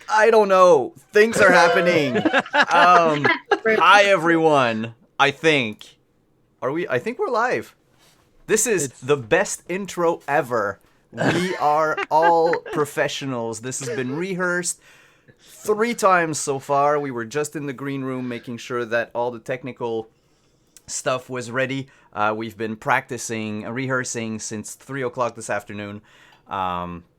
I don't know. Things are happening. Hi everyone. I think. Are we? I think we're live. This is the best intro ever. We are all professionals. This has been rehearsed 3 times so far. We were just in the green room making sure that all the technical stuff was ready. We've been practicing, rehearsing since 3 o'clock this afternoon.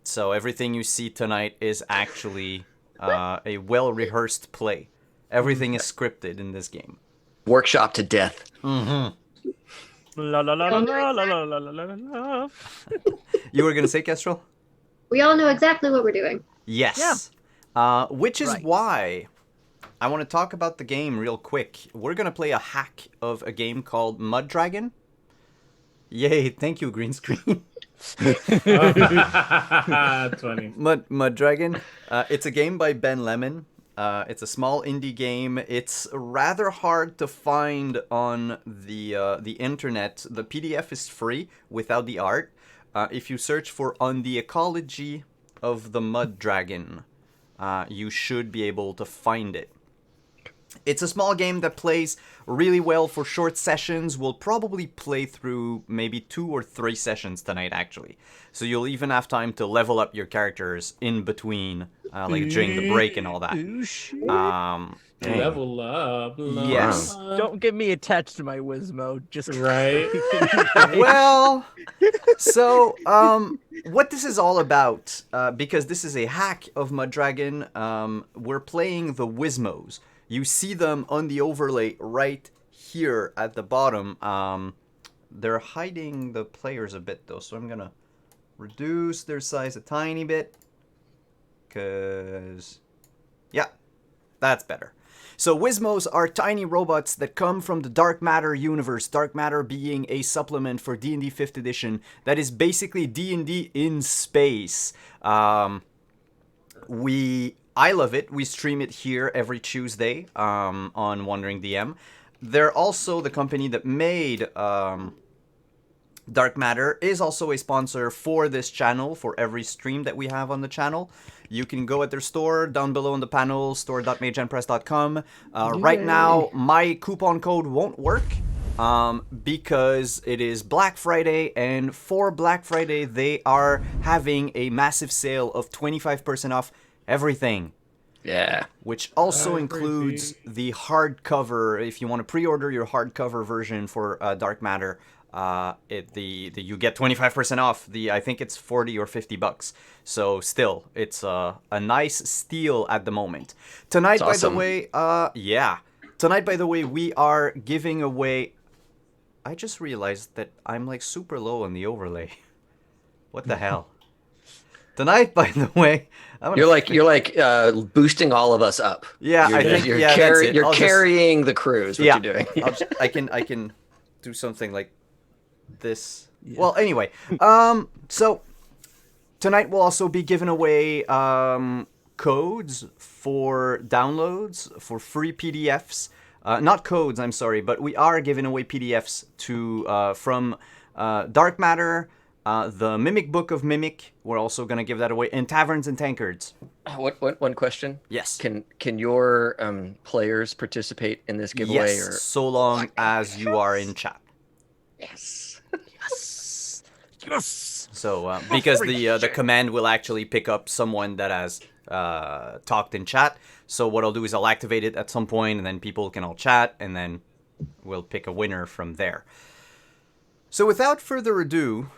So everything you see tonight is actually a well-rehearsed play. Everything is scripted in this game. Workshop to death. Mm-hmm. La la la la la la la la la la. You were gonna say, Kestrel? We all know exactly what we're doing. Yes. Which is why I want to talk about the game real quick. We're gonna play a hack of a game called Mud Dragon. Yay! Thank you, green screen. That's funny. Mud Dragon. It's a game by Ben Lemon. It's a small indie game. It's rather hard to find on the internet. The PDF is free without the art. If you search for On the Ecology of the Mud Dragon, you should be able to find it. It's a small game that plays really well for short sessions. We'll probably play through maybe 2 or 3 sessions tonight, actually. So you'll even have time to level up your characters in between, like during the break and all that. Level up. Yes. Don't get me attached to my Wizmo. Just Right. Well, so what this is all about, because this is a hack of Mud Dragon, we're playing the Wizmos. You see them on the overlay right here at the bottom. They're hiding the players a bit though, so I'm gonna reduce their size a tiny bit. Cause, yeah, that's better. So Wizmos are tiny robots that come from the Dark Matter universe. Dark Matter being a supplement for D&D 5th edition that is basically D&D in space. I love it. We stream it here every Tuesday on Wandering DM. They're also the company that made Dark Matter, is also a sponsor for this channel, for every stream that we have on the channel. You can go at their store down below in the panel, store.mageandpress.com. Right now, my coupon code won't work because it is Black Friday, and for Black Friday, they are having a massive sale of 25% off everything. Yeah. Which also includes the hardcover. If you want to pre-order your hardcover version for Dark Matter, you get 25% off. I think it's $40 or $50. So still, it's a nice steal at the moment. Tonight, by the way, Tonight, by the way, we are giving away. I just realized that I'm like super low on the overlay. What the hell? Tonight, by the way, you're like boosting all of us up. Yeah, you're carrying the crew. Is what you're doing. I can do something like this. Yeah. Well, anyway, so tonight we'll also be giving away codes for downloads for free PDFs. Not codes, I'm sorry, but we are giving away PDFs from Dark Matter. The Mimic Book of Mimic, we're also going to give that away, and Taverns and Tankards. One question? Yes. Can your players participate in this giveaway? Yes, so long as you are in chat. Yes. Yes. Yes. So, because the command will actually pick up someone that has talked in chat, so what I'll do is I'll activate it at some point, and then people can all chat, and then we'll pick a winner from there. So without further ado,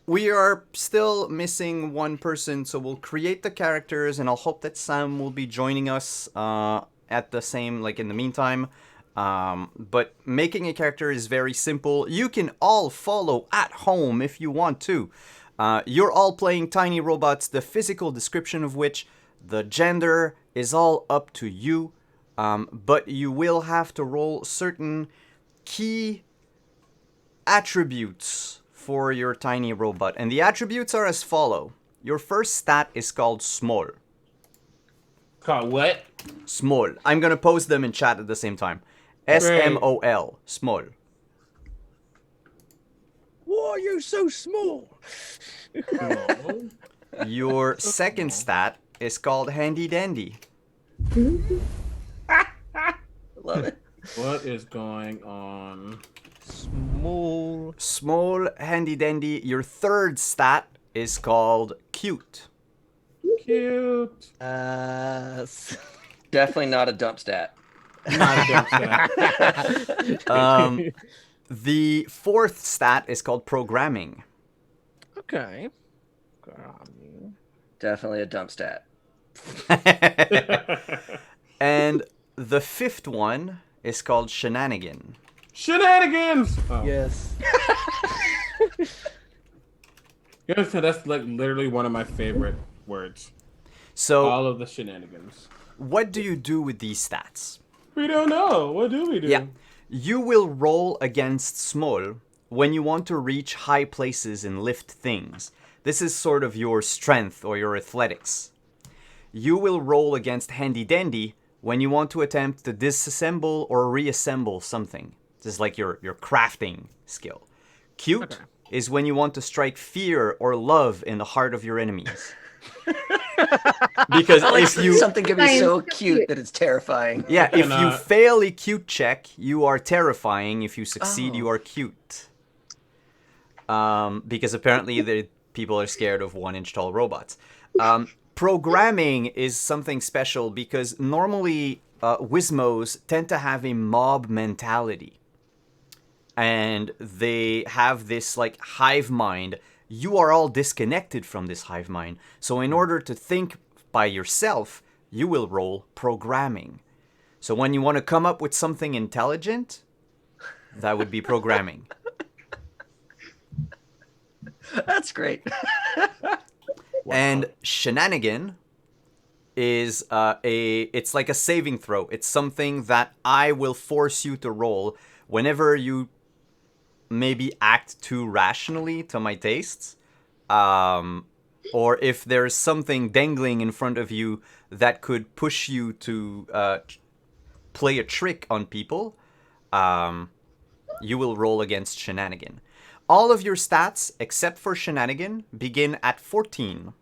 we are still missing one person, so we'll create the characters, and I'll hope that Sam will be joining us at the same, like in the meantime. But making a character is very simple. You can all follow at home if you want to. You're all playing tiny robots, the physical description of which, the gender, is all up to you. But you will have to roll certain key attributes for your tiny robot, and the attributes are as follow. Your first stat is called small. Called what? Small. I'm gonna post them in chat at the same time. SMOL. Small. Why are you so small? Your second stat is called Handy Dandy. Love it. What is going on? Small. Small Handy Dandy. Your third stat is called Cute. Cute. Definitely not a dump stat. Not a dump stat. The fourth stat is called Programming. Okay. Definitely a dump stat. And the fifth one is called Shenanigan. Shenanigans. Oh. Yes. You understand? That's like literally one of my favorite words. So, All of the shenanigans. what do you do with these stats? We don't know. What do we do? Yeah. You will roll against Small when you want to reach high places and lift things. This is sort of your strength or your athletics. You will roll against Handy Dandy when you want to attempt to disassemble or reassemble something. This is like your crafting skill. Cute is when you want to strike fear or love in the heart of your enemies. Because I like if you something can be so Science. cute that it's terrifying. yeah, if you cannot- fail a cute check, you are terrifying. If you succeed, you Oh. are cute. Because apparently the people are scared of 1-inch tall robots. Programming is something special because normally Wizmos tend to have a mob mentality. And they have this like hive mind. You are all disconnected from this hive mind. So in order to think by yourself, you will roll programming. So when you want to come up with something intelligent, that would be programming. That's great. And shenanigan is it's like a saving throw. It's something that I will force you to roll whenever you maybe act too rationally to my tastes. Or if there's something dangling in front of you that could push you to play a trick on people, you will roll against shenanigan. All of your stats, except for shenanigan, begin at 14.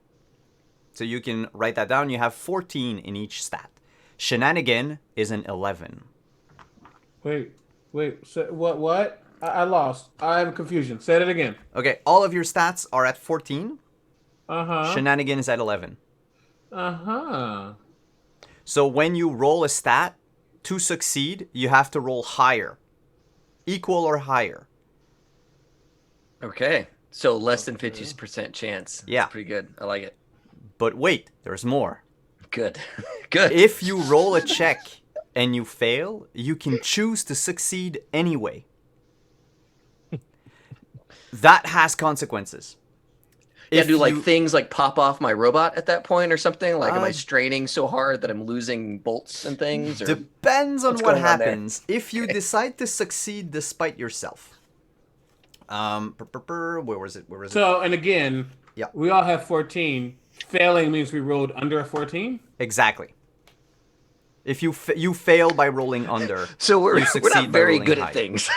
So you can write that down. You have 14 in each stat. Shenanigan is an 11. Wait. So, what? I lost. I have confusion. Say it again. Okay, all of your stats are at 14. Uh-huh. Shenanigan is at 11. Uh-huh. So when you roll a stat, to succeed, you have to roll higher. Equal or higher. Okay. So less than 50% chance. Yeah. That's pretty good. I like it. But wait, there's more. Good. Good. If you roll a check and you fail, you can choose to succeed anyway. That has consequences. Yeah, If do like you- things like pop off my robot at that point or something? Like, am I Uh, straining so hard that I'm losing bolts and things? Or... Depends on What's what going on there? happens. If you decide to succeed despite yourself. Where was it? So, and again, Yeah. we all have 14. Failing means we rolled under a 14? Exactly. If you you fail by rolling under. So we're you not succeed by very rolling good high. at things.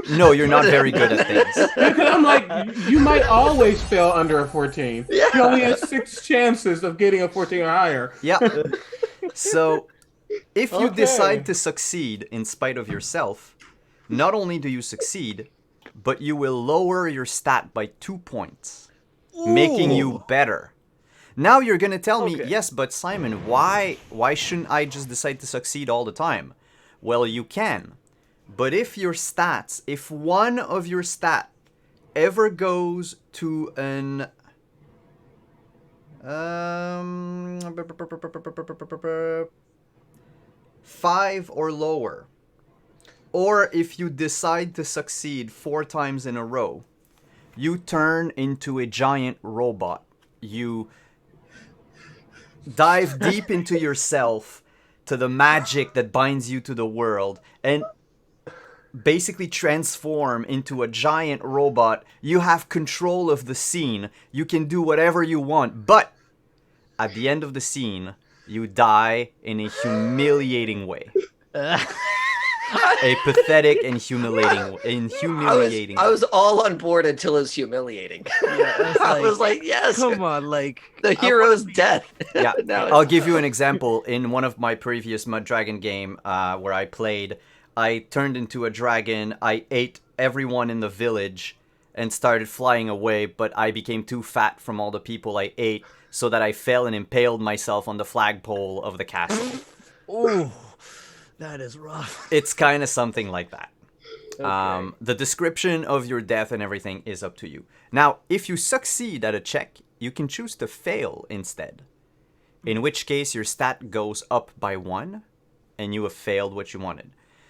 No, you're not very good at things. Because I'm like, you might always fail under a 14. Yeah. You only have 6 chances of getting a 14 or higher. Yeah. So, if you Okay. decide to succeed in spite of yourself, not only do you succeed, but you will lower your stat by 2 points, making you better. Now you're gonna tell me, Okay. yes, but Simon, why shouldn't I just decide to succeed all the time? Well, you can. But if one of your stat ever goes to an 5 or lower, or if you decide to succeed 4 times in a row, you turn into a giant robot. You dive deep into yourself, to the magic that binds you to the world, and basically transform into a giant robot. You have control of the scene. You can do whatever you want, but at the end of the scene, you die in a humiliating way. A pathetic and humiliating. I was all on board until it was humiliating. Yeah, it's I was like, like, yes, Come on, like the hero's death. Yeah, Now I'll it's- give you an example. In one of my previous Mud Dragon game where I played, I turned into a dragon. I ate everyone in the village and started flying away, but I became too fat from all the people I ate, so that I fell and impaled myself on the flagpole of the castle. ooh, that is rough. It's kind of something like that. Okay. The description of your death and everything is up to you. Now, if you succeed at a check, you can choose to fail instead. In which case, your stat goes up by 1, and you have failed what you wanted.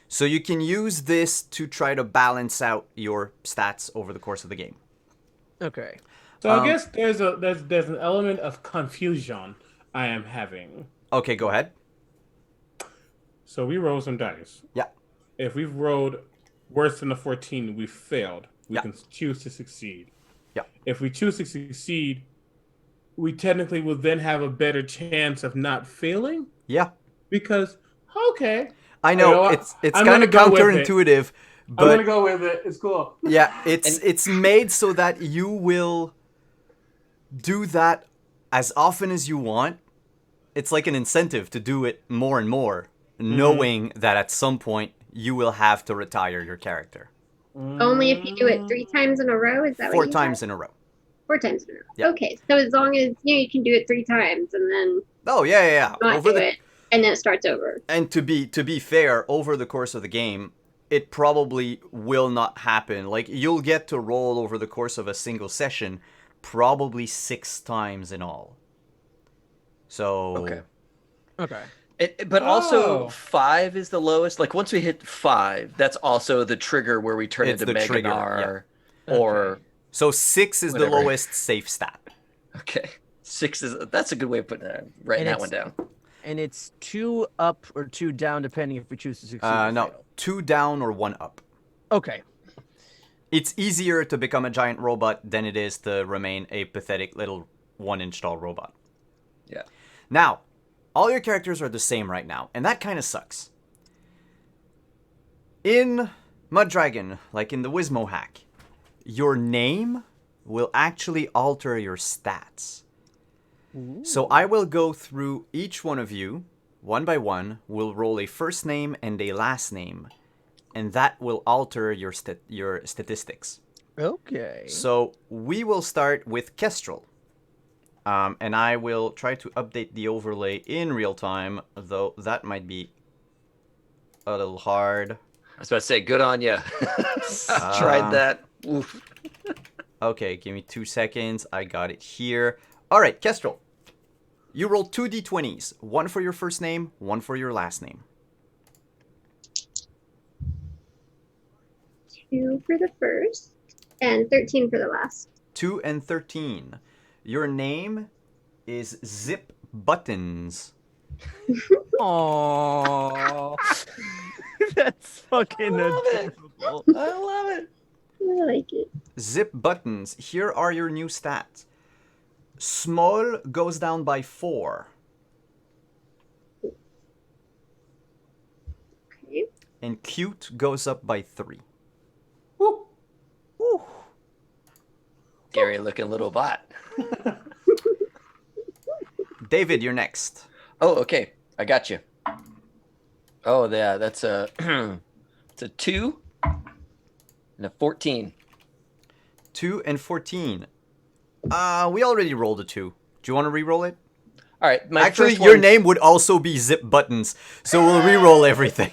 So you can use this to try to balance out your stats over the course of the game. Okay. So I guess there's an element of confusion I am having. Okay, go ahead. So we roll some dice. Yeah. If we've rolled worse than a 14, we've failed. We Yeah. can choose to succeed. Yeah. If we choose to succeed, we technically will then have a better chance of not failing Yeah. because okay, I You know know, what? it's I'm kind of gonna go with it. counterintuitive, I'm but gonna go with it. It's cool. yeah, it's made so that you will do that as often as you want. It's like an incentive to do it more and more, knowing that at some point you will have to retire your character. Only if you do it 3 times in a row. Is that 4 what you times said? in a row. 4 times in a row. Yeah. Okay, so as long as you can do it 3 times and then Oh yeah. not Over do the it, and then it starts over. and to be fair, over the course of the game, it probably will not happen. Like you'll get to roll over the course of a single session, probably 6 times in all. So Okay. Okay. But also Oh. 5 is the lowest. Like once we hit 5, that's also the trigger where we turn It's into the trigger, Meganar, yeah. or Okay. So 6 is Whatever. the lowest safe stat. okay, 6 is that's a good way of putting that. Writing And that one down. And it's 2 up or 2 down, depending if we choose to succeed or No, fail. 2 down or 1 up. Okay. It's easier to become a giant robot than it is to remain a pathetic little 1-inch tall robot. Yeah. Now, all your characters are the same right now, and that kind of sucks. In Mud Dragon, like in the Wizmo hack, your name will actually alter your stats. So I will go through each one of you, one by one. We'll roll a first name and a last name, and that will alter your statistics. Okay. So we will start with Kestrel. And I will try to update the overlay in real time, though that might be a little hard. I was about to say, good on you. Tried that. Oof. Okay, give me 2 seconds. I got it here. All right, Kestrel. You roll 2 d20s. 1 for your first name, 1 for your last name. 2 for the first and 13 for the last. 2 and 13. Your name is Zip Buttons. Aww. That's fucking I love it. adorable. I love it. I like it. Zip Buttons. Here are your new stats. Small goes down by 4. Okay. And cute goes up by 3. Woo. Whew. Scary looking little bot. David, you're next. Oh, okay. I got you. Oh, yeah. That's a it's a 2 and a 14. 2 and 14. We already rolled a 2. Do you want to re-roll it? All right. My Actually, first your one- name would also be Zip Buttons, so we'll re-roll everything.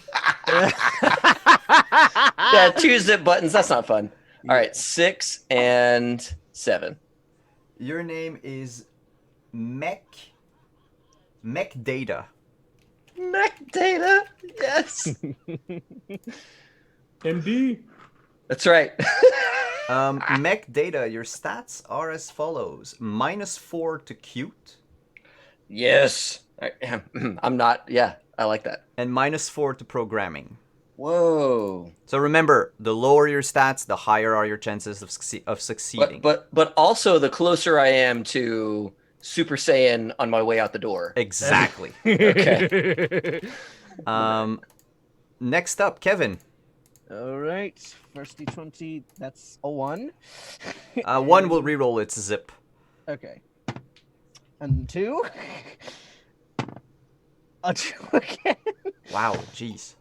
Yeah, 2 zip buttons. That's not fun. All right. 6 and 7. Your name is Mech Data. Mech data. Yes. MD. That's right. Mech Data, your stats are as follows. -4 to cute, Yes. I'm not. Yeah, I like that. and -4 to programming. Whoa. So remember, the lower your stats, the higher are your chances of succeeding. But also the closer I am to Super Saiyan on my way out the door. Exactly. Okay. Next up, Kevin. All right. First D20. That's a 1. One will reroll its zip. Okay. And 2. A 2 again. Wow, jeez.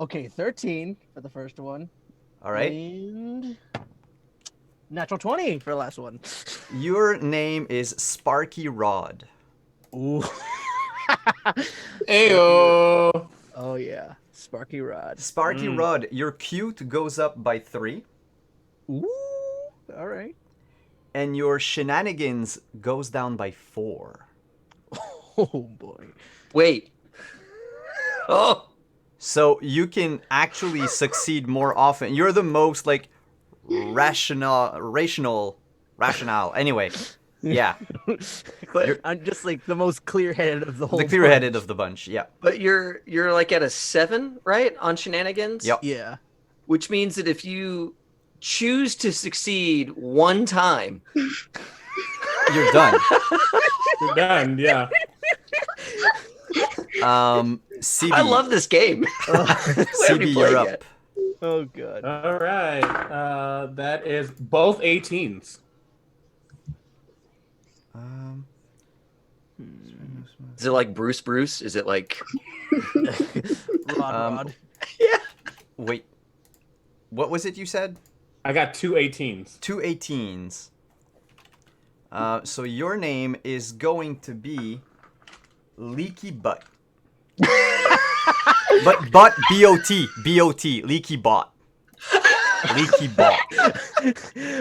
Okay, 13 for the first one. All right. And natural 20 for the last one. Your name is Sparky Rod. Ooh. Ayo. Oh yeah, Sparky Rod. Sparky Rod, your cute goes up by 3, Ooh. All right. and your shenanigans goes down by 4. Oh boy. Wait. Oh. So you can actually succeed more often. You're the most like rational. Anyway, yeah, I'm just like the most clear-headed of the whole. the clear-headed of the bunch. Yeah. But you're like at a 7, right? On shenanigans? Yep. Yeah. Which means that if you choose to succeed one time, You're done. You're done. Yeah. CB. I love this game. We haven't CB, even you're played up. yet. Oh god. All right. That is both 18s. Is it like Bruce? Is it like Rod. yeah? Wait. What was it you said? I got 2 18s. 2 18s. So your name is going to be Leaky Butt. but B-O-T, Leaky Bot. Leaky Bot.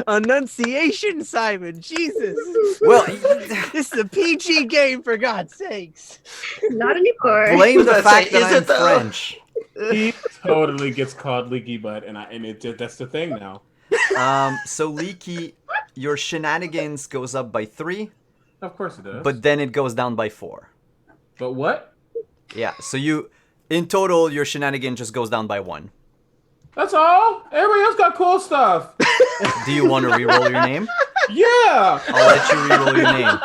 Enunciation, Simon. Jesus. Well, This is a PG game, for God's sakes. Not anymore. blame the I was fact gonna that say, I'm is it though? French. He totally gets called leaky butt, and that's the thing now. So Leaky, your shenanigans goes up by 3, Of course it does. but then it goes down by 4. But what? Yeah, so in total, your shenanigan just goes down by 1. That's all. Everybody else got cool stuff. Do you want to reroll your name? Yeah. I'll let you reroll your name.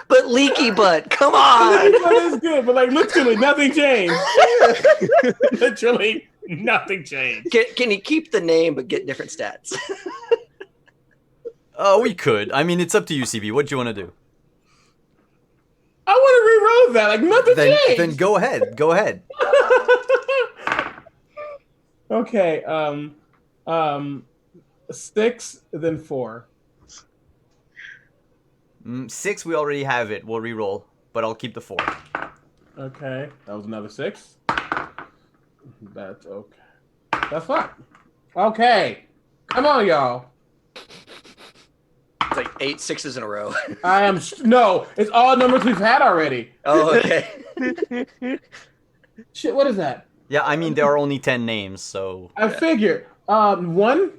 But leaky butt, come on. That is good, but like literally nothing changed. Literally nothing changed. Can you keep the name but get different stats? We could. I mean, it's up to you, CB. What do you want to do? I want to reroll that. Like nothing changed. Then go ahead. Go ahead. Okay. 6, then 4. 6, we already have it. We'll reroll, but I'll keep the 4. Okay. That was another 6. That's okay. That's fine. Okay. Come on, y'all. It's like 8 6s in a row. I am no. It's all numbers we've had already. Oh, okay. Shit. What is that? Yeah, I mean, there are only 10 names, so... I figure. 1.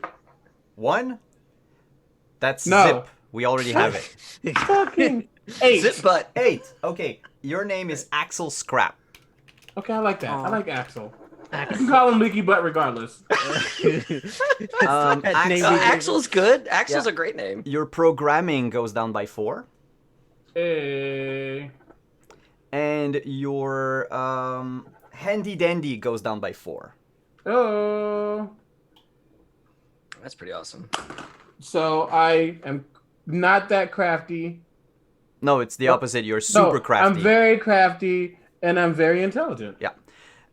1? That's No. Zip. We already have it. Fucking 8. Zip butt. 8. Okay, your name is Axel Scrap. Okay, I like that. I Aw. like Axel. You can call him Leaky Butt regardless. Axel, Axel's good. Axel's a great name. your programming goes down by 4. Hey. And your handy dandy goes down by 4. Oh. That's pretty awesome. So I am not that crafty. No, it's the opposite. You're super crafty. I'm very crafty and I'm very intelligent. Yeah.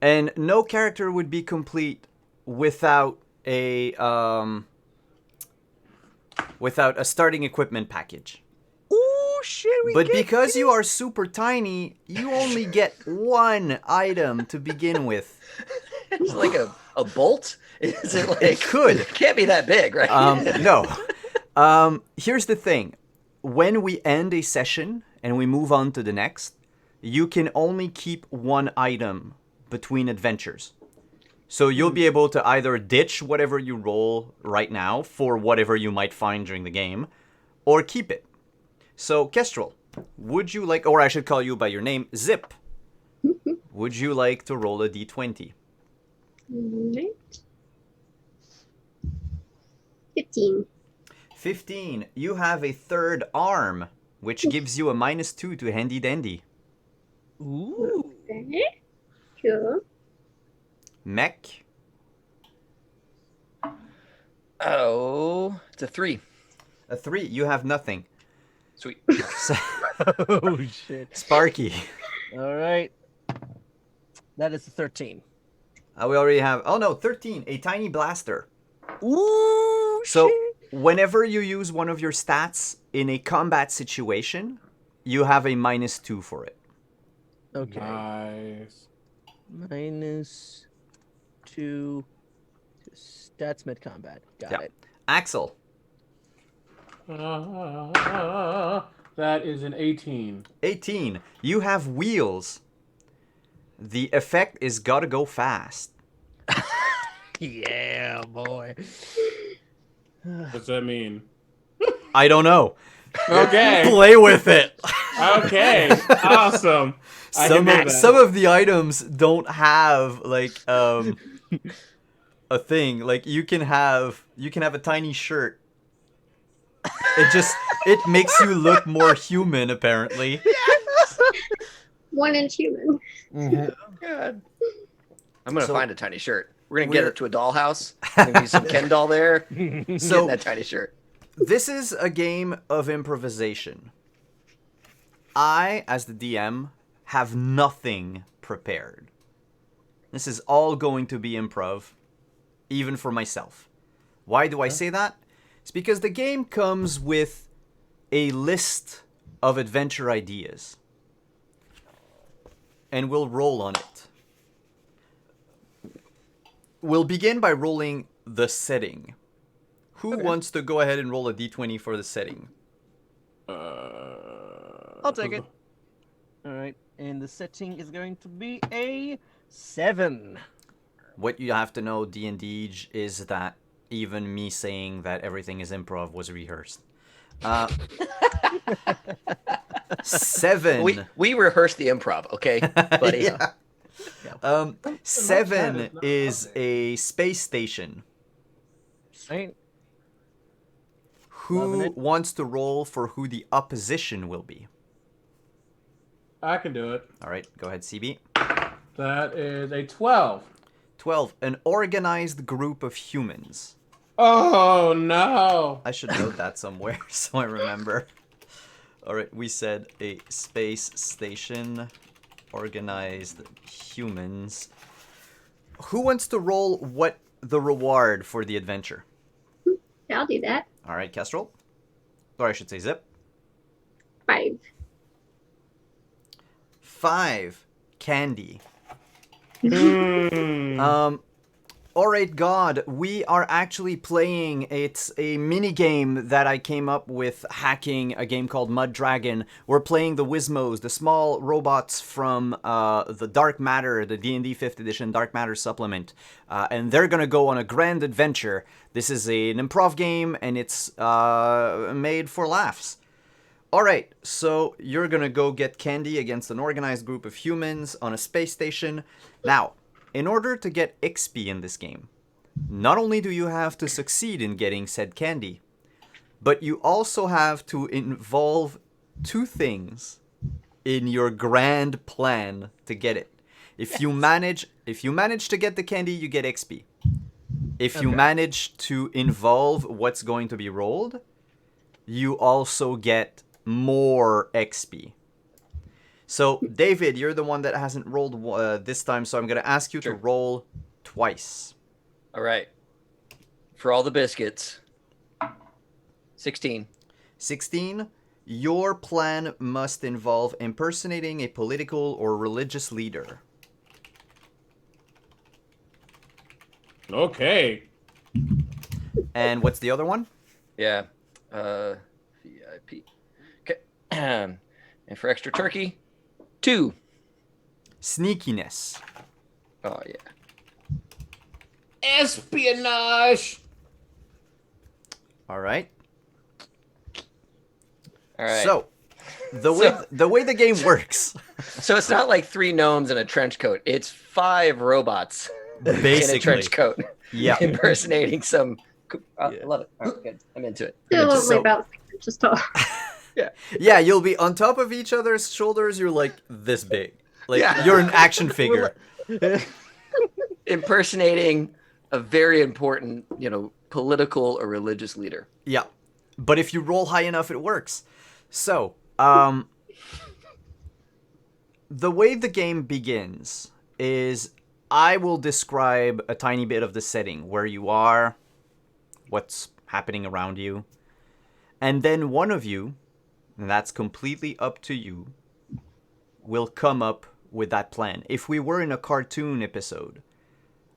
And no character would be complete without a starting equipment package. Ooh, shit. But because you are super tiny, you only get 1 item to begin with. It's like a bolt? Is it like... It could. It can't be that big, right? No. Here's the thing. When we end a session and we move on to the next, you can only keep 1 item between adventures. So you'll be able to either ditch whatever you roll right now for whatever you might find during the game, or keep it. So, Kestrel, would you like, or I should call you by your name, Zip, would you like to roll a d20? Right. 15. 15. You have a 3rd arm, which gives you a -2 to handy dandy. Ooh. Okay. Cool. Mech. Oh, it's a 3. A 3. You have nothing. Sweet. Oh shit! Sparky. All right, that is a 13. We already have. Oh no, 13. A tiny blaster. Ooh, So shit. whenever you use one of your stats in a combat situation, you have a -2 for it. Okay. Nice. -2 to stats mid combat. Got it. Axel. That is an 18. 18. You have wheels. The effect is gotta go fast. Yeah, boy. What's that mean? I don't know. Okay. Play with it. Okay. Awesome. I can do that. Some of the items don't have like a thing. Like you can have a tiny shirt. It makes you look more human apparently. 1-inch human. God. I'm gonna So- find a tiny shirt. We're gonna get We're- it to a dollhouse. Maybe some Ken doll there. So Get that tiny shirt. this is a game of improvisation. I, as the DM, have nothing prepared. This is all going to be improv, even for myself. Why do I say that? It's because the game comes with a list of adventure ideas. And we'll roll on it. We'll begin by rolling the setting. Who wants to go ahead and roll a d20 for the setting? I'll take it. All right, and the setting is going to be a 7. What you have to know, D&D, is that even me saying that everything is improv was rehearsed. 7. We rehearsed the improv, okay, buddy? Yeah. 7 is a space station. Right? Loving Who it. wants to roll for who the opposition will be? I can do it. All right, go ahead, CB. That is a 12. 12. An organized group of humans. Oh, no. I should note that somewhere so I remember. All right, we said a space station, organized humans. Who wants to roll what the reward for the adventure? Yeah, I'll do that. All right, Kestrel. Or I should say Zip. 5. 5. Candy. Hmm. Alright, God, we are actually playing. It's a mini game that I came up with hacking a game called Mud Dragon. We're playing the Wizmos, the small robots from the Dark Matter, the D&D 5th edition Dark Matter supplement. And they're gonna go on a grand adventure. This is an improv game, and it's made for laughs. Alright, so you're gonna go get candy against an organized group of humans on a space station. Now, in order to get XP in this game, not only do you have to succeed in getting said candy, but you also have to involve 2 things in your grand plan to get it. If you manage to get the candy, you get XP. If you manage to involve what's going to be rolled, you also get more XP. So, David, you're the one that hasn't rolled this time, so I'm going to ask you to roll twice. All right. For all the biscuits. 16. 16. Your plan must involve impersonating a political or religious leader. Okay. And what's the other one? Yeah. VIP. Okay. And for extra turkey, 2. Sneakiness. Oh, yeah. Espionage. All right. All right. So, the way the game works, So it's not like 3 gnomes in a trench coat. It's 5 robots in a basically, trench coat yeah. impersonating some. I love it. All right, good. I'm into it. Still only So- about 6 inches tall. Yeah, you'll be on top of each other's shoulders. You're like this big. Like Yeah. you're an action figure. impersonating a very important, political or religious leader. Yeah. But if you roll high enough, it works. So, the way the game begins is I will describe a tiny bit of the setting, where you are, what's happening around you, and then one of you, and that's completely up to you, will come up with that plan. If we were in a cartoon episode,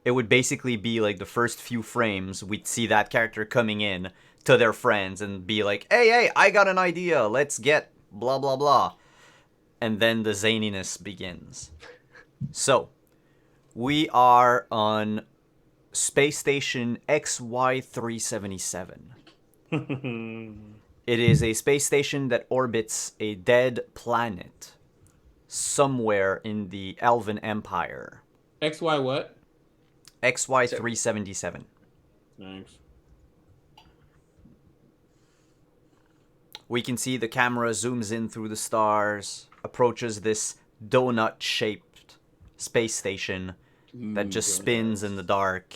it would basically be like the first few frames, we'd see that character coming in to their friends and be like, hey, I got an idea, let's get blah, blah, blah. And then the zaniness begins. So, we are on Space Station XY377. It is a space station that orbits a dead planet somewhere in the Elven Empire. XY what? XY377. Thanks. We can see the camera zooms in through the stars, approaches this donut-shaped space station that just spins in the dark.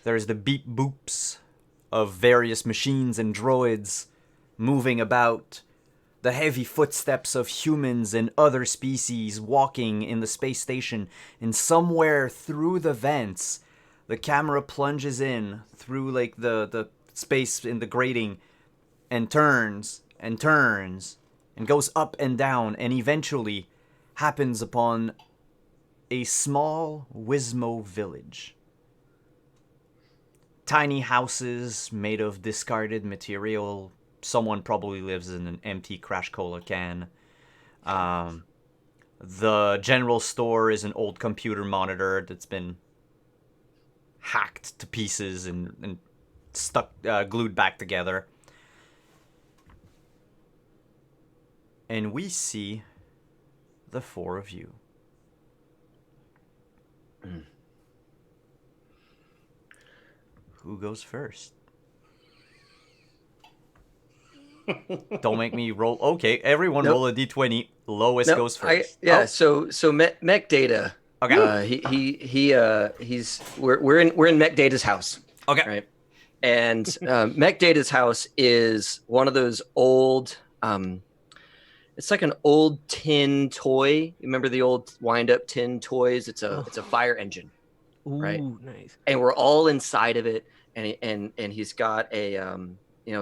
There's the beep boops of various machines and droids moving about, the heavy footsteps of humans and other species walking in the space station, and somewhere through the vents, the camera plunges in through like the space in the grating and turns and turns and goes up and down and eventually happens upon a small Wizmo village. Tiny houses made of discarded material. Someone probably lives in an empty Crash Cola can. The general store is an old computer monitor that's been hacked to pieces and stuck, glued back together. And we see the four of you. Who goes first? Don't make me roll. Okay, everyone roll a d20. Lowest goes first. So Mech Data. Okay. We're in Mech Data's house. Okay. Right. And Mech Data's house is one of those old. It's like an old tin toy. You remember the old wind-up tin toys? It's a fire engine. Ooh, right? Nice. And we're all inside of it, and he's got a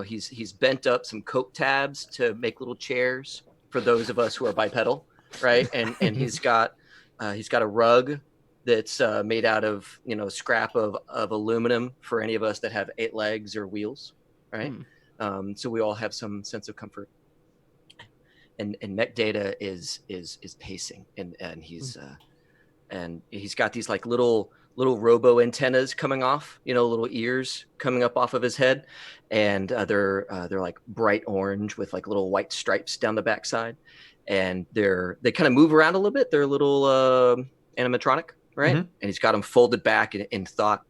he's bent up some coke tabs to make little chairs for those of us who are bipedal, right? And he's got a rug that's made out of scrap of aluminum for any of us that have 8 legs or wheels, right? So we all have some sense of comfort. And Mech Data is pacing, and he's got these like little robo antennas coming off, little ears coming up off of his head, and they're like bright orange with like little white stripes down the backside, and they kind of move around a little bit. They're a little animatronic, right? Mm-hmm. And he's got them folded back in thought,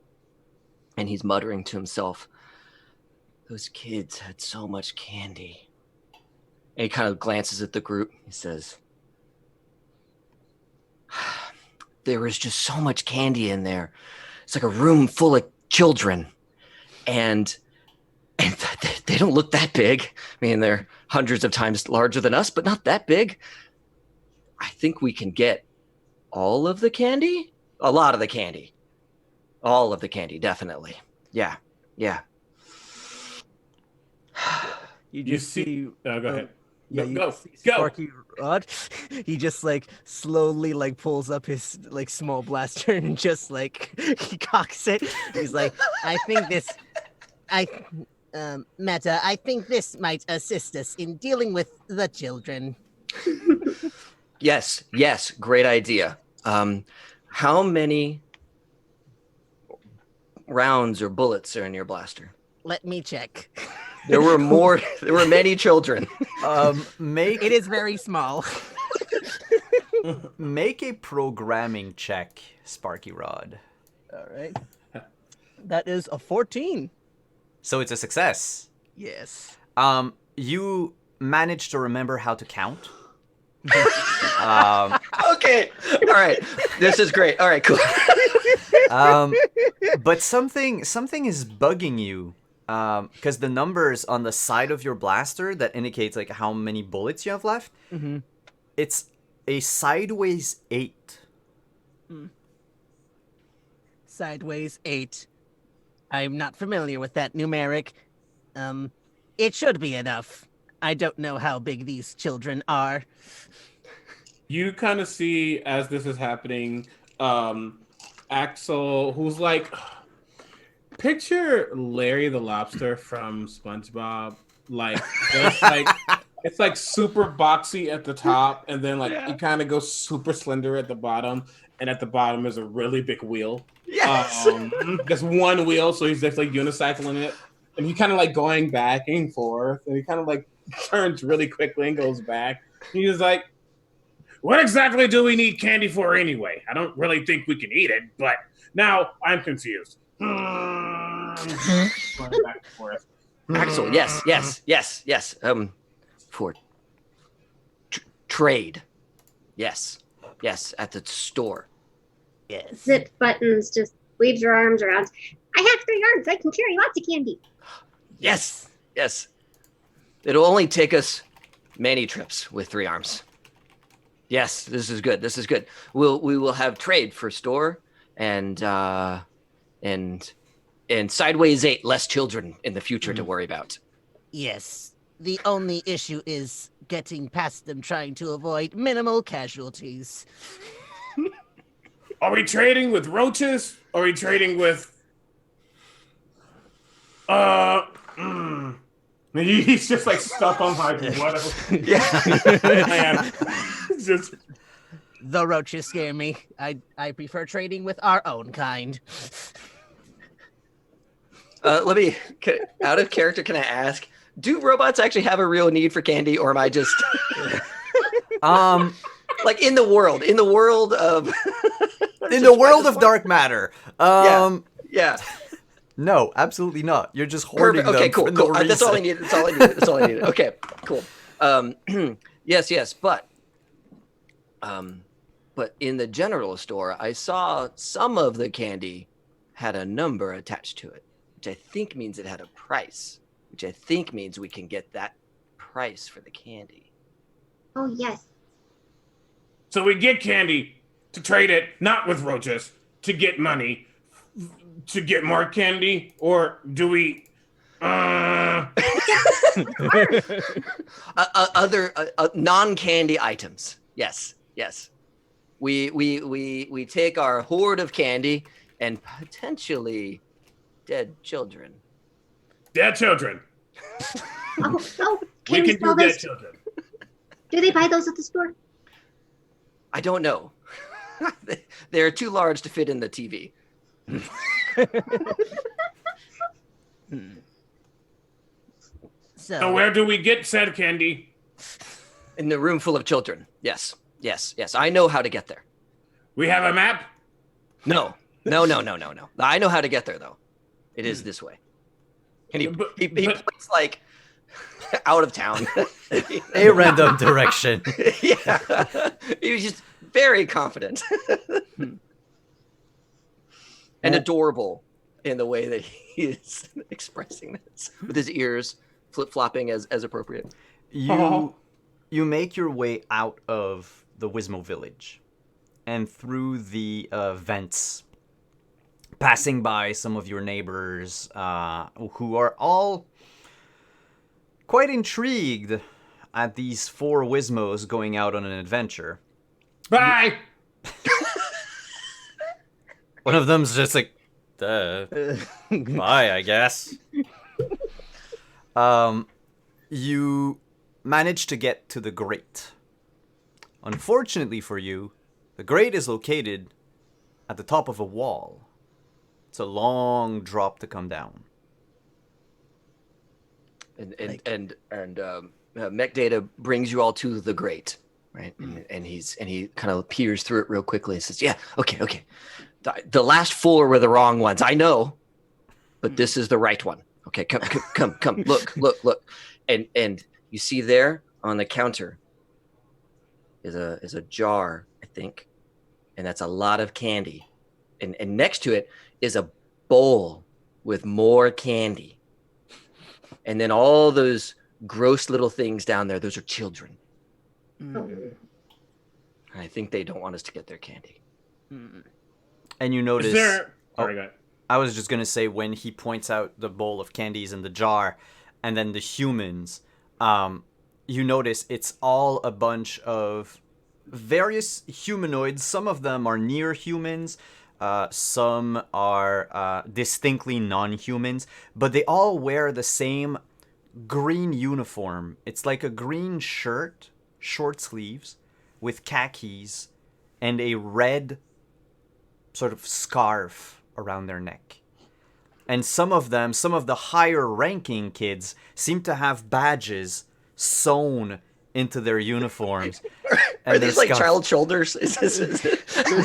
and he's muttering to himself, "Those kids had so much candy." And he kind of glances at the group. He says, "There was just so much candy in there. It's like a room full of children. And they don't look that big. I mean, they're hundreds of times larger than us, but not that big. I think we can get all of the candy? A lot of the candy. All of the candy, definitely. Yeah. You see. Go ahead. Yeah, Go. Sparky Rod. He just like slowly like pulls up his like small blaster and just like he cocks it. He's like, Meta, I think this might assist us in dealing with the children. Yes, great idea. How many rounds or bullets are in your blaster? Let me check. There were more. There were many children. It is very small. Make a programming check, Sparky Rod. All right. That is a 14. So it's a success. Yes. You managed to remember how to count. Okay. All right. This is great. All right, cool. But something is bugging you, because the numbers on the side of your blaster that indicates like how many bullets you have left, Mhm. it's a sideways 8. Sideways 8. I'm not familiar with that numeric. It should be enough. I don't know how big these children are. You kind of see as this is happening, Axel, who's like, picture Larry the Lobster from SpongeBob, like just like it's like super boxy at the top, and then like it kind of goes super slender at the bottom, and at the bottom is a really big wheel. Yes. Just one wheel, so he's just like unicycling it, and he kind of like going back and forth, and he kind of like turns really quickly and goes back. He's like, what exactly do we need candy for anyway? I don't really think we can eat it, but now I'm confused. Going back and forth. Axel, yes. For trade. Yes, at the store. Yes. Zip Buttons just waves her arms around. I have 3 arms. I can carry lots of candy. Yes. It'll only take us many trips with 3 arms. Yes, this is good. We will have trade for store and sideways 8, less children in the future to worry about. Yes. The only issue is getting past them, trying to avoid minimal casualties. Are we trading with roaches? Are we trading with He's just like stuck on like whatever. Yeah. Man. Just The roaches scare me. I prefer trading with our own kind. Let me, out of character, can I ask, do robots actually have a real need for candy, or am I just like in the world of in the world of dark matter. Yeah. No, absolutely not. You're just hoarding Perfect. Okay, them cool. for no reason. That's all I needed. Okay, cool. Yes, but in the general store, I saw some of the candy had a number attached to it, which I think means it had a price, which I think means we can get that price for the candy. Oh, yes. so we get candy to trade it, not with roaches, to get money, to get more candy, or do we? Other non-candy items. Yes. We take our hoard of candy and potentially dead children. Dead children. Oh, We can we can sell do dead those? children. Do they buy those at the store? I don't know. They're too large to fit in the TV. So So, where do we get said candy? In the room full of children. Yes. I know how to get there. We have a map. No. I know how to get there, though. It is this way. And he But- points like out of town. A random direction. Yeah. He was just very confident and adorable in the way that he is expressing this, with his ears flip-flopping as appropriate. You make your way out of the Wizmo village and through the vents, passing by some of your neighbors who are all quite intrigued at these 4 Wizmos going out on an adventure. Bye. One of them's just like, bye, I guess. You manage to get to the grate. Unfortunately for you, the grate is located at the top of a wall. It's a long drop to come down. And Mech Data brings you all to the grate, right? And he kind of peers through it real quickly and says, "Yeah, okay. The last 4 were the wrong ones. I know, but this is the right one. Okay, come, look." And you see there on the counter is a jar, I think, and that's a lot of candy. and next to it is a bowl with more candy. And then all those gross little things down there, those are children. Mm. I think they don't want us to get their candy. Mm. And you notice. Is there? Oh. Sorry, go ahead. I was just gonna say, when he points out the bowl of candies in the jar, and then the humans, you notice it's all a bunch of various humanoids. Some of them are near humans, some are distinctly non-humans, but they all wear the same green uniform. It's like a green shirt, short sleeves, with khakis, and a red sort of scarf around their neck. And some of the higher ranking kids, seem to have badges sewn into their uniforms. Are these like scarf. child shoulders?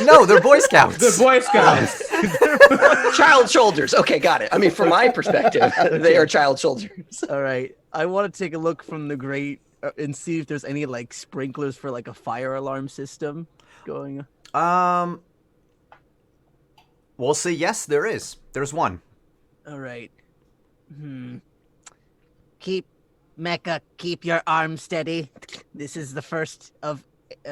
No, they're Boy Scouts. The Boy Scouts. Child shoulders. Okay, got it. I mean, from my perspective, they are child shoulders. All right. I want to take a look from the grate and see if there's any like sprinklers for like a fire alarm system going. We'll say yes, there is. There's one. All right. Keep your arm steady. This is the first of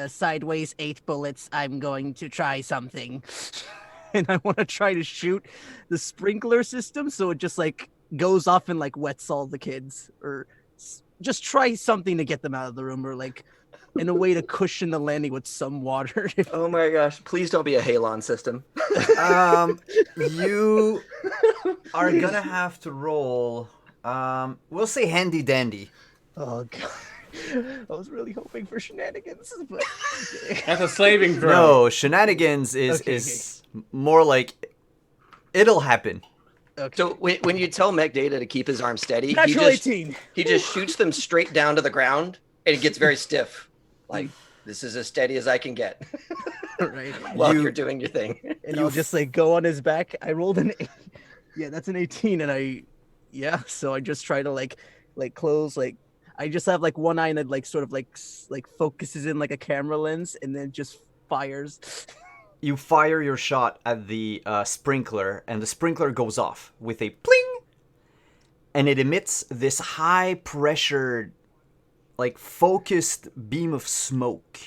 sideways 8 bullets. I'm going to try something. And I want to try to shoot the sprinkler system so it just like goes off and like wets all the kids, or just try something to get them out of the room, or like in a way to cushion the landing with some water. Oh my gosh. Please don't be a halon system. You are gonna have to roll. We'll say handy dandy. Oh god. I was really hoping for shenanigans, but That's a slaving throw. No, shenanigans is more like it'll happen. okay. So when you tell Mech Data to keep his arm steady, Natural 18. he just shoots them straight down to the ground, and it gets very stiff. Like, this is as steady as I can get Right. while you're doing your thing. And I'll just like go on his back. I rolled an 8. Yeah, that's an 18, and so I just try to like close, like I just have like one eye and it like sort of like focuses in like a camera lens, and then just fires. You fire your shot at the sprinkler, and the sprinkler goes off with a pling, and it emits this high-pressured, like focused beam of smoke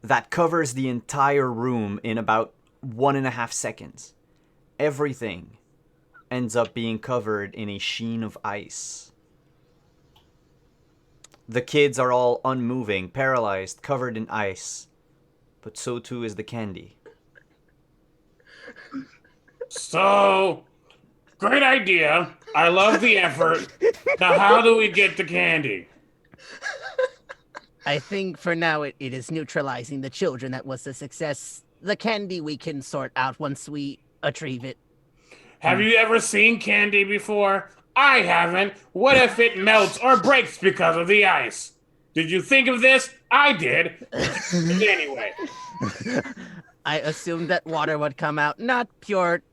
that covers the entire room in about 1.5 seconds. Everything ends up being covered in a sheen of ice. The kids are all unmoving, paralyzed, covered in ice. But so too is the candy. So, great idea. I love the effort. Now, how do we get the candy? I think for now it is neutralizing the children that was a success. The candy we can sort out once we retrieve it. Have you ever seen candy before? I haven't. What if it melts or breaks because of the ice? Did you think of this? I did. Anyway. I assumed that water would come out, not pure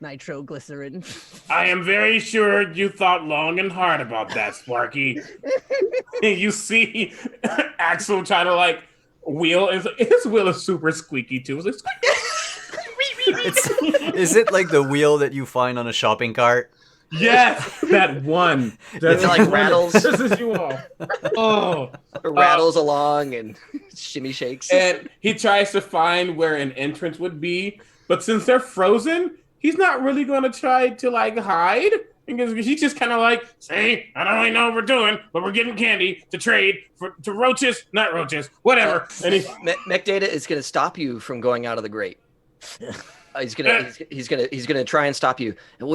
nitroglycerin. I am very sure you thought long and hard about that, Sparky. You see Axel try to like wheel, and his wheel is super squeaky too. It's like, Is it like the wheel that you find on a shopping cart? yes, that one. It like rattles. This is you all. Oh, It rattles along and shimmy shakes. and he tries to find where an entrance would be, but since they're frozen, he's not really going to try to like hide. Because he's just kind of like, see, I don't really know what we're doing, but we're getting candy to trade to roaches, not roaches, whatever. And he, Mech Data is going to stop you from going out of the grate. He's gonna try and stop you. And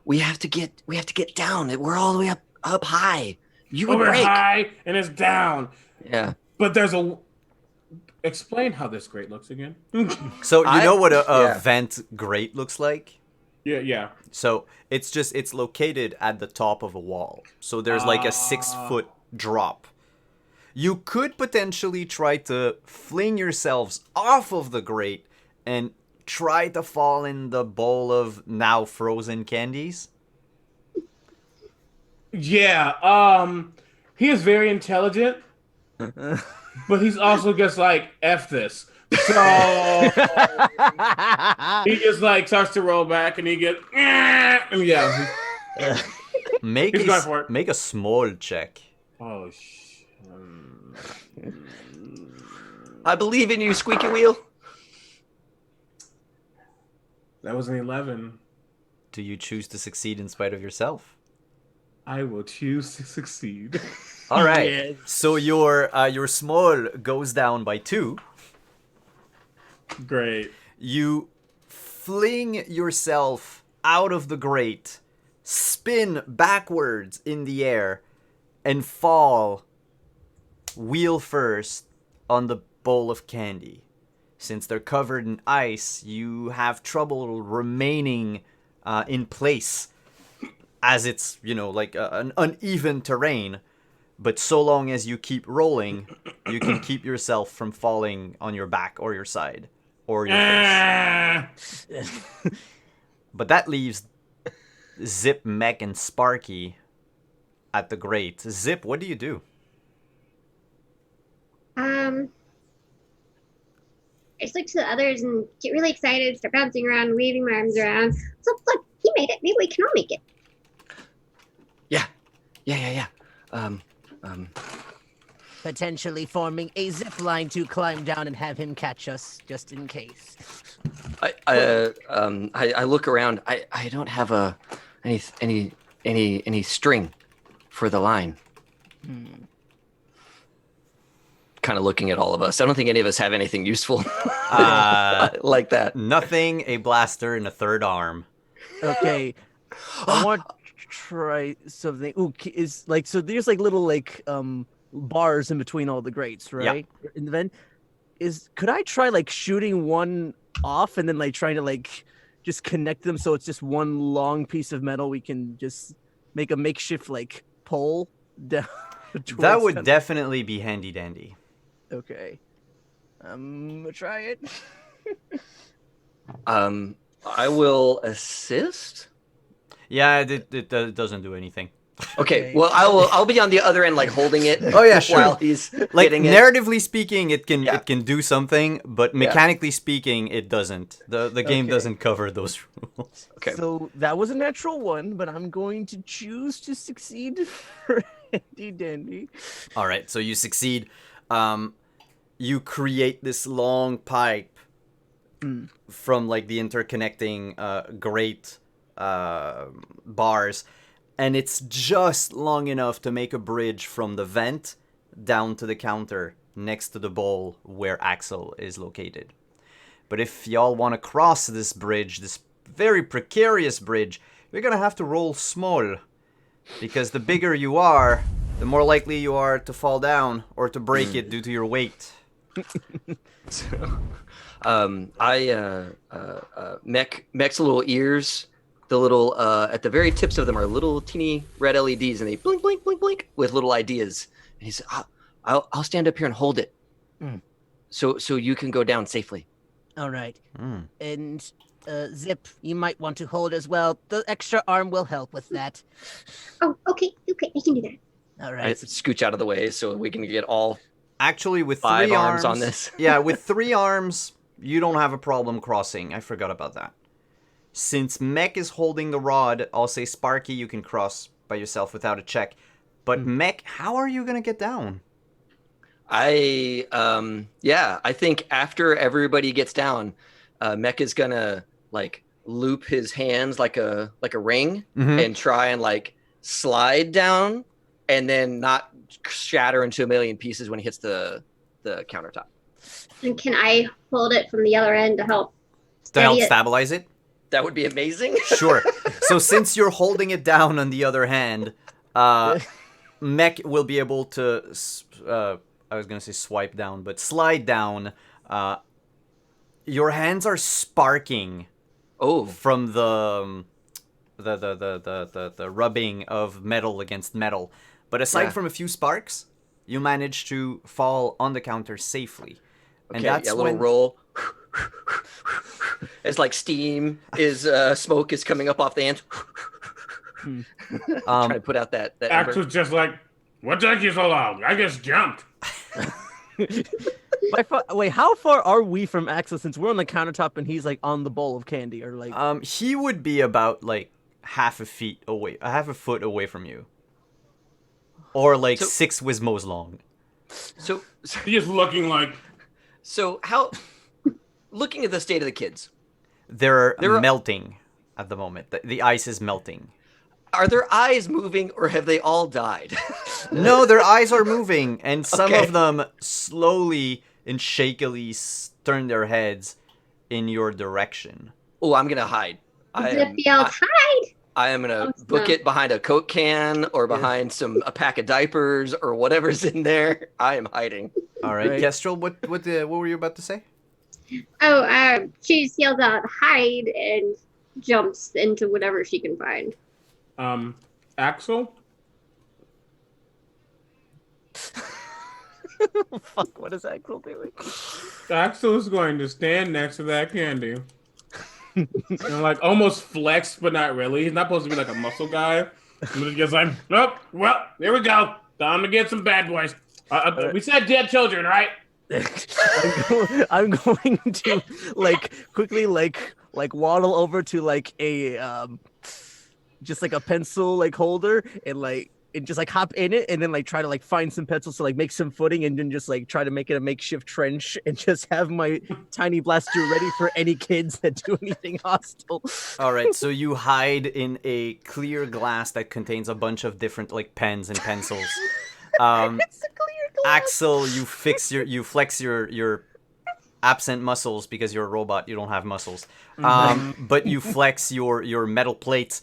we have to get down. We're all the way up high. You would we're break. high and it's down. Yeah. But there's a. Explain how this grate looks again. So you know what a yeah. vent grate looks like? Yeah. So it's located at the top of a wall. So there's like a 6-foot drop. You could potentially try to fling yourselves off of the grate and try to fall in the bowl of now frozen candies. Yeah. He is very intelligent, but he's also just like F this. So he just like starts to roll back, and he gets, and yeah, Make he's going for it. make a small check. Oh, I believe in you, Squeaky Wheel. that was an 11. Do you choose to succeed in spite of yourself? I will choose to succeed. All right. Yes. So your small goes down by 2. Great. You fling yourself out of the grate, spin backwards in the air, and fall wheel first on the bowl of candy. Since they're covered in ice, you have trouble remaining in place, as it's, like an uneven terrain. But so long as you keep rolling, you can keep yourself from falling on your back or your side or your face. But that leaves Zip, Mech, and Sparky at the grate. Zip, what do you do? I just look to the others and get really excited, start bouncing around, waving my arms around. So look, he made it. Maybe we can all make it. Yeah. Potentially forming a zip line to climb down and have him catch us, just in case. I look around. I don't have any string for the line. Kind of looking at all of us. I don't think any of us have anything useful like that. Nothing, a blaster, and a third arm. Okay. I want to try something. Ooh, so there's like little bars in between all the grates, right? In the vent. Could I try like shooting one off and then like trying to like just connect them so it's just one long piece of metal we can just make a makeshift like pole down? That would definitely be handy dandy. Okay. I'm gonna try it. I will assist. Yeah, it doesn't do anything. Okay, well I'll be on the other end like holding it. Oh yeah, sure. While he's Like hitting it. narratively speaking, it can do something, but mechanically speaking, it doesn't. The game doesn't cover those rules. Okay. So that was a natural one, but I'm going to choose to succeed for handy dandy. All right, so you succeed. You create this long pipe from like the interconnecting grate bars, and it's just long enough to make a bridge from the vent down to the counter next to the bowl where Axel is located. But if y'all want to cross this bridge, this very precarious bridge, you're gonna have to roll small, because the bigger you are, the more likely you are to fall down or to break it due to your weight. Mech's little ears, the little at the very tips of them are little teeny red LEDs, and they blink, blink, blink, blink with little ideas. And he said, "I'll stand up here and hold it, so you can go down safely." All right. And Zip, you might want to hold as well. The extra arm will help with that. Oh, okay, I can do that. All I right. scooch out of the way so we can get all Actually, with 5 three arms on this. Yeah, with 3 arms, you don't have a problem crossing. I forgot about that. Since Mech is holding the rod, I'll say Sparky, you can cross by yourself without a check. But Mech, how are you gonna get down? I think after everybody gets down, Mech is gonna like loop his hands like a ring and try and like slide down and then not shatter into a million pieces when he hits the countertop. And can I hold it from the other end to help? To help steady it? stabilize it? That would be amazing. Sure. So since you're holding it down on the other hand, Mech will be able to, I was going to say swipe down, but slide down. Your hands are sparking from the rubbing of metal against metal. But aside from a few sparks, you manage to fall on the counter safely. Okay, And that's a little roll. It's like steam is smoke is coming up off the ant. Trying to put out that Axe ember. was just like, "What took you so long? I just jumped." Wait, how far are we from Axel since we're on the countertop and he's like on the bowl of candy or like? He would be about like half a foot away from you, or like So- 6 Wizmos long. So He's looking like how? Looking at the state of the kids, They're They're- melting at the moment. The ice is melting. are their eyes moving or have they all died? No, their eyes are moving, and some Okay. of them slowly and shakily turn their heads in your direction. Oh, I'm gonna hide. Zip yells, "Hide!" I am gonna Oh, book no. it behind a Coke can or behind a pack of diapers or whatever's in there. I am hiding. All right, Right. Kestrel, what were you about to say? Oh, she just yells out, "Hide!" and jumps into whatever she can find. Axel. Fuck, what is Axel doing? Axel is going to stand next to that candy. And like almost flex, but not really. He's not supposed to be like a muscle guy. He's just like, oh, well, here we go. Time to get some bad boys. We said dead children, right? I'm going to like quickly like waddle over to like a just like a pencil like holder and just like hop in it and then like try to like find some pencils to like make some footing and then just like try to make it a makeshift trench and just have my tiny blaster ready for any kids that do anything hostile. All right, so you hide in a clear glass that contains a bunch of different like pens and pencils. It's a clear glass. Axel, you flex your absent muscles because you're a robot. You don't have muscles. But you flex your metal plates.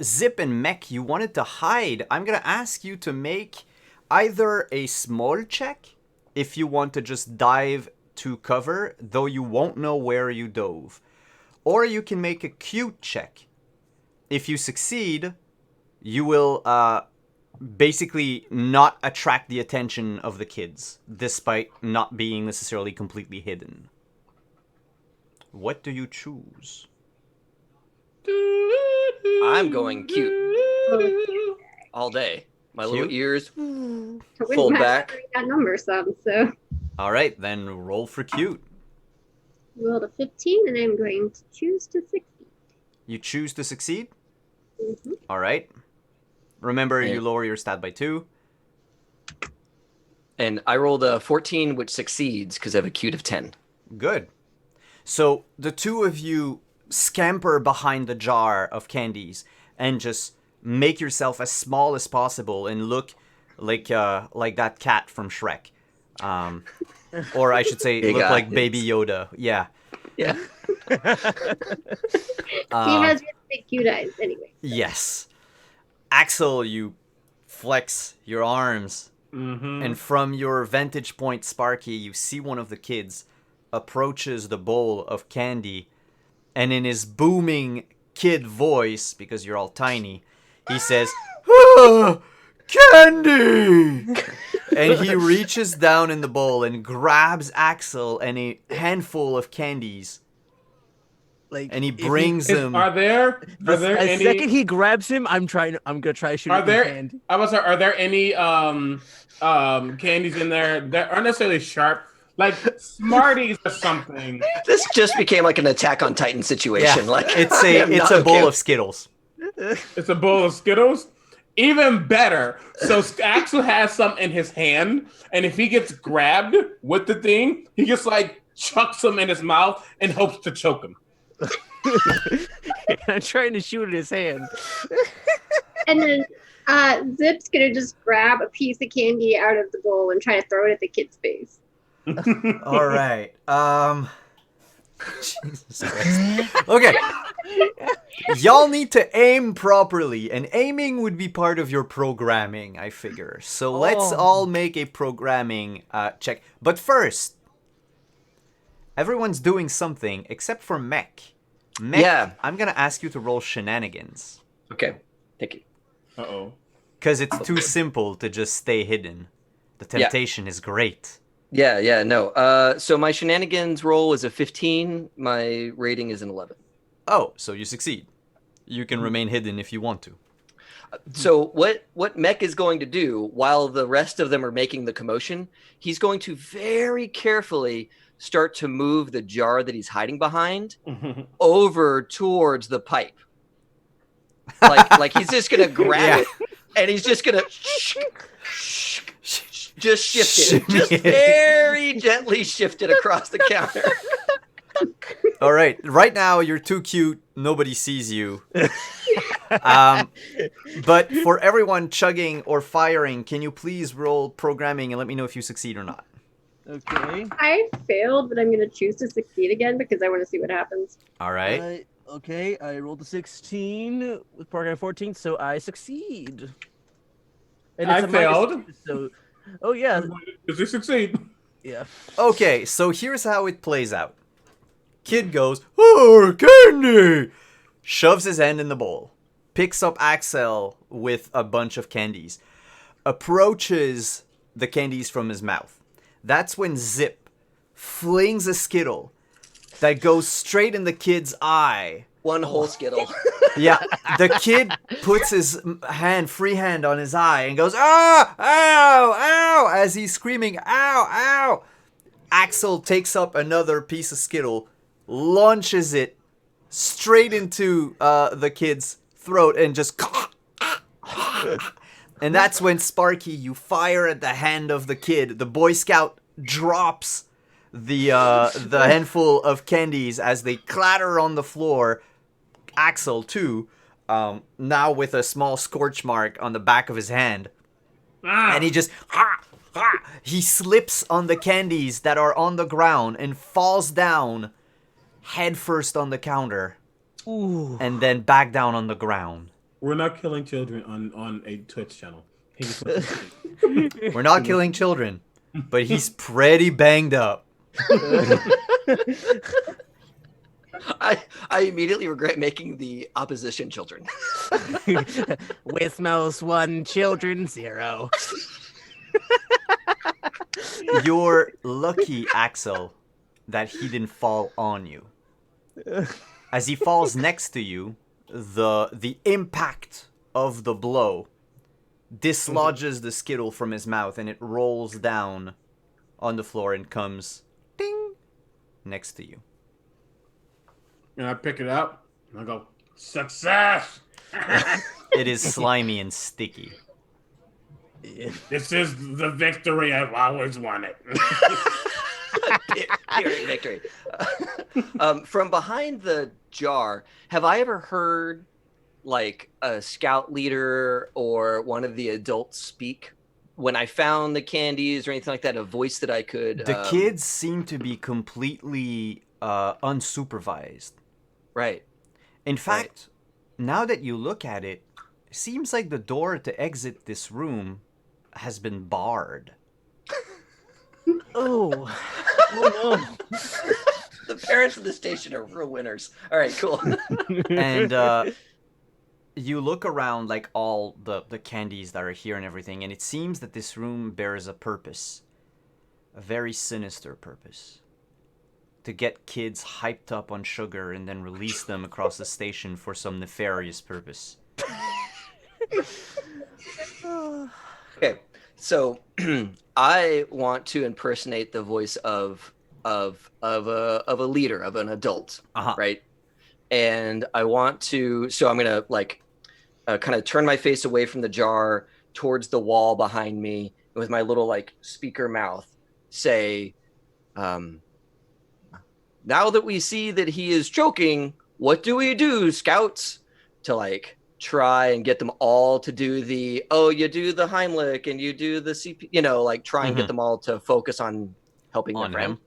Zip and Mech, you wanted to hide. I'm gonna ask you to make either a small check if you want to just dive to cover, though you won't know where you dove, or you can make a cute check. If you succeed, you will basically not attract the attention of the kids, despite not being necessarily completely hidden. What do you choose? I'm going cute all day. My little Cute? ears. I wouldn't Fold have back. to read that number some, so All right, then roll for cute. rolled a 15, and I'm going to choose to succeed. You choose to succeed? Mhm. All right. Remember, Yeah. you lower your stat by 2. And I rolled a 14, which succeeds because I have a cute of 10. Good. So the two of you scamper behind the jar of candies and just make yourself as small as possible and look like that cat from Shrek. Or I should say, Big look like eyes. Baby Yoda. Yeah. Yeah. He has really big cute eyes anyway. Yes. Axel, you flex your arms, and from your vantage point, Sparky, you see one of the kids approaches the bowl of candy, and in his booming kid voice, because you're all tiny, he says, "Ah, candy!" And he reaches down in the bowl and grabs Axel and a handful of candies, Like, and he if brings them. Are there The any? second he grabs him, I'm gonna try to shoot Are him there? in hand. I was. Are there any candies in there that aren't necessarily sharp, like Smarties or something? This just became like an Attack on Titan situation. Yeah, Like it's I am it's not a bowl okay. of Skittles. It's a bowl of Skittles. Even better. So Axel has some in his hand, and if he gets grabbed with the thing, he just like chucks them in his mouth and hopes to choke him. I'm trying to shoot at his hand. And then Zip's gonna just grab a piece of candy out of the bowl and try to throw it at the kid's face. All right. Jesus Christ. Okay. Y'all need to aim properly, and aiming would be part of your programming, I figure. So let's Oh. all make a programming check. But first, everyone's doing something except for Mech. Mech, Yeah. I'm gonna ask you to roll shenanigans. Okay. Thank you. Uh-oh. Because it's too simple to just stay hidden. The temptation is great. Yeah, no. So my shenanigans roll is a 15. My rating is an 11. Oh, so you succeed. You can remain hidden if you want to. So what Mech is going to do while the rest of them are making the commotion, he's going to very carefully start to move the jar that he's hiding behind over towards the pipe. Like he's just gonna grab it and he's just gonna just shift it, just very gently shift it across the counter. All right. Right now, you're too cute. Nobody sees you. But for everyone chugging or firing, can you please roll programming and let me know if you succeed or not? Okay. I failed, but I'm going to choose to succeed again because I want to see what happens. All right. Okay, I rolled a 16 with program 14, so I succeed. And I a minus failed. 2, so, oh yeah, Does he succeed? yeah. Okay, so here's how it plays out. Kid goes, "Oh, candy!" Shoves his hand in the bowl. Picks up Axel with a bunch of candies. Approaches the candies from his mouth. That's when Zip flings a Skittle that goes straight in the kid's eye. One whole Skittle. Yeah, the kid puts his free hand on his eye and goes, "Ah, ow, ow," as he's screaming, "Ow, ow." Axel takes up another piece of Skittle, launches it straight into the kid's throat and just... And that's when, Sparky, you fire at the hand of the kid. The Boy Scout drops the handful of candies as they clatter on the floor. Axel, too, now with a small scorch mark on the back of his hand. And he just... He slips on the candies that are on the ground and falls down headfirst on the counter. Ooh. And then back down on the ground. We're not killing children on a Twitch channel. We're not killing children, but he's pretty banged up. I immediately regret making the opposition children. Wizmo's 1, children 0. You're lucky, Axel, that he didn't fall on you. As he falls next to you, the impact of the blow dislodges the Skittle from his mouth and it rolls down on the floor and comes ding next to you. And I pick it up and I go, "Success!" It is slimy and sticky. This is the victory I've always wanted. Pyrrhic victory. From behind the jar, have I ever heard like a scout leader or one of the adults speak? When I found the candies or anything like that, a voice that I could... The kids seem to be completely unsupervised. Right. In fact, now that you look at it, it seems like the door to exit this room has been barred. Oh. Oh no. The parents of the station are real winners. All right, cool. And you look around like all the candies that are here and everything, and it seems that this room bears a purpose. A very sinister purpose. To get kids hyped up on sugar and then release them across the station for some nefarious purpose. Okay, so I want to impersonate the voice of a leader, of an adult, right? And I want to, so I'm gonna like kind of turn my face away from the jar towards the wall behind me, and with my little like speaker mouth say, "Now that we see that he is choking, what do we do, scouts?" To like try and get them all to do the, oh, you do the Heimlich and you do the CP, you know, like try and get them all to focus on helping their friend.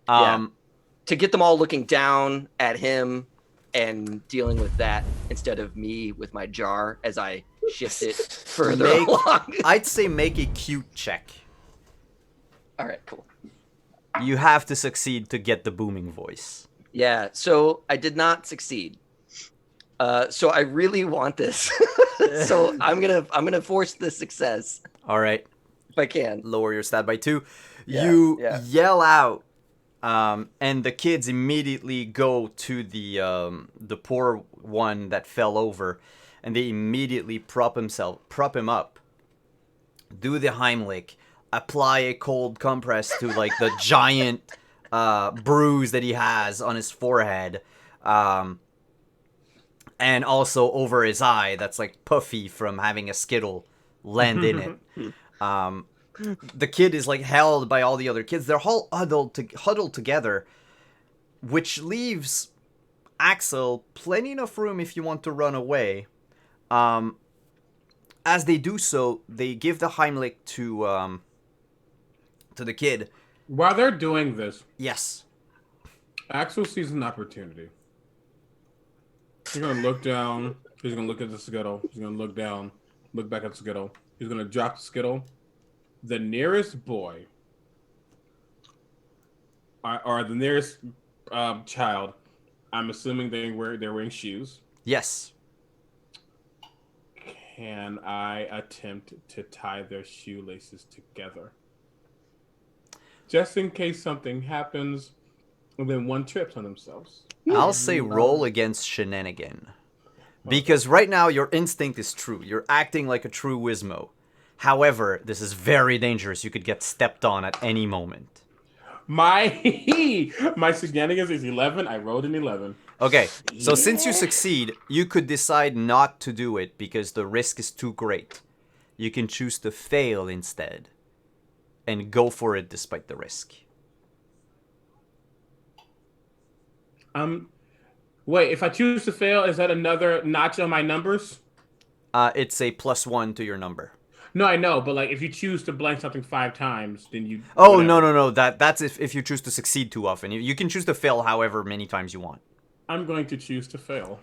To get them all looking down at him and dealing with that instead of me with my jar as I shift it further along. I'd say make a cute check. All right, cool. You have to succeed to get the booming voice. Yeah, so I did not succeed. So I really want this. So I'm gonna force the success. All right. If I can. Lower your stat by 2. You yell out, and the kids immediately go to the poor one that fell over, and they immediately prop him up, do the Heimlich, apply a cold compress to like the giant bruise that he has on his forehead, and also over his eye that's like puffy from having a Skittle land in it. The kid is like held by all the other kids. They're all huddled together, which leaves Axel plenty enough room if you want to run away. As they do so, they give the Heimlich to the kid. While they're doing this, Yes. Axel sees an opportunity. He's gonna look down. He's gonna look at the Skittle. He's gonna look down, look back at the Skittle. He's gonna drop the Skittle. The nearest boy, or the nearest child, I'm assuming they're wearing shoes. Yes. Can I attempt to tie their shoelaces together? Just in case something happens, and then one trips on themselves. I'll say roll against shenanigan. Because right now your instinct is true. You're acting like a true Wizmo. However, this is very dangerous. You could get stepped on at any moment. My shenanigans is 11. I rolled an 11. Okay, so since you succeed, you could decide not to do it because the risk is too great. You can choose to fail instead and go for it despite the risk. Wait, if I choose to fail, is that another notch on my numbers? It's a +1 to your number. No, I know, but like if you choose to blank something 5 times, then you. Oh, whatever. no. That's if you choose to succeed too often. You can choose to fail however many times you want. I'm going to choose to fail.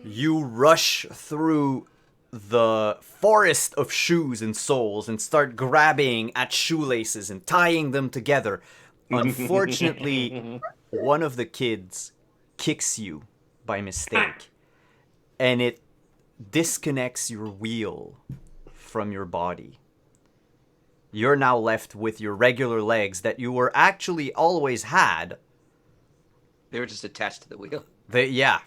You rush through the forest of shoes and soles and start grabbing at shoelaces and tying them together. Unfortunately, one of the kids kicks you by mistake, and it disconnects your wheel from your body. You're now left with your regular legs that you were actually always had. They were just attached to the wheel. Yeah.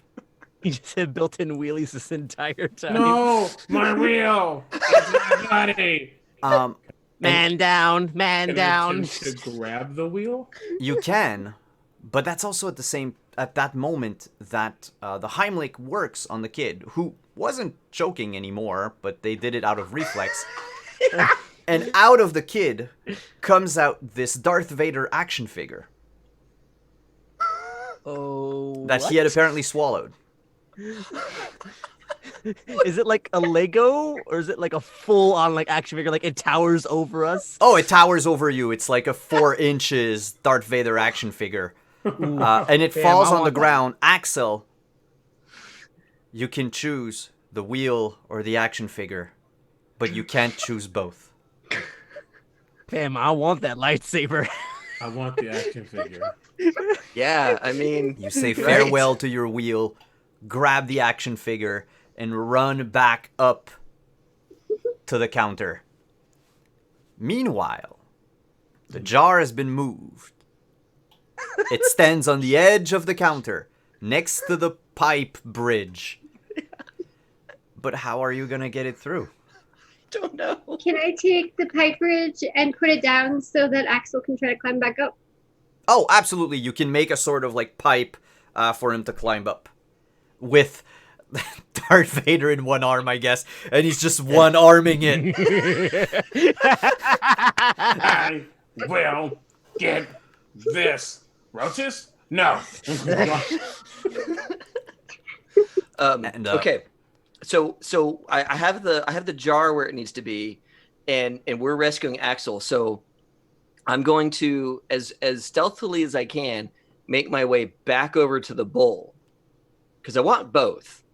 He just had built-in wheelies this entire time. No, my wheel. It's my body. Man down, man Can I down. attempt to grab the wheel? You can, but that's also at that moment that the Heimlich works on the kid, who wasn't choking anymore, but they did it out of reflex. And out of the kid comes out this Darth Vader action figure Oh, that he had apparently swallowed. Is it like a Lego or is it like a full-on like action figure? Like it towers over us. Oh, it towers over you. It's like a 4 inches Darth Vader action figure. And it Damn, falls I on the want that. ground. Axel, you can choose the wheel or the action figure, but you can't choose both. Damn, I want that lightsaber. I want the action figure. Yeah, I mean, You say right. farewell to your wheel, grab the action figure, and run back up to the counter. Meanwhile, the jar has been moved. It stands on the edge of the counter, next to the pipe bridge. But how are you going to get it through? Don't know. Can I take the pipe bridge and put it down so that Axel can try to climb back up? Oh, absolutely. You can make a sort of like pipe for him to climb up. With Darth Vader in one arm, I guess. And he's just one-arming it. I will get this. Roaches? No. Okay, so I have the jar where it needs to be, and we're rescuing Axel. So I'm going to, as stealthily as I can, make my way back over to the bowl because I want both,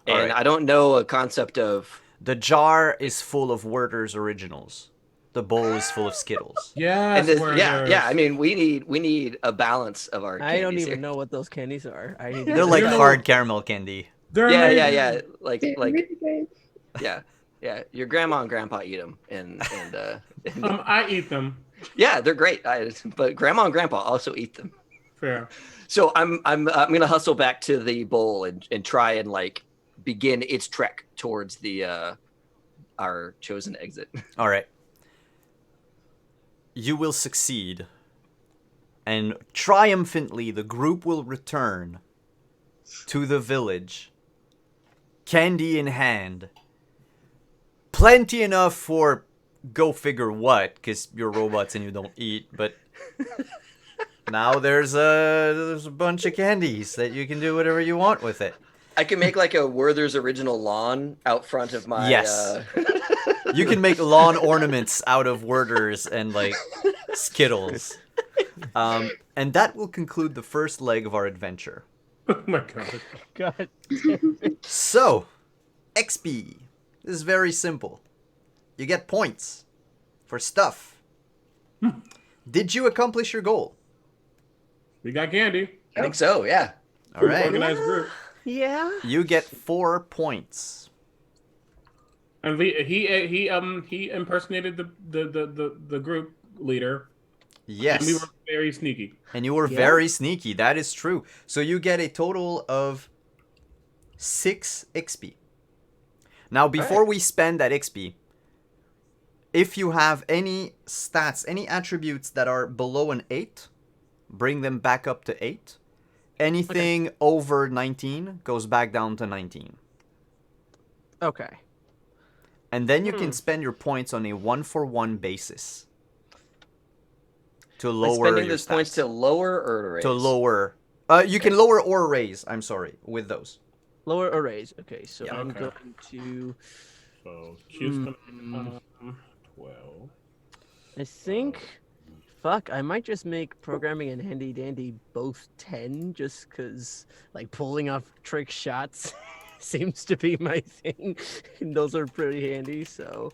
All and right. I don't know a concept of. The jar is full of Werther's originals. The bowl is full of Skittles. Yes, Yeah. I mean, we need a balance of our. I don't candies even here. know what those candies are. I need They're like You know- hard caramel candy. They're Yeah, amazing. yeah. Like They're really good. yeah. Your grandma and grandpa eat them, and I eat them. yeah, they're great. But grandma and grandpa also eat them. Fair. So I'm gonna hustle back to the bowl and try and like begin its trek towards the our chosen exit. All right. You will succeed, and triumphantly the group will return to the village, candy in hand. Plenty enough for go figure what, because you're robots and you don't eat, but now there's a bunch of candies that you can do whatever you want with it. I can make like a Werther's original lawn out front of my. Yes. You can make lawn ornaments out of Werther's and like Skittles. And that will conclude the first leg of our adventure. Oh my god. God. So, XP. This is very simple. You get points for stuff. Did you accomplish your goal? We got candy. I think so. Yeah. All right. Organized group. Yeah. You get 4 points. And he impersonated the group leader. Yes. And we were very sneaky. And you were very sneaky. That is true. So you get a total of 6 XP. Now, before we spend that XP, if you have any stats, any attributes that are below an 8, bring them back up to 8. Anything over 19 goes back down to 19. Okay. And then you can spend your points on a 1-for-1 basis. To lower Spending your those stats. points to lower or to raise? To lower. You can lower or raise, I'm sorry, with those. Lower arrays. Okay, so Yeah. I'm Okay. going to. So Q's gonna 12. I think. Fuck, I might just make programming and handy dandy both 10, just because like pulling off trick shots seems to be my thing, and those are pretty handy. So,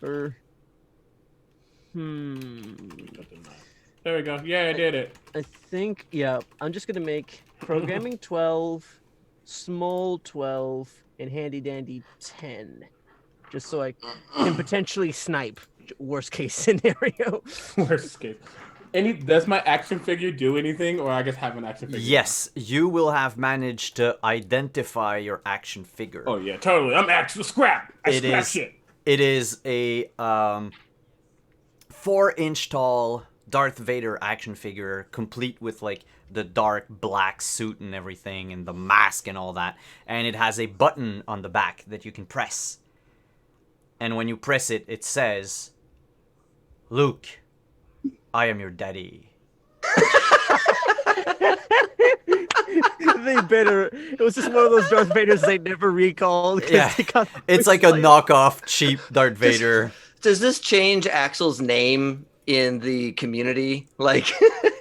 or There we go. Yeah, I did it. I think I'm just gonna make programming 12, small 12, and handy dandy 10, just so I can potentially snipe. Worst case scenario. Worst case. Does my action figure do anything, or I just have an action figure? Yes, you will have managed to identify your action figure. Oh yeah, totally. I'm action scrap. I It scrap is- shit. It is a 4-inch tall Darth Vader action figure, complete with like the dark black suit and everything, and the mask and all that. And it has a button on the back that you can press. And when you press it, it says, "Luke, I am your daddy." They better. It was just one of those Darth Vaders they never recalled. 'Cause Yeah, they got it's like a knockoff cheap Darth Vader. Does this change Axel's name in the community? Like,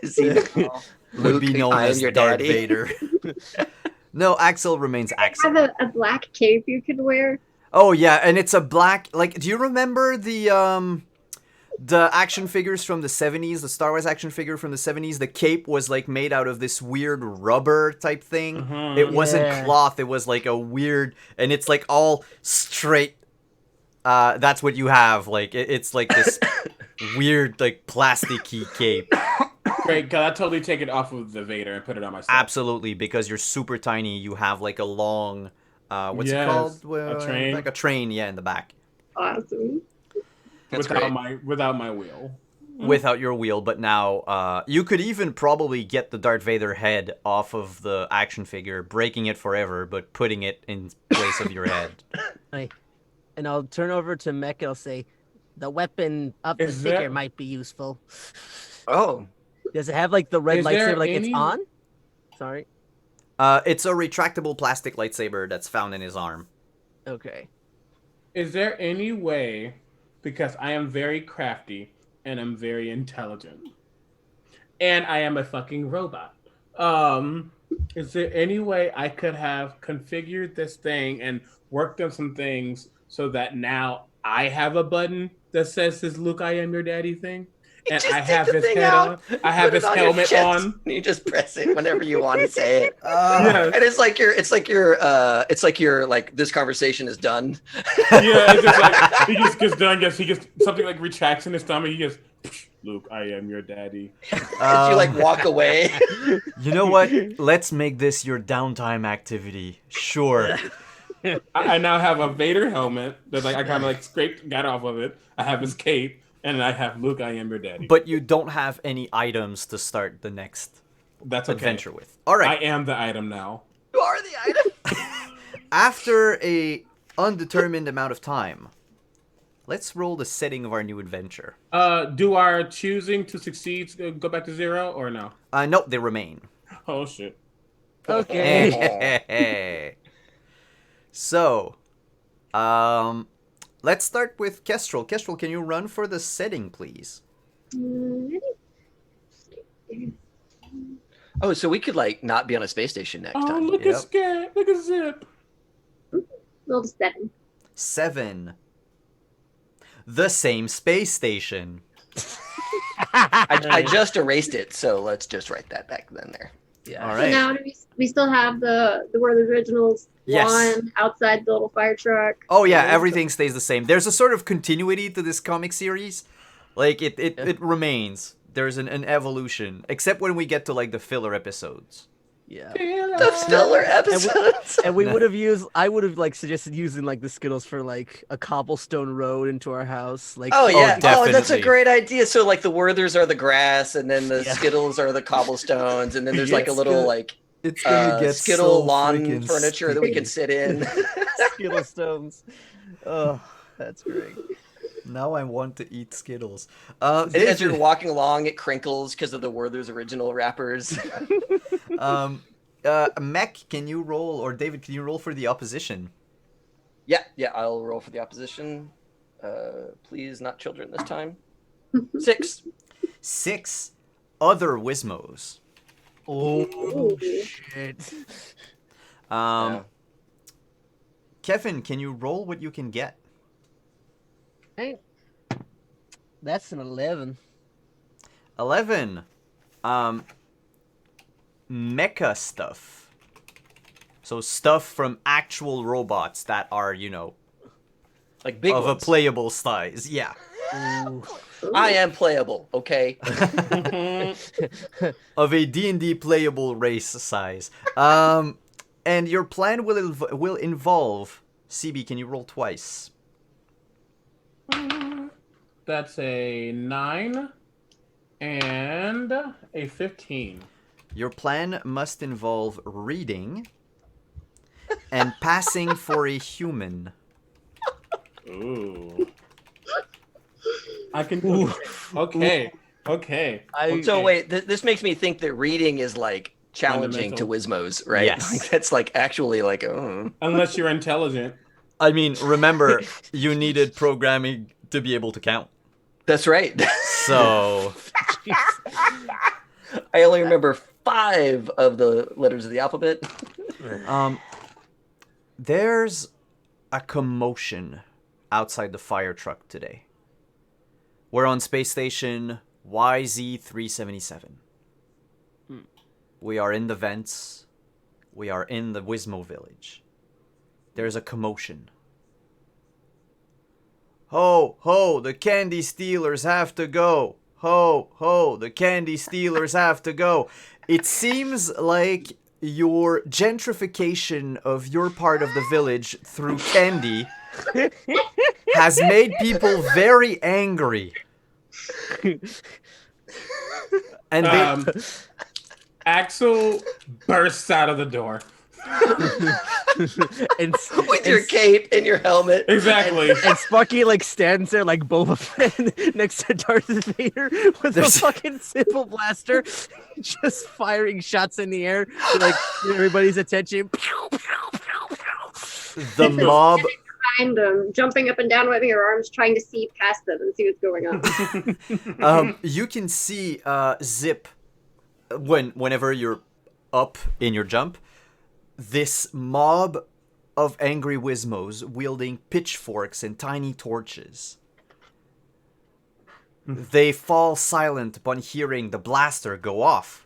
is he now Would Luke, be known I am as your Darth daddy? Vader. No, Axel remains Axel. Have a black cape you could wear. Oh yeah, and it's a black. Like, do you remember the action figures from the 70s, the Star Wars action figure from the 70s? The cape was like made out of this weird rubber type thing. It wasn't Yeah. cloth. It was like a weird, and it's like all straight. That's what you have. Like it's like this weird, like plasticky cape. Great, cause I totally take it off of the Vader and put it on myself. Absolutely, because you're super tiny. You have like a long, what's it Yes, called? a train. Like a train, yeah, in the back. Awesome. That's without great. without my wheel. Without your wheel, but now you could even probably get the Darth Vader head off of the action figure, breaking it forever, but putting it in place of your head. And I'll turn over to Mech. I'll say, the weapon of the Is figure there- might be useful. Oh, Does it have like the red Is there lightsaber like any- it's on? Sorry. It's a retractable plastic lightsaber that's found in his arm. Okay. Is there any way, because I am very crafty and I'm very intelligent, and I am a fucking robot, is there any way I could have configured this thing and worked on some things so that now I have a button that says this "Luke, I am your daddy" thing? And just I take have the his thing head out, on. I have put his it on your helmet chest, on. and you just press it whenever you want to say it. Yes. And it's like your like this conversation is done. Yeah, it's just like he just gets done. He gets something like retracts in his stomach. He goes, "Luke, I am your daddy." As you like walk away. You know what? Let's make this your downtime activity. Sure. I now have a Vader helmet that like I kind of like got off of it. I have his cape, and I have Luke. I am your daddy. But you don't have any items to start the next That's okay. adventure with. All I right. am the item now. You are the item. After a undetermined amount of time, let's roll the setting of our new adventure. Do our choosing to succeed go back to 0 or no? No, they remain. Oh shit. Okay. So, let's start with Kestrel. Kestrel, can you run for the setting, please? Oh, so we could like not be on a space station next Oh, time. look Yep. at Skip. Look at Zip. Roll to 7. 7. The same space station. I just erased it, so let's just write that back then there. Yeah. All So right. now we still have the where the originals Yes. lawn outside the little fire truck. Oh yeah, everything stays the same. There's a sort of continuity to this comic series. Like it remains. There's an evolution, except when we get to like the filler episodes. Yeah. The filler episodes. And I would have like suggested using like the Skittles for like a cobblestone road into our house. Like Oh yeah, Oh, that's a definitely. great idea. So like the Werthers are the grass, and then the Yeah. Skittles are the cobblestones, and then there's like a It's little good. like It's gonna get Skittle so lawn freaking furniture that we can sticky. sit in. Skittle stones. Oh, that's great. Now I want to eat Skittles. And as you're David, walking along, it crinkles because of the Werther's original wrappers. Mech, can you roll, or David, can you roll for the opposition? yeah, I'll roll for the opposition. Please, not children this time. 6. 6 other Wizmos. Oh shit. Yeah. Kevin, can you roll what you can get? Hey, that's an 11. 11. Mecha stuff. So stuff from actual robots that are, Like big of ones. a playable size. Yeah. Ooh. I am playable, okay? Of a D&D playable race size. And your plan will involve... CB, can you roll twice? That's a 9 and a 15. Your plan must involve reading and passing for a human. Ooh. I can do Okay. So wait, this makes me think that reading is like challenging to Wizmos, right? Yes. Like, that's like actually like, Unless you're intelligent. I mean, remember, you needed programming to be able to count. That's right. So, I only remember 5 of the letters of the alphabet. there's a commotion outside the fire truck today. We're on space station YZ-377. We are in the vents. We are in the Wizmo village. There's a commotion. Ho, ho, the candy stealers have to go. Ho, ho, the candy stealers have to go. It seems like your gentrification of your part of the village through candy has made people very angry. And they... Axel bursts out of the door. and With your cape and your helmet. Exactly. And Sparky like stands there like Boba Fett next to Darth Vader with a fucking simple blaster, just firing shots in the air to like get everybody's attention. The mob... Behind them, jumping up and down, waving her arms, trying to see past them and see what's going on. You can see Zip whenever you're up in your jump. This mob of angry Wizmos wielding pitchforks and tiny torches. They fall silent upon hearing the blaster go off.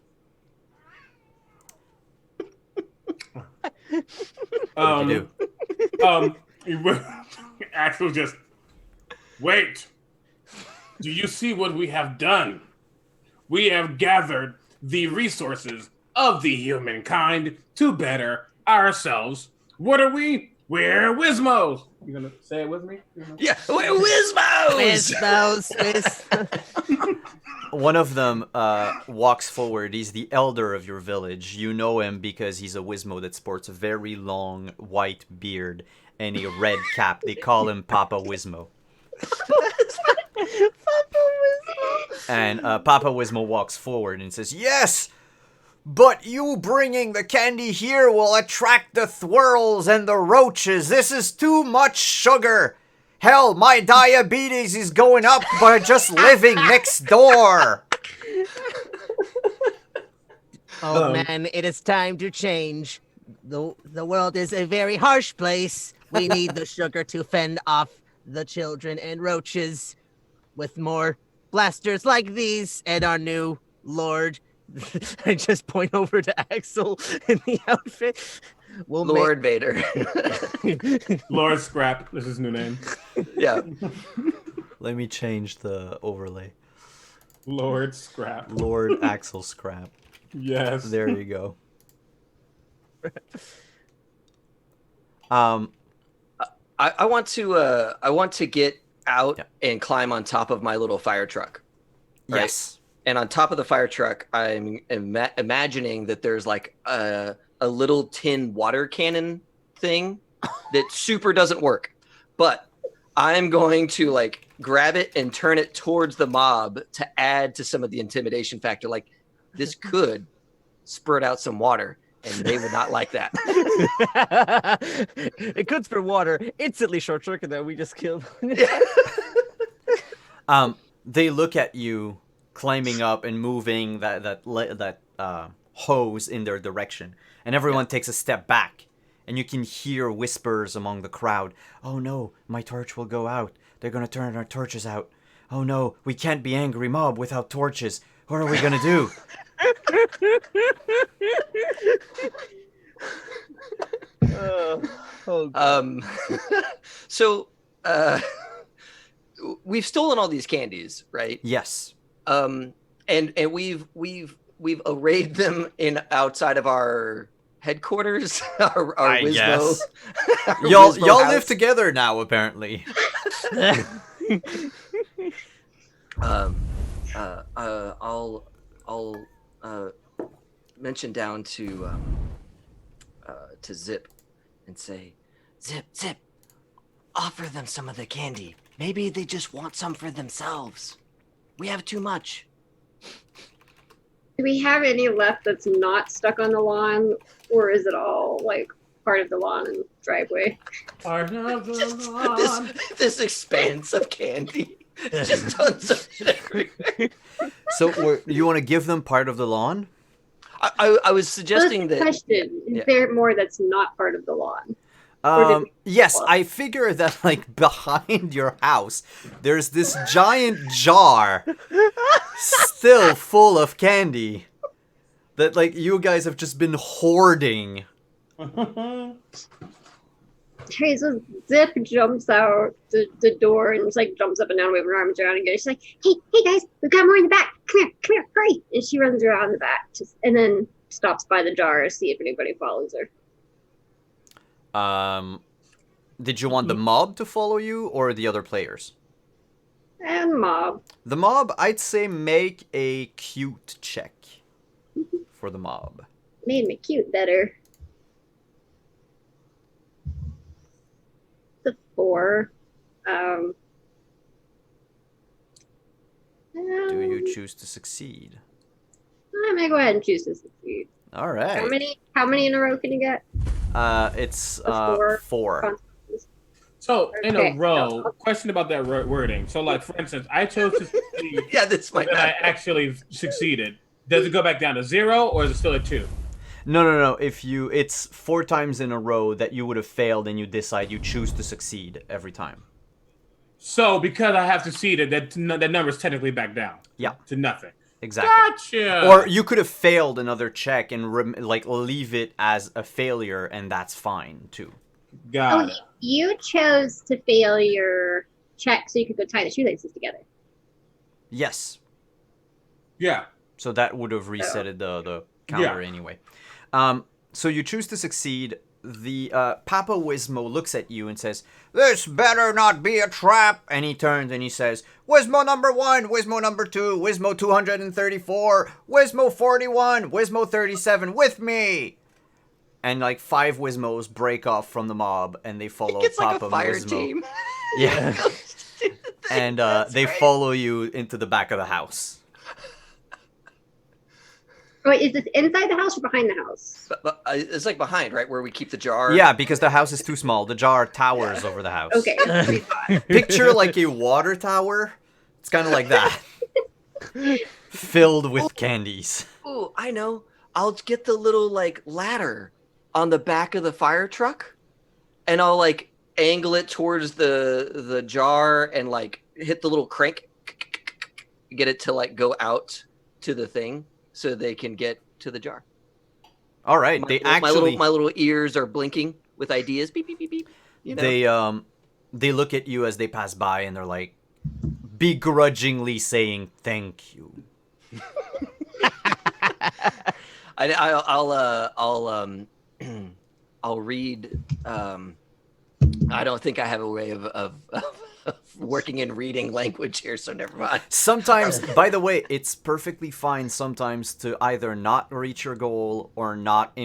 What do you do? Axel just, wait. Do you see what we have done? We have gathered the resources of the humankind to better ourselves. What are we? We're Wizmos. You gonna say it with me? Yeah, we're Wizmos! One of them walks forward. He's the elder of your village. You know him because he's a Wizmo that sports a very long white beard and a red cap. They call him Papa Wizmo. And Papa Wizmo walks forward and says, "Yes, but you bringing the candy here will attract the thwirls and the roaches. This is too much sugar. Hell, my diabetes is going up by just living next door." Oh man, it is time to change. The world is a very harsh place. We need the sugar to fend off the children and roaches. With more blasters like these and our new lord, I just point over to Axel in the outfit. We'll Lord Vader. Lord Scrap. This is his new name. Yeah. Let me change the overlay. Lord Scrap. Lord Axel Scrap. Yes. There you go. I want to get out and climb on top of my little fire truck. Right? Yes. And on top of the fire truck, I'm imagining that there's like a little tin water cannon thing that super doesn't work. But I'm going to like grab it and turn it towards the mob to add to some of the intimidation factor. Like, this could spurt out some water, and they would not like that. It could spurt water. Instantly short circuit that we just killed. They look at you climbing up and moving that hose in their direction, and everyone takes a step back, and you can hear whispers among the crowd. "Oh no, my torch will go out. They're gonna turn our torches out. Oh no, we can't be angry mob without torches. What are we gonna do?" So we've stolen all these candies, right? Yes. And we've arrayed them in outside of our headquarters, our I Wizmo. guess. Our Y'all Wizmo live house. together now, apparently. I'll mention down to Zip and say, Zip, offer them some of the candy. Maybe they just want some for themselves. We have too much. Do we have any left that's not stuck on the lawn, or is it all like part of the lawn and driveway? Part of the lawn. This expanse of candy. Just tons of it everywhere. So, you want to give them part of the lawn? I was suggesting That's the question. Is there more that's not part of the lawn? Yes, I figure that like behind your house, there's this giant jar still full of candy that like you guys have just been hoarding. Okay, so Zip jumps out the door and just like jumps up and down, waving her arms around and goes. She's like, "Hey guys, we've got more in the back. Come here, hurry!" And she runs around the back, and then stops by the jar to see if anybody follows her. Did you want the mob to follow you or the other players? And mob. The mob, I'd say make a cute check for the mob. Made me cute better. The 4. Do you choose to succeed? I'm gonna go ahead and choose to succeed. All right. How many in a row can you get? It's Four. 4. So in Okay. a row, question about that wording. So, like for instance, I chose to succeed, Yeah, this might and I not. actually succeeded. Does it go back down to 0, or is it still at 2? No. It's 4 times in a row that you would have failed, and you decide you choose to succeed every time. So because I have succeeded, that number is technically back down. Yeah. To nothing. Exactly. Gotcha. Or you could have failed another check and leave it as a failure, and that's fine too. Got Oh, it. you chose to fail your check so you could go tie the shoelaces together. Yes. Yeah. So that would have resetted the counter anyway. So you choose to succeed. the Papa Wizmo looks at you and says, "This better not be a trap." And he turns and he says, "Wizmo number 1, Wizmo number 2, Wizmo 234, Wizmo 41, Wizmo 37, with me." And like 5 Wizmos break off from the mob and they follow It's like Papa a fire Wizmo. team. Yeah. And they right. follow you into the back of the house. Wait, is this inside the house or behind the house? But it's like behind, right, where we keep the jar. Yeah, because the house is too small. The jar towers over the house. Okay. That's what I thought. Picture like a water tower. It's kind of like that. Filled with candies. Ooh, I know. I'll get the little like ladder on the back of the fire truck, and I'll like angle it towards the jar and like hit the little crank, get it to like go out to the thing so they can get to the jar. All right, My, they my actually little ears are blinking with ideas. Beep beep beep beep. You know? they look at you as they pass by and they're like begrudgingly saying thank you. I'll read. I don't think I have a way of working in reading language here, so never mind. Sometimes, by the way, it's perfectly fine sometimes to either not reach your goal or not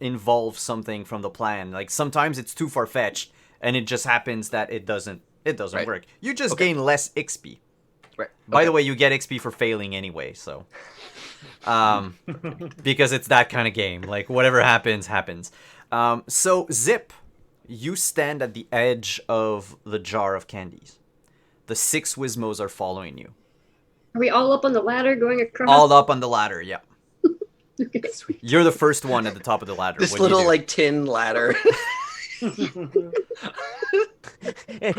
involve something from the plan. Like sometimes it's too far-fetched and it just happens that it doesn't Right. work. You just gain less XP. Right. By the way, you get XP for failing anyway, so because it's that kind of game. Like whatever happens, happens. So Zip, you stand at the edge of the jar of candies. The 6 Wizmos are following you. Are we all up on the ladder going across? All up on the ladder, yeah. Okay. You're the first one at the top of the ladder. This What do you little do? like tin ladder.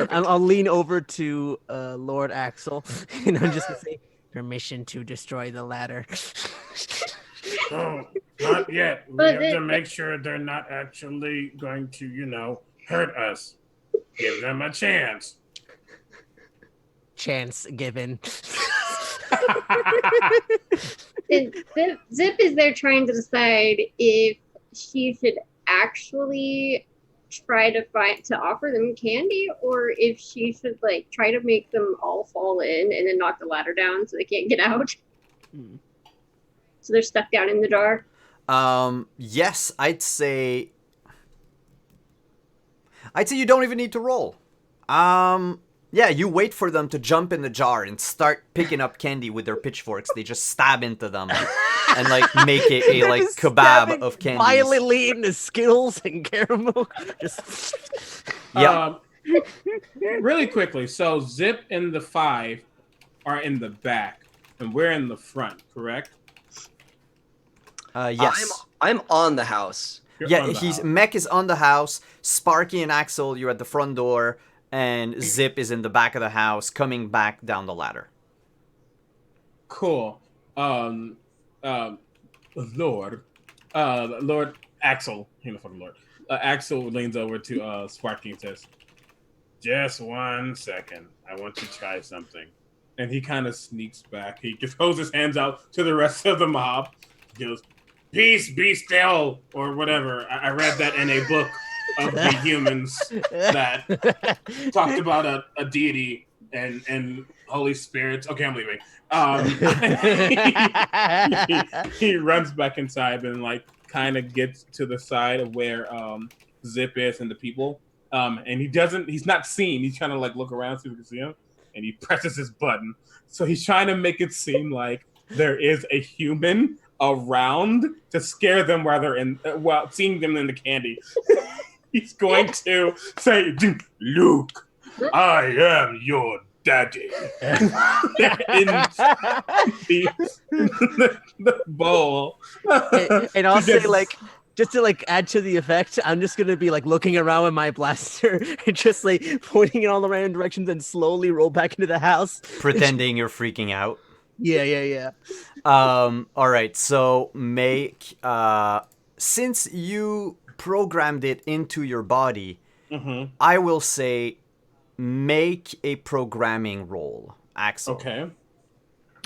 I'll lean over to Lord Axel, and I'm just gonna say, "Permission to destroy the ladder." Oh, not yet. We But have to it- make sure they're not actually going to, hurt us. Give them a chance. Chance given. And Zip is there trying to decide if she should actually try to offer them candy, or if she should like try to make them all fall in and then knock the ladder down so they can't get out. Hmm. So they're stuck down in the jar. Yes, I'd say you don't even need to roll. Yeah, you wait for them to jump in the jar and start picking up candy with their pitchforks. They just stab into them and like make it a They're like just kebab stabbing of candies. violently into Skittles and caramel. Just Yeah. Really quickly. So Zip and the 5 are in the back, and we're in the front, correct? Yes. I'm on the house. You're Yeah, on the house. Mech is on the house. Sparky and Axel, you're at the front door, and Zip is in the back of the house, coming back down the ladder. Cool. Lord Axel. He the fucking Lord. Axel leans over to Sparky and says, "Just 1 second. I want to try something." And he kind of sneaks back. He just holds his hands out to the rest of the mob. He goes, "Peace, be still," or whatever. I read that in a book of the humans that talked about a deity and Holy Spirits. Okay, I'm leaving. He runs back inside and like kind of gets to the side of where Zip is and the people. And he's not seen. He's trying to like look around, see if we can see him. And he presses his button. So he's trying to make it seem like there is a human around to scare them while they're while seeing them in the candy. He's going to say, "Luke, I am your daddy." In the bowl. and I'll say Yes. like, just to like add to the effect, I'm just gonna be like looking around with my blaster and just like pointing in all the random directions and slowly roll back into the house. Pretending you're freaking out. Yeah. All right, so make since you programmed it into your body, Mm-hmm. I will say make a programming roll, Axel. Okay.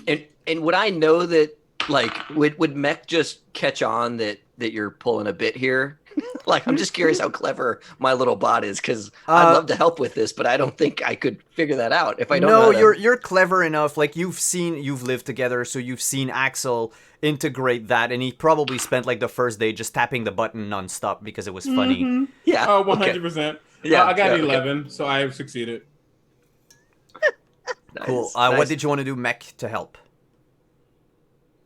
And would I know that Like, would Mech just catch on that you're pulling a bit here? Like, I'm just curious how clever my little bot is, because I'd love to help with this, but I don't think I could figure that out if I don't know. No, how to... you're clever enough. Like you've lived together, so you've seen Axel integrate that, and he probably spent like the first day just tapping the button nonstop because it was funny. Yeah. Oh, 100%. Yeah, I got yeah, 11, so I have succeeded. Cool. Nice. What did you want to do, Mech, to help?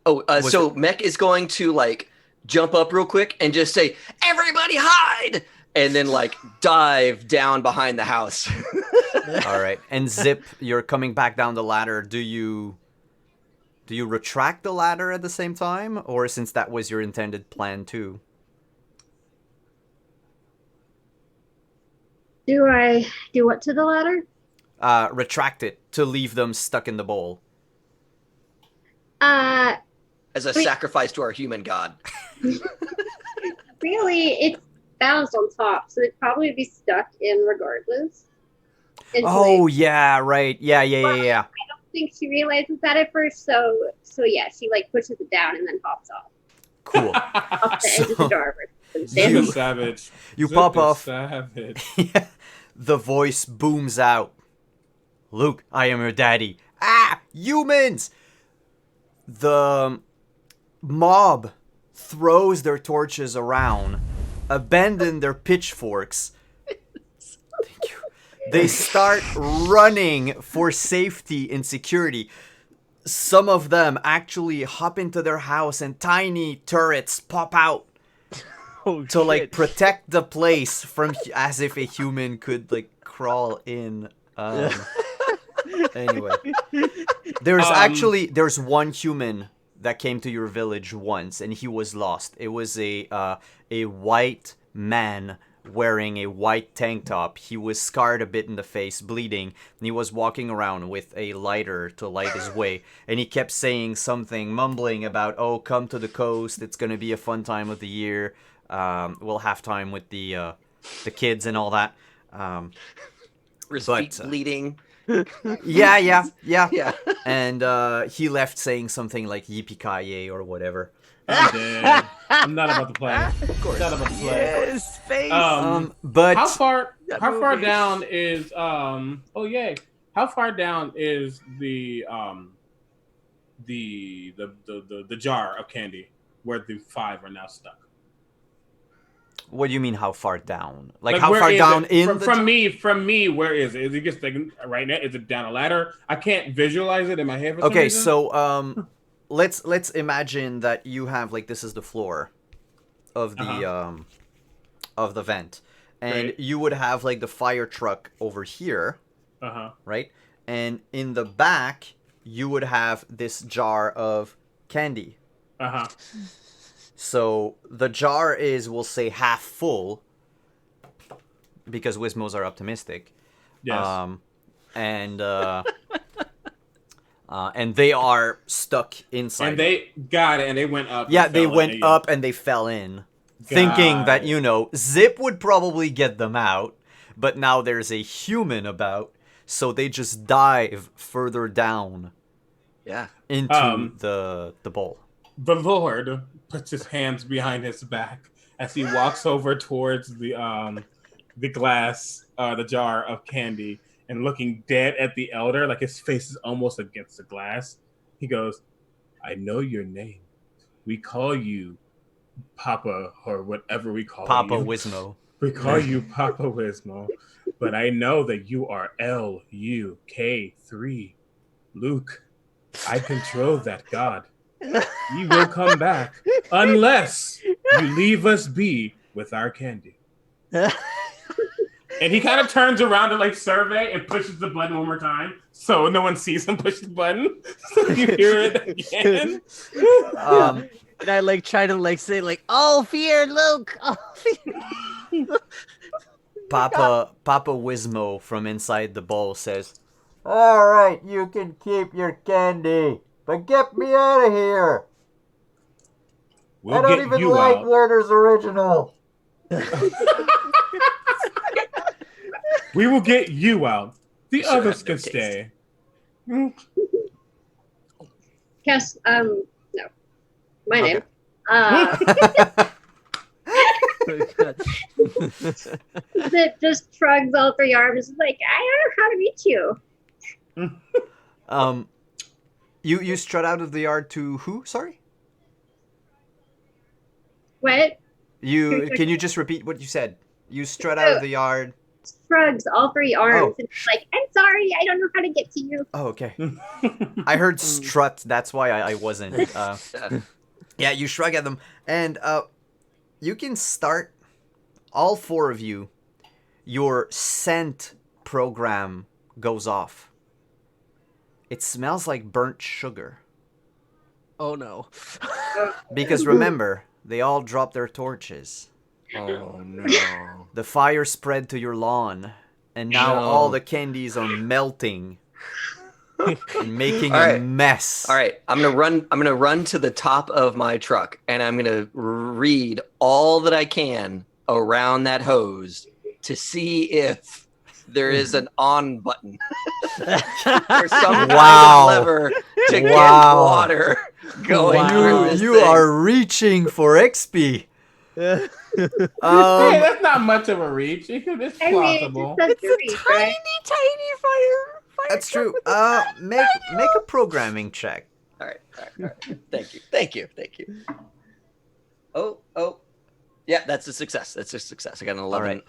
Oh, so Mech is going to like jump up real quick and just say, "Everybody hide!" and then like dive down behind the house. All right. And Zip, you're coming back down the ladder. Do you retract the ladder at the same time, or since that was your intended plan too? Do I do what to the ladder? Retract it to leave them stuck in the bowl. As a sacrifice to our human god. Really, it's balanced on top, so it'd probably be stuck in regardless. Oh yeah, right. Yeah. I don't think she realizes that at first, so yeah, she like pushes it down and then pops off. Cool. Off the edge of the jar. Zip is savage. You Zip pop is off. Savage. Yeah. The voice booms out. Luke, I am your daddy. Ah, humans! The mob throws their torches around, abandon their pitchforks. Thank you. They start running for safety and security. Some of them actually hop into their house and tiny turrets pop out to like protect the place from, as if a human could like crawl in. Anyway, there's one human that came to your village once, and he was lost. It was a white man wearing a white tank top. He was scarred a bit in the face, bleeding, and he was walking around with a lighter to light his way. And he kept saying something, mumbling about, "Oh, come to the coast. It's gonna be a fun time of the year. We'll have time with the kids and all that." His feet bleeding. Yeah. Yeah. And he left saying something like "Yippee-ki-yay" or whatever. I'm dead. I'm not about to play. Of course. Not about to play. Yes, face. But How far down is oh yay. How far down is the jar of candy where the 5 are now stuck? what do you mean? How far down? Like how where far is down it? in from me? Where is it? Is it just like right now? Is it down a ladder? I can't visualize it in my head. For some reason. So let's imagine that you have like this is the floor of the vent, and Right. you would have like the fire truck over here, right? And in the back you would have this jar of candy. So the jar is, we'll say, half full, because Wizmos are optimistic. Yes. And they are stuck inside. And they got it, and they went up. Yeah, and they fell went in. up and they fell in, thinking that, Zip would probably get them out, but now there's a human about, so they just dive further down. Yeah. Into the bowl. The Lord puts his hands behind his back as he walks over towards the glass, the jar of candy, and looking dead at the elder, like his face is almost against the glass. He goes, "I know your name. We call you Papa, or whatever we call Papa you. Wizmo. We call you Papa Wizmo. But I know that you are LUK3. Luke, I control that god. You will come back unless you leave us be with our candy." And he kind of turns around to like survey and pushes the button one more time, so no one sees him push the button. So you hear it again. And I like try to like say like, "Oh, fear, Luke! Oh, fear." Papa Wizmo from inside the bowl says, "All right, you can keep your candy, but get me out of here. I don't even like Werner's Original." We will get you out. The others can stay. Cass, no. my Okay. name. Zip just shrugs all three arms, like, I don't know how to reach you. You strut out of the yard to who? Sorry. What? Can you just repeat what you said? You strut out of the yard. Shrugs all three arms Oh. and it's like, I'm sorry, I don't know how to get to you. Oh, okay. I heard strut. That's why I wasn't. Yeah, you shrug at them, and you can start. All four of you. Your scent program goes off. It smells like burnt sugar. Oh no. Because remember, they all dropped their torches. Oh no. The fire spread to your lawn, and now No. all the candies are melting and making All a right. mess. All right, I'm gonna run to the top of my truck, and I'm gonna read all that I can around that hose to see if there is an on button or some kind Wow. of lever to get Wow. water going Wow. through this You thing. are reaching for XP. Hey, Um, that's not much of a reach. It's I mean, plausible. it's It's a a reach, tiny, right? tiny fire. that's truck true. with a tiny Make a programming check. All right. Thank you. Oh, yeah, that's a success. I got an 11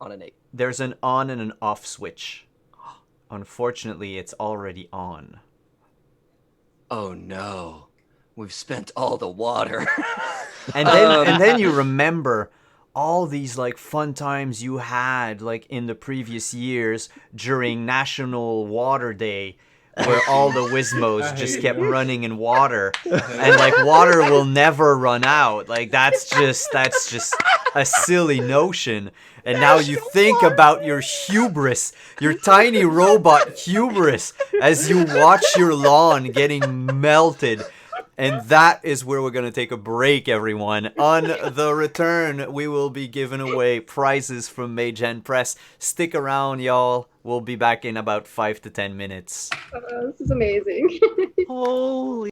on an 8. There's an on and an off switch. Unfortunately, it's already on. Oh no, we've spent all the water. And then you remember all these like fun times you had like in the previous years during National Water Day, where all the Wizmos I just hate kept you. running in water, and like water will never run out. Like that's just a silly notion. And now you think about your hubris, your tiny robot hubris, as you watch your lawn getting melted. And that is where we're going to take a break, everyone. On the return, we will be giving away prizes from Maygen Press. Stick around, y'all. We'll be back in about 5 to 10 minutes. This is amazing. Holy.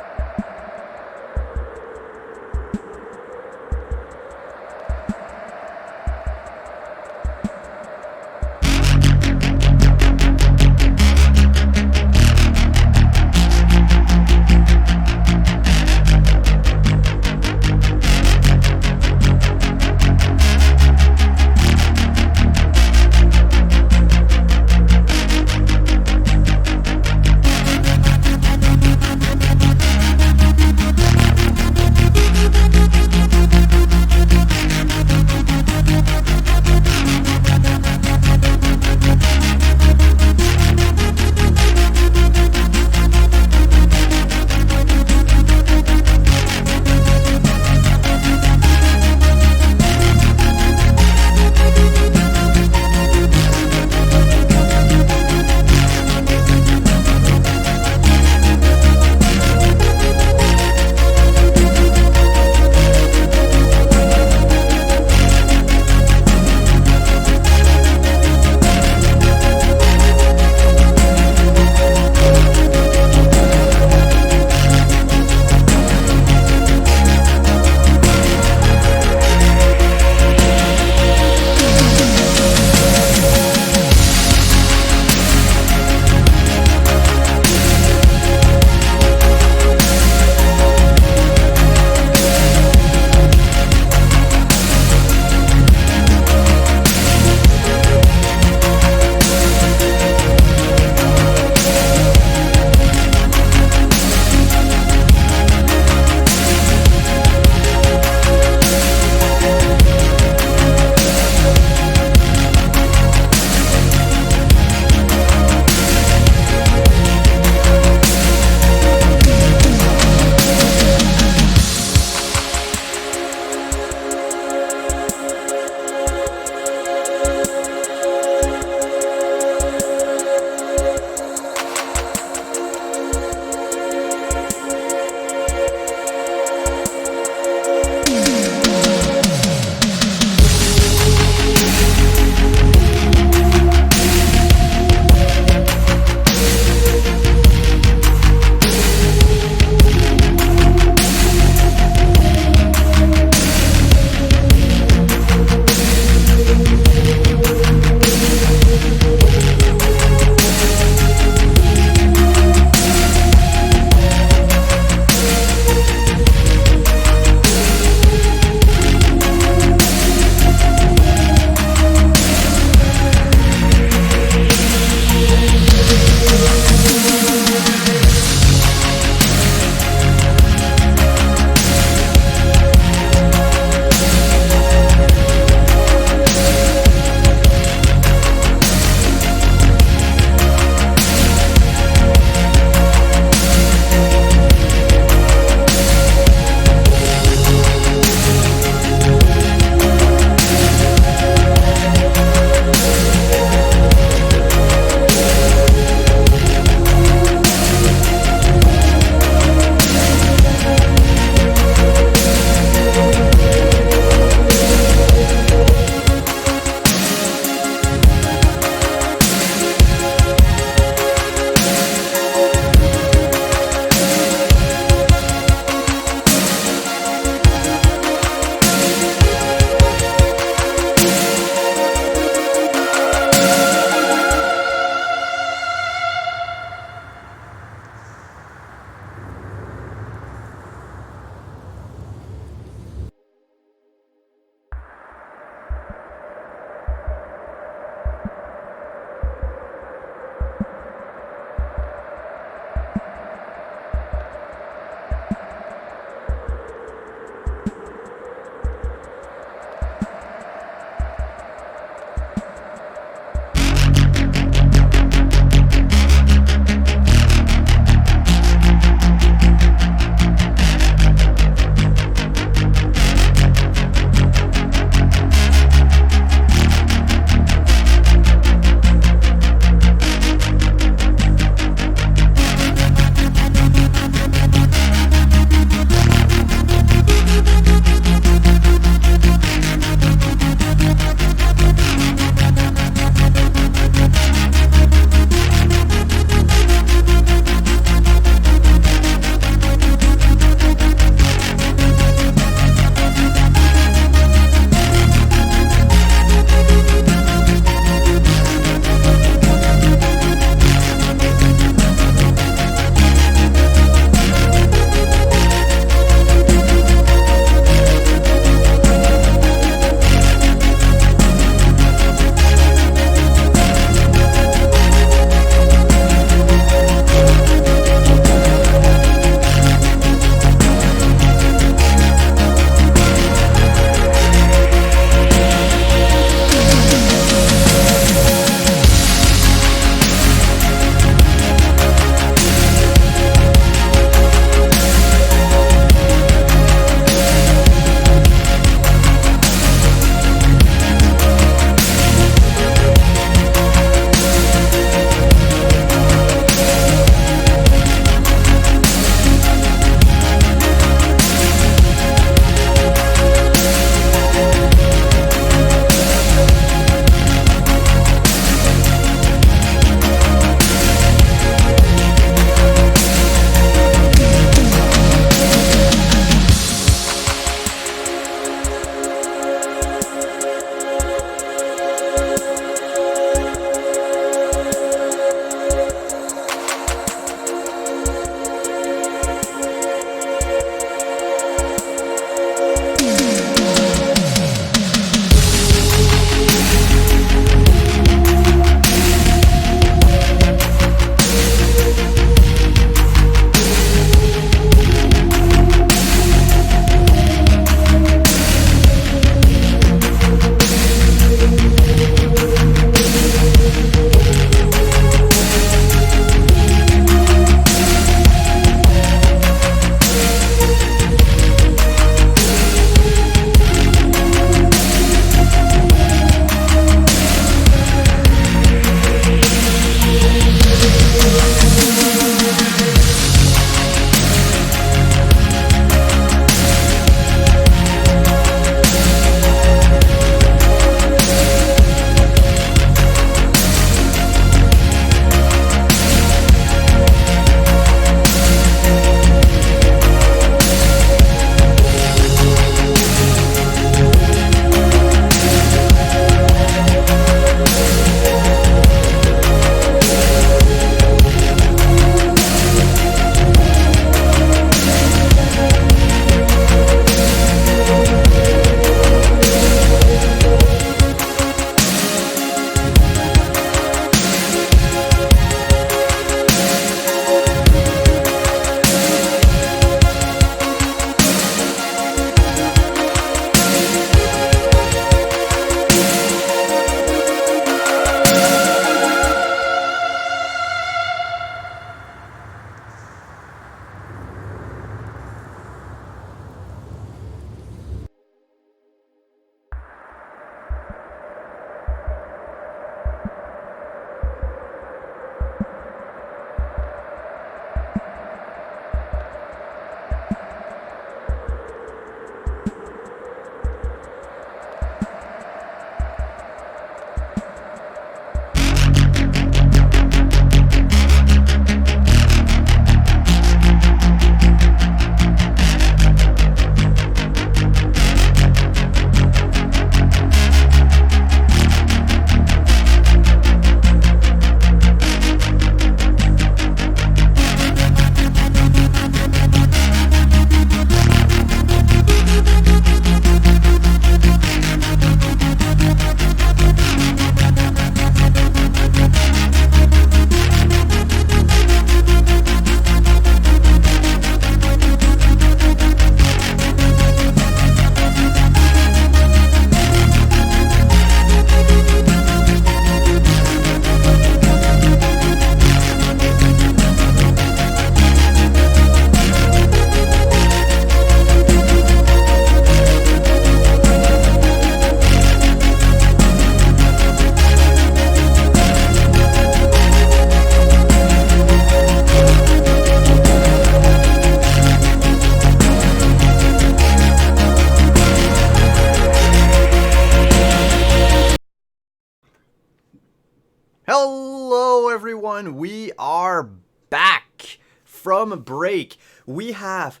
everyone. We are back from break. We have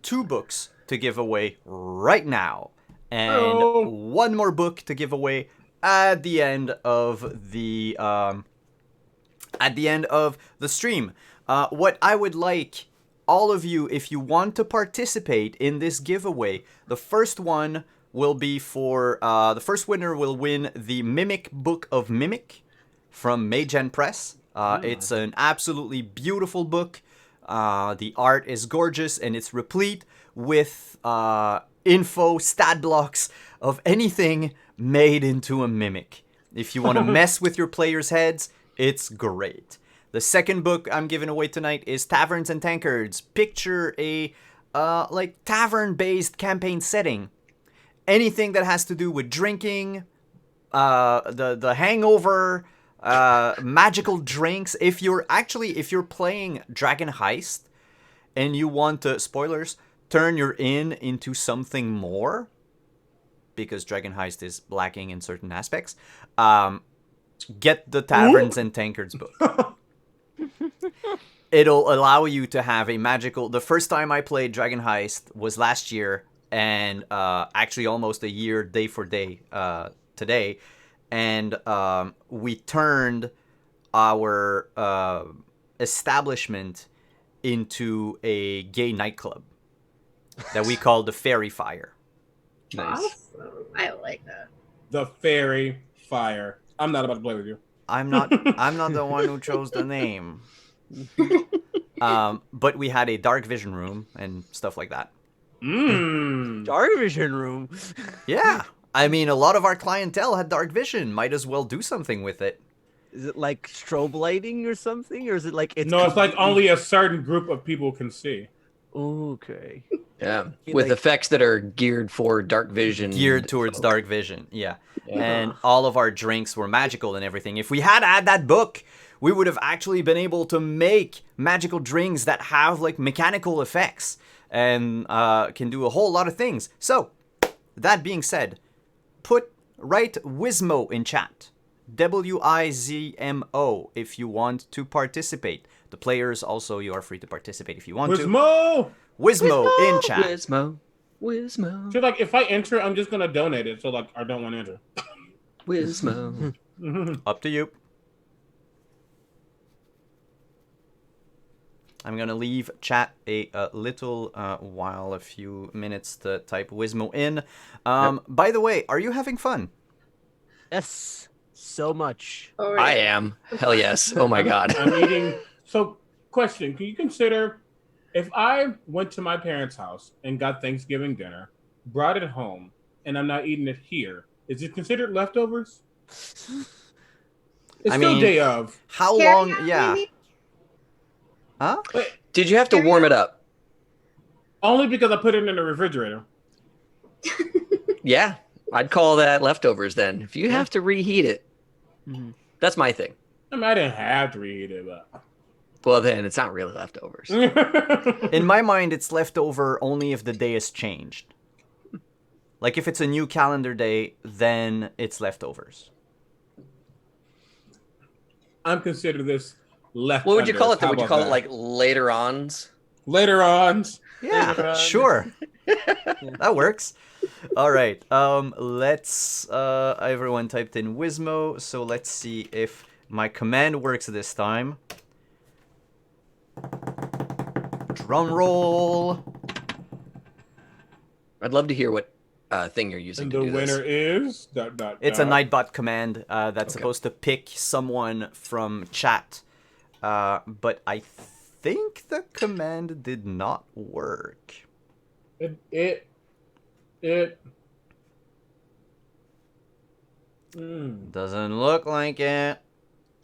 2 books to give away right now, and Oh. 1 more book to give away at the end of the stream. What I would like all of you, if you want to participate in this giveaway, the first one will be for the first winner will win the Mimic Book of Mimic from Magen Press. It's an absolutely beautiful book. The art is gorgeous, and it's replete with info, stat blocks of anything made into a mimic. If you want to mess with your players' heads, it's great. The second book I'm giving away tonight is Taverns and Tankards. Picture a like tavern-based campaign setting. Anything that has to do with drinking, the hangover, magical drinks. If you're playing Dragon Heist and you want to, spoilers, turn your inn into something more, because Dragon Heist is lacking in certain aspects, get the Taverns and Tankards book. It'll allow you to have a magical... The first time I played Dragon Heist was last year, and actually almost a year, day for day, today. And we turned our establishment into a gay nightclub that we called the Fairy Fire. Nice. Awesome. I like that. The Fairy Fire. I'm not about to play with you. I'm not the one who chose the name. But we had a dark vision room and stuff like that. Dark vision room. Yeah. I mean, a lot of our clientele had dark vision. Might as well do something with it. Is it like strobe lighting or something, or is it like it's No, it's like completely- only a certain group of people can see. Okay. Yeah, You with like- effects that are geared for dark vision. Geared towards dark vision, yeah. Yeah. And all of our drinks were magical and everything. If we had had that book, we would have actually been able to make magical drinks that have like mechanical effects and can do a whole lot of things. So, that being said, write Wizmo in chat. Wizmo if you want to participate. The players also, you are free to participate if you want to. Wizmo! Wizmo in chat. Wizmo. So like, if I enter, I'm just gonna donate it. So like, I don't want to enter. Wizmo. Up to you. I'm gonna leave chat a little while, a few minutes to type Wizmo in. By the way, are you having fun? Yes, so much. Oh, I am. Hell yes. Oh my god. I'm eating. So, question: can you consider if I went to my parents' house and got Thanksgiving dinner, brought it home, and I'm not eating it here? Is it considered leftovers? It's I still mean- day of. How Carry long? on, Yeah. maybe? Huh? But Did you have to warm it up? only because I put it in the refrigerator. Yeah. I'd call that leftovers then. If you have to reheat it, Mhm. that's my thing. I mean, I didn't have to reheat it, but. Well, then it's not really leftovers. In my mind, it's leftover only if the day has changed. Like if it's a new calendar day, then it's leftovers. I'm considering this leftovers. What would you call it? Though? How Would you about call it that? like later ons? later on? Yeah, sure. That works. All right. Let's. Everyone typed in Wizmo, so let's see if my command works this time. Drum roll. I'd love to hear what thing you're using And to the do this. winner is. It's a Nightbot command that's Okay. supposed to pick someone from chat. But I think the command did not work. It. Doesn't look like it.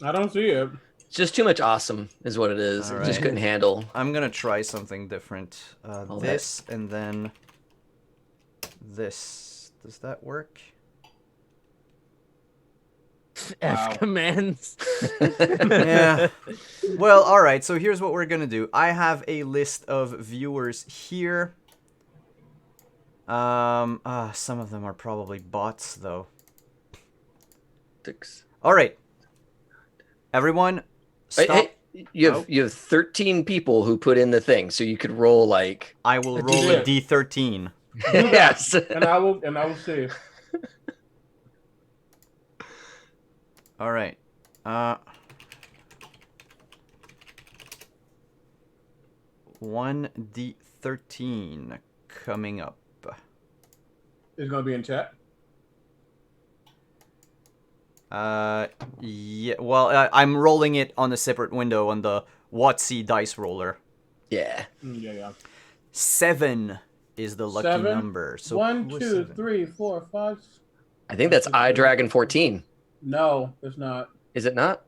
I don't see it. It's just too much awesome, is what it is. All It just right. couldn't handle. I'm gonna try something different. All This and then this. Does that work? Wow. F commands. Yeah. Well, all right. So here's what we're gonna do. I have a list of viewers here. Some of them are probably bots, though. Six. All right. Everyone, Stop. You have 13 people who put in the thing, so you could roll like. I will Let's roll do a it. D13. Yes. And I will see. All right. 1D13 coming up. It's gonna be in chat. Yeah. Well, I'm rolling it on a separate window on the WotC dice roller. Yeah. Yeah. 7 is the lucky 7? number. So 1, who was 2, 7? 3, 4, 5. I think that's iDragon 14. No, it's not. Is it not?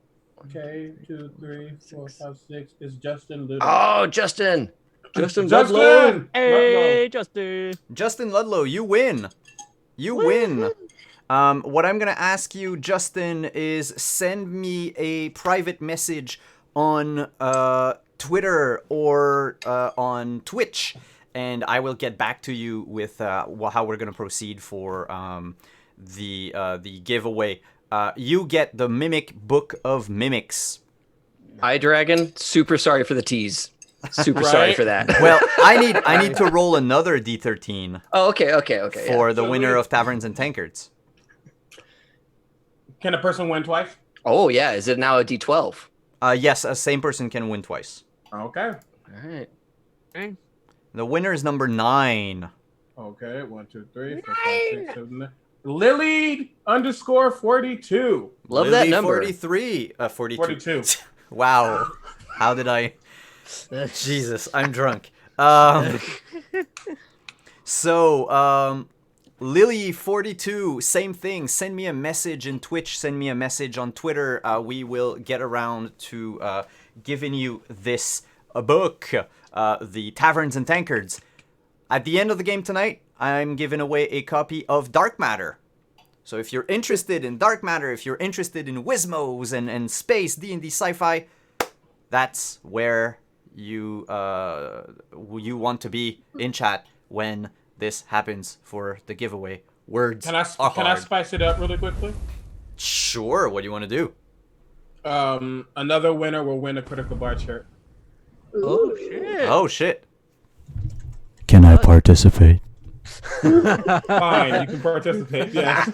Okay, 2, 3, 4, 5, 6. It's Justin Ludlow. Oh, Justin. Justin Justin! Ludlow. Hey, Justin. Justin Ludlow, you win. You win. What I'm gonna ask you, Justin, is send me a private message on Twitter or on Twitch, and I will get back to you with how we're gonna proceed for the giveaway. You get the Mimic Book of Mimics. iDragon, super sorry for the tease. Super sorry Right? for that. Well, I need to roll another D13 Oh, okay. for Yeah. the So winner we- of Taverns and Tankards. Can a person win twice? Oh, yeah. Is it now a D12? Yes, a same person can win twice. Okay. All right. The winner is number 9. Okay, 1, 2, 3, 4, 5, 6, 7, 8. Lily _42. Love Lily that number. 43. 42. 42. Wow. How did I... Jesus, I'm drunk. Lily42, same thing. Send me a message in Twitch. Send me a message on Twitter. We will get around to giving you this book, the Taverns and Tankards. At the end of the game tonight, I'm giving away a copy of Dark Matter. So if you're interested in Dark Matter, if you're interested in Wizmos and space, D&D sci-fi, that's where you want to be in chat when this happens for the giveaway. Words Can I are can I hard. spice it up really quickly? Sure, what do you want to do? Another winner will win a Critical Bard shirt. Oh, shit. Oh, shit. Can I participate? Fine, you can participate. Yes.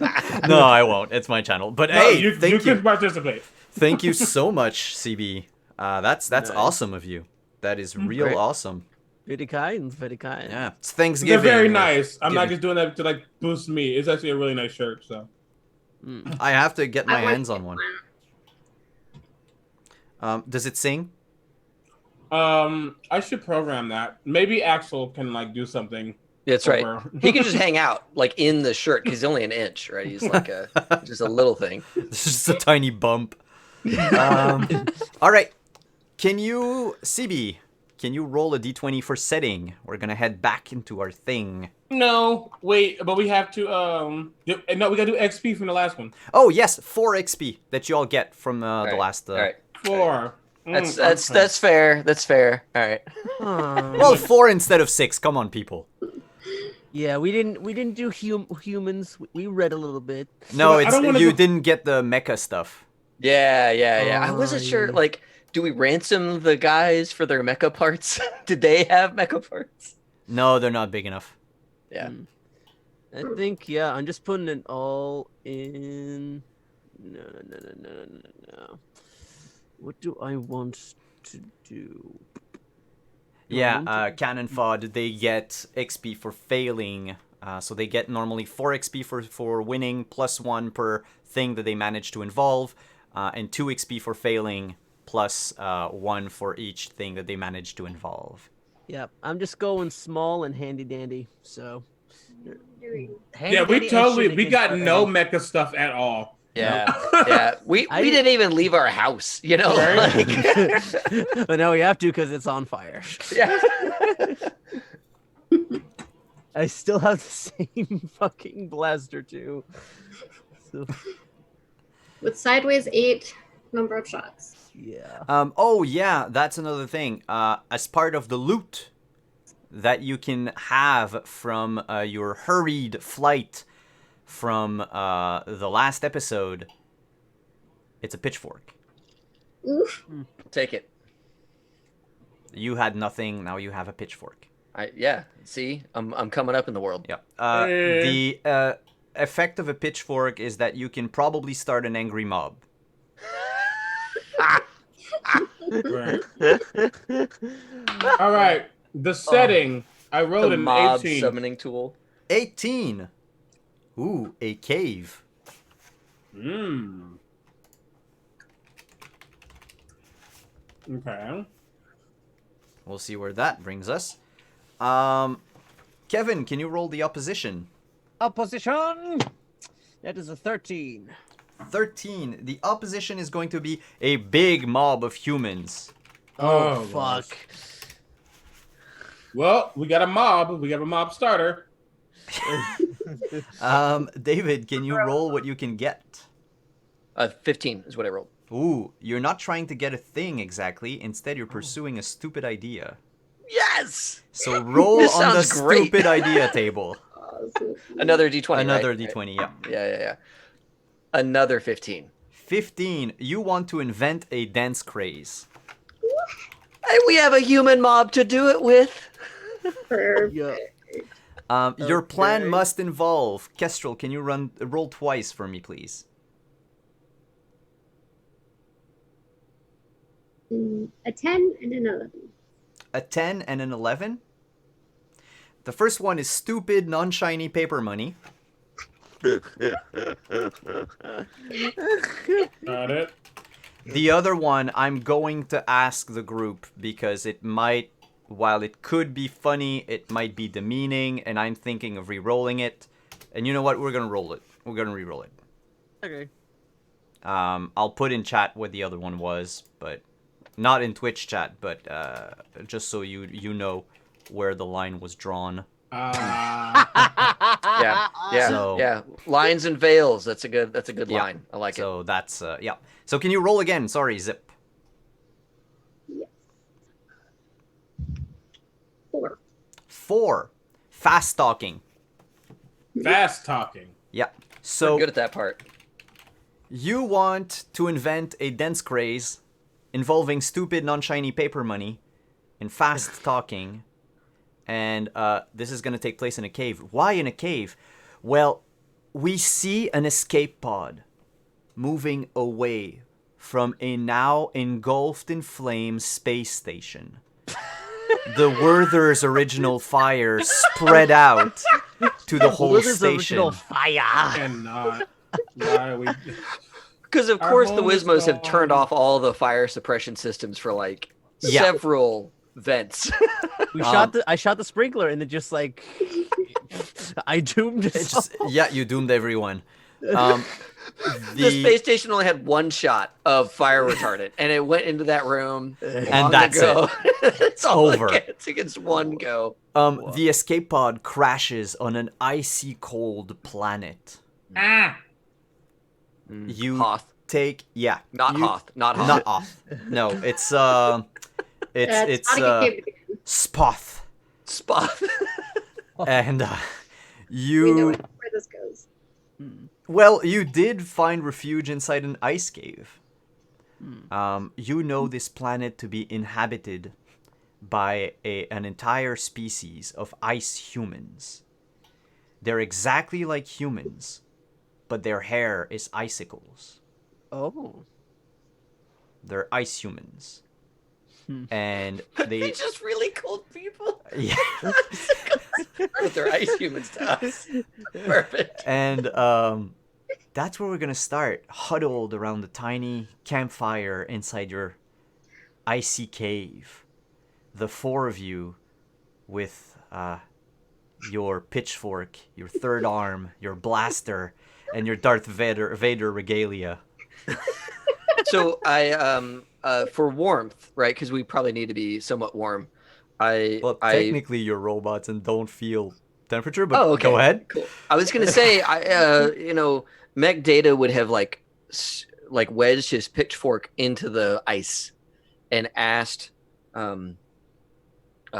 No, I won't. It's my channel. But No, hey, you thank you. can participate. Thank you so much, CB. That's Nice. awesome of you. That is real Great. awesome. Very kind, very kind. Yeah, it's They're Thanksgiving. very nice. I'm not Giving. just doing that to like boost me. It's actually a really nice shirt. So I have to get my I want hands to on get one. Does it sing? Mm-hmm. I should program that. Maybe Axel can like do something. That's right. over. He can just hang out like in the shirt because he's only an inch, right? He's like just a little thing. This is just a tiny bump. All right. Can you, CB, can you roll a d20 for setting? We're going to head back into our thing. No, wait, but we have to no, we gotta do XP from the last one. Oh, yes, 4 XP that you all get from the All right. last... All right. 4. That's fair. That's fair. All right. Well, 4 instead of 6. Come on, people. Yeah, we didn't do humans. We read a little bit. No, I it's don't wanna you go- didn't get the mecha stuff. Yeah. I Oh, wasn't sure. yeah. Like, do we ransom the guys for their mecha parts? Did they have mecha parts? No, they're not big enough. Yeah. I think, yeah, I'm just putting it all in. No. What do I want to do? Yeah, Cannon Fod, they get XP for failing. So they get normally 4 XP for winning, plus 1 per thing that they manage to involve, and 2 XP for failing, plus 1 for each thing that they manage to involve. Yep, I'm just going small and handy dandy. So. Yeah, we got no mecha stuff at all. Yeah. We I- didn't even leave our house, you know? Right? Like, But now we have to because it's on fire. yeah. I still have the same fucking blaster too. So, With sideways 8 number of shots. yeah. Oh yeah, that's another thing. As part of the loot that you can have from your hurried flight from the last episode, it's a pitchfork. Take it. You had nothing. Now you have a pitchfork. Yeah. See, I'm coming up in the world. Yeah. The effect of a pitchfork is that you can probably start an angry mob. Right. All right. The setting. I rolled The an mob 18. summoning tool. 18. Ooh, a cave. Okay. We'll see where that brings us. Kevin, can you roll the opposition? Opposition. That is a 13. 13. The opposition is going to be a big mob of humans. Oh, Fuck. Well, we got a mob. We got a mob starter. David, can you roll what you can get? 15 is what I rolled. Ooh, you're not trying to get a thing exactly. Instead, you're pursuing a stupid idea. Yes. So roll This on the sounds great. stupid idea table. Another D20. Another right? D20, yeah. Yeah. Another 15. 15. You want to invent a dance craze. Hey, we have a human mob to do it with. Perfect. Your plan Okay. must involve. Kestrel, can you roll twice for me, please? A 10 and an 11. A 10 and an 11. The first one is stupid, non-shiny paper money. Got it. The other one, I'm going to ask the group because it might, while it could be funny, it might be demeaning, and I'm thinking of re-rolling it. And you know what? We're gonna roll it. We're gonna re-roll it. Okay. I'll put in chat what the other one was, but not in Twitch chat, but just so you know where the line was drawn. Yeah. So- Yeah. Lines and veils. That's a good Yeah. line. I like it. So that's yeah. So can you roll again? Sorry, Zip. Yes. 4. 4. Fast talking. Fast talking. Yeah. I'm So good at that part. you want to invent a dance craze involving stupid non-shiny paper money and fast talking, and this is going to take place in a cave. Why in a cave? Well, we see an escape pod moving away from a now engulfed in flames space station. The Werther's original fire spread out to the whole Wizard's station. original fire. Cannot. Why are we? Because of Our course the home is Wizmos have turned gone. off all the fire suppression systems for like Yeah. several vents. I shot the sprinkler and it just like I doomed it. It's just, yeah, you doomed everyone. The space station only had one shot of fire retardant, and it went into that room. And that's it. It's all over. It gets one go. The escape pod crashes on an icy cold planet. You Hoth. take Not you- Hoth. Not Hoth. Not Hoth. No, it's it's not a good game. Spoth. Spot. And We know you where this goes. well, you did find refuge inside an ice cave. You know this planet to be inhabited by an entire species of ice humans. They're exactly like humans, but their hair is icicles. Oh. They're ice humans. And They're they just really cold people. yeah. But they're ice humans to us. Perfect. And that's where we're gonna start, huddled around the tiny campfire inside your icy cave. The 4 of you with your pitchfork, your third arm, your blaster, and your Darth Vader regalia. So I for warmth, right? Because we probably need to be somewhat warm. Well, technically you're robots and don't feel temperature, but Oh, okay. go ahead. Cool. I was gonna say, Mech Data would have like wedged his pitchfork into the ice and asked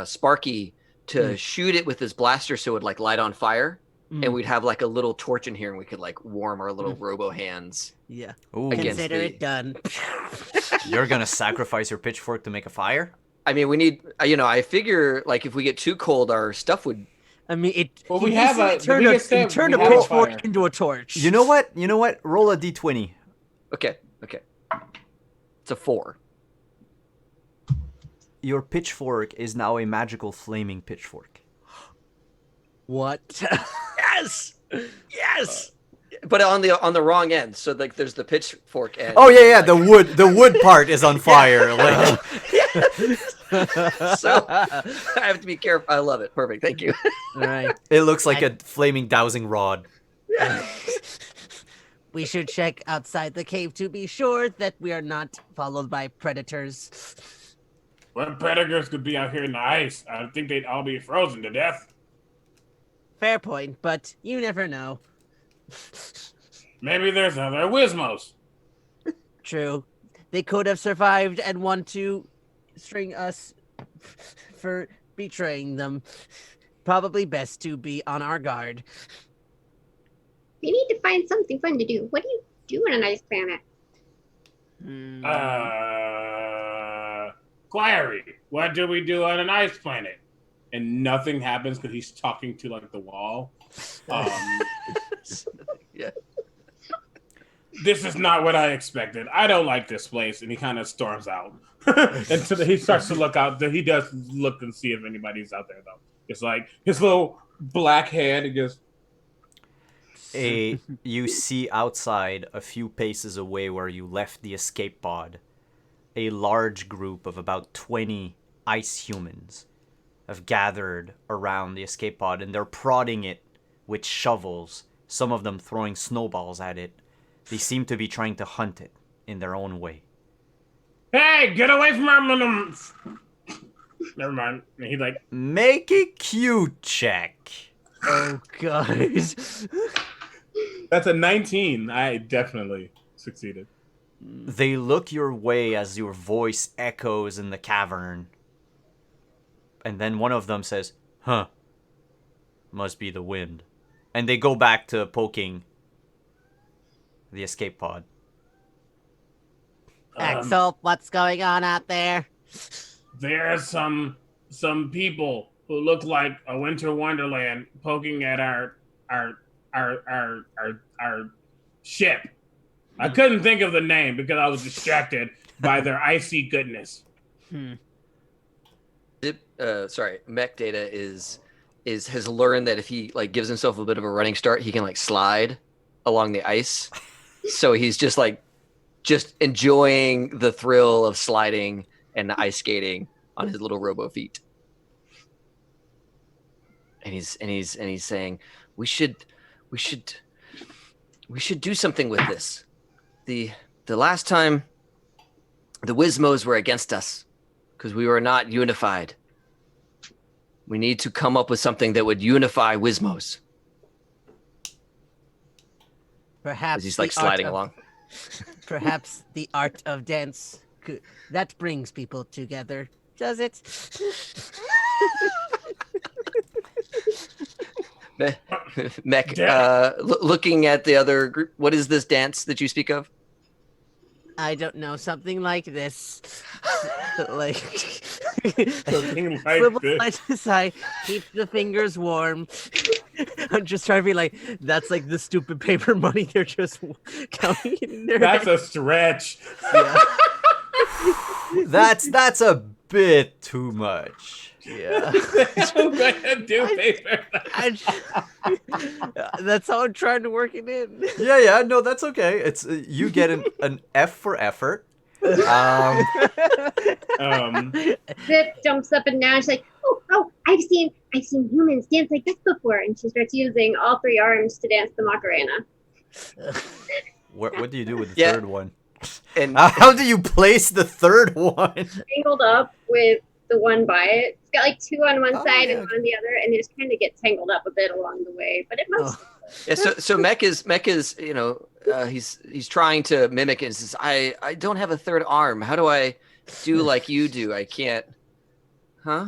Sparky to shoot it with his blaster so it would like light on fire. and we'd have like a little torch in here, and we could like warm our little robo hands. Yeah. Ooh. Against Consider the- it done. You're gonna sacrifice your pitchfork to make a fire? I mean, we need, I figure like if we get too cold, our stuff would. I mean, it. Well, he we have basically a- turned we a, can say he turned we a have a pitchfork fire. into a torch. You know what? You know what? Roll a d20. Okay. It's a 4. Your pitchfork is now a magical flaming pitchfork. What? Yes. But on the wrong end, so like there's the pitchfork end. Oh yeah, the wood part is on fire. Like, So I have to be careful. I love it. Perfect. Thank you. All right. it looks like a flaming dowsing rod. We should check outside the cave to be sure that we are not followed by predators. What predators could be out here in the ice? I think they'd all be frozen to death. Fair point, but you never know. Maybe there's other Wizmos. True. They could have survived and want to string us for betraying them. Probably best to be on our guard. We need to find something fun to do. What do you do on an ice planet? Hmm. Clary, what do we do on an ice planet? And nothing happens because he's talking to like the wall. Yeah. This is not what I expected. I don't like this place, and he kind of storms out. And so he starts to look out. He does look and see if anybody's out there, though. It's like his little black head. He goes, You see outside, a few paces away where you left the escape pod, a large group of about 20 ice humans have gathered around the escape pod, and they're prodding it with shovels, some of them throwing snowballs at it. They seem to be trying to hunt it in their own way. "Hey, get away from our Never mind. And he like, Make a Q check. Oh, guys. that's a 19. I definitely succeeded. They look your way as your voice echoes in the cavern. And then one of them says, "Huh. Must be the wind." And they go back to poking the escape pod. Axel, what's going on out there? There's some people who look like a winter wonderland poking at our ship. I couldn't think of the name because I was distracted by their icy goodness. Mech Data has learned that if he like gives himself a bit of a running start, he can like slide along the ice. So he's just enjoying the thrill of sliding and ice skating on his little robo feet. And he's saying, we should do something with this. The last time the Wizmos were against us because we were not unified. We need to come up with something that would unify Wizmos. Perhaps As he's like the art sliding of- along. Perhaps the art of dance that brings people together, does it? Mech, looking at the other group, what is this dance that you speak of? I don't know, something like this. Like Something like swivel this. side to side, keep the fingers warm. I'm just trying to be like, that's like the stupid paper money they're just counting it in their That's head. a stretch. Yeah. That's a bit too much. Yeah. Go ahead, do paper. That's how I'm trying to work it in. Yeah, no, that's okay. It's you get an F for effort. Zip jumps up and down. She's like, "Oh, I've seen humans dance like this before." And she starts using all 3 arms to dance the Macarena. What do you do with the Yeah. third one? And How do you place the third one? Tangled up with the one by it. It's got like 2 on one Oh, side yeah. and 1 on the other, and they just kind of get tangled up a bit along the way. But it must. yeah, so Mech is he's trying to mimic it and says, I don't have a third arm. How do I do like you do? I can't. Huh?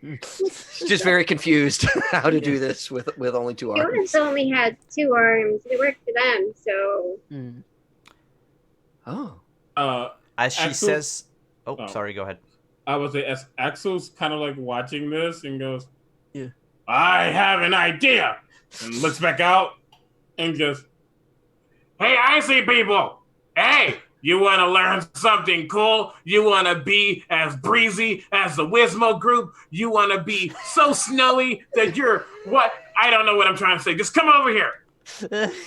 She's just very confused how to do this with only 2 arms. Humans only had 2 arms. It worked for them, so Mm. Oh. As she Axel- says, Oh. sorry, go ahead. I was say, as Axel's kind of like watching this and goes, Yeah. I have an idea, and looks back out and goes, hey, I see people. Hey, you want to learn something cool? You want to be as breezy as the Wizmo group? You want to be so snowy that you're what? I don't know what I'm trying to say. Just come over here.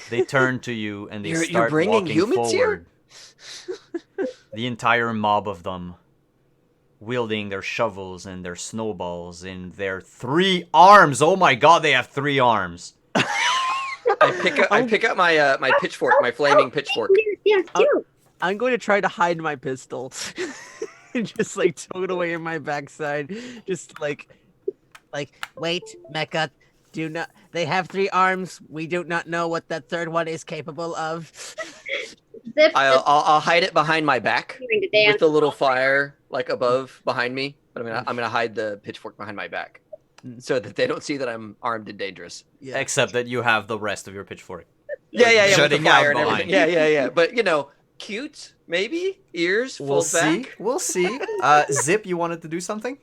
They turn to you and they You're start bringing walking humans here? forward. The entire mob of them, wielding their shovels and their snowballs in their 3 arms. Oh my god, they have 3 arms. I pick up my my pitchfork, my flaming pitchfork. Yes, too. I'm going to try to hide my pistol and just like tow it away in my backside. Just like wait, Mecha, do not. They have 3 arms. We do not know what that third one is capable of. Zip I'll hide it behind my back doing the dance. with the little fire like above behind me. But I'm gonna hide the pitchfork behind my back so that they don't see that I'm armed and dangerous. Yeah. Except that you have the rest of your pitchfork. Yeah. With the Shutting out fire and behind. everything. Yeah. But cute, maybe ears We'll fold see. back. We'll see. Zip, you wanted to do something?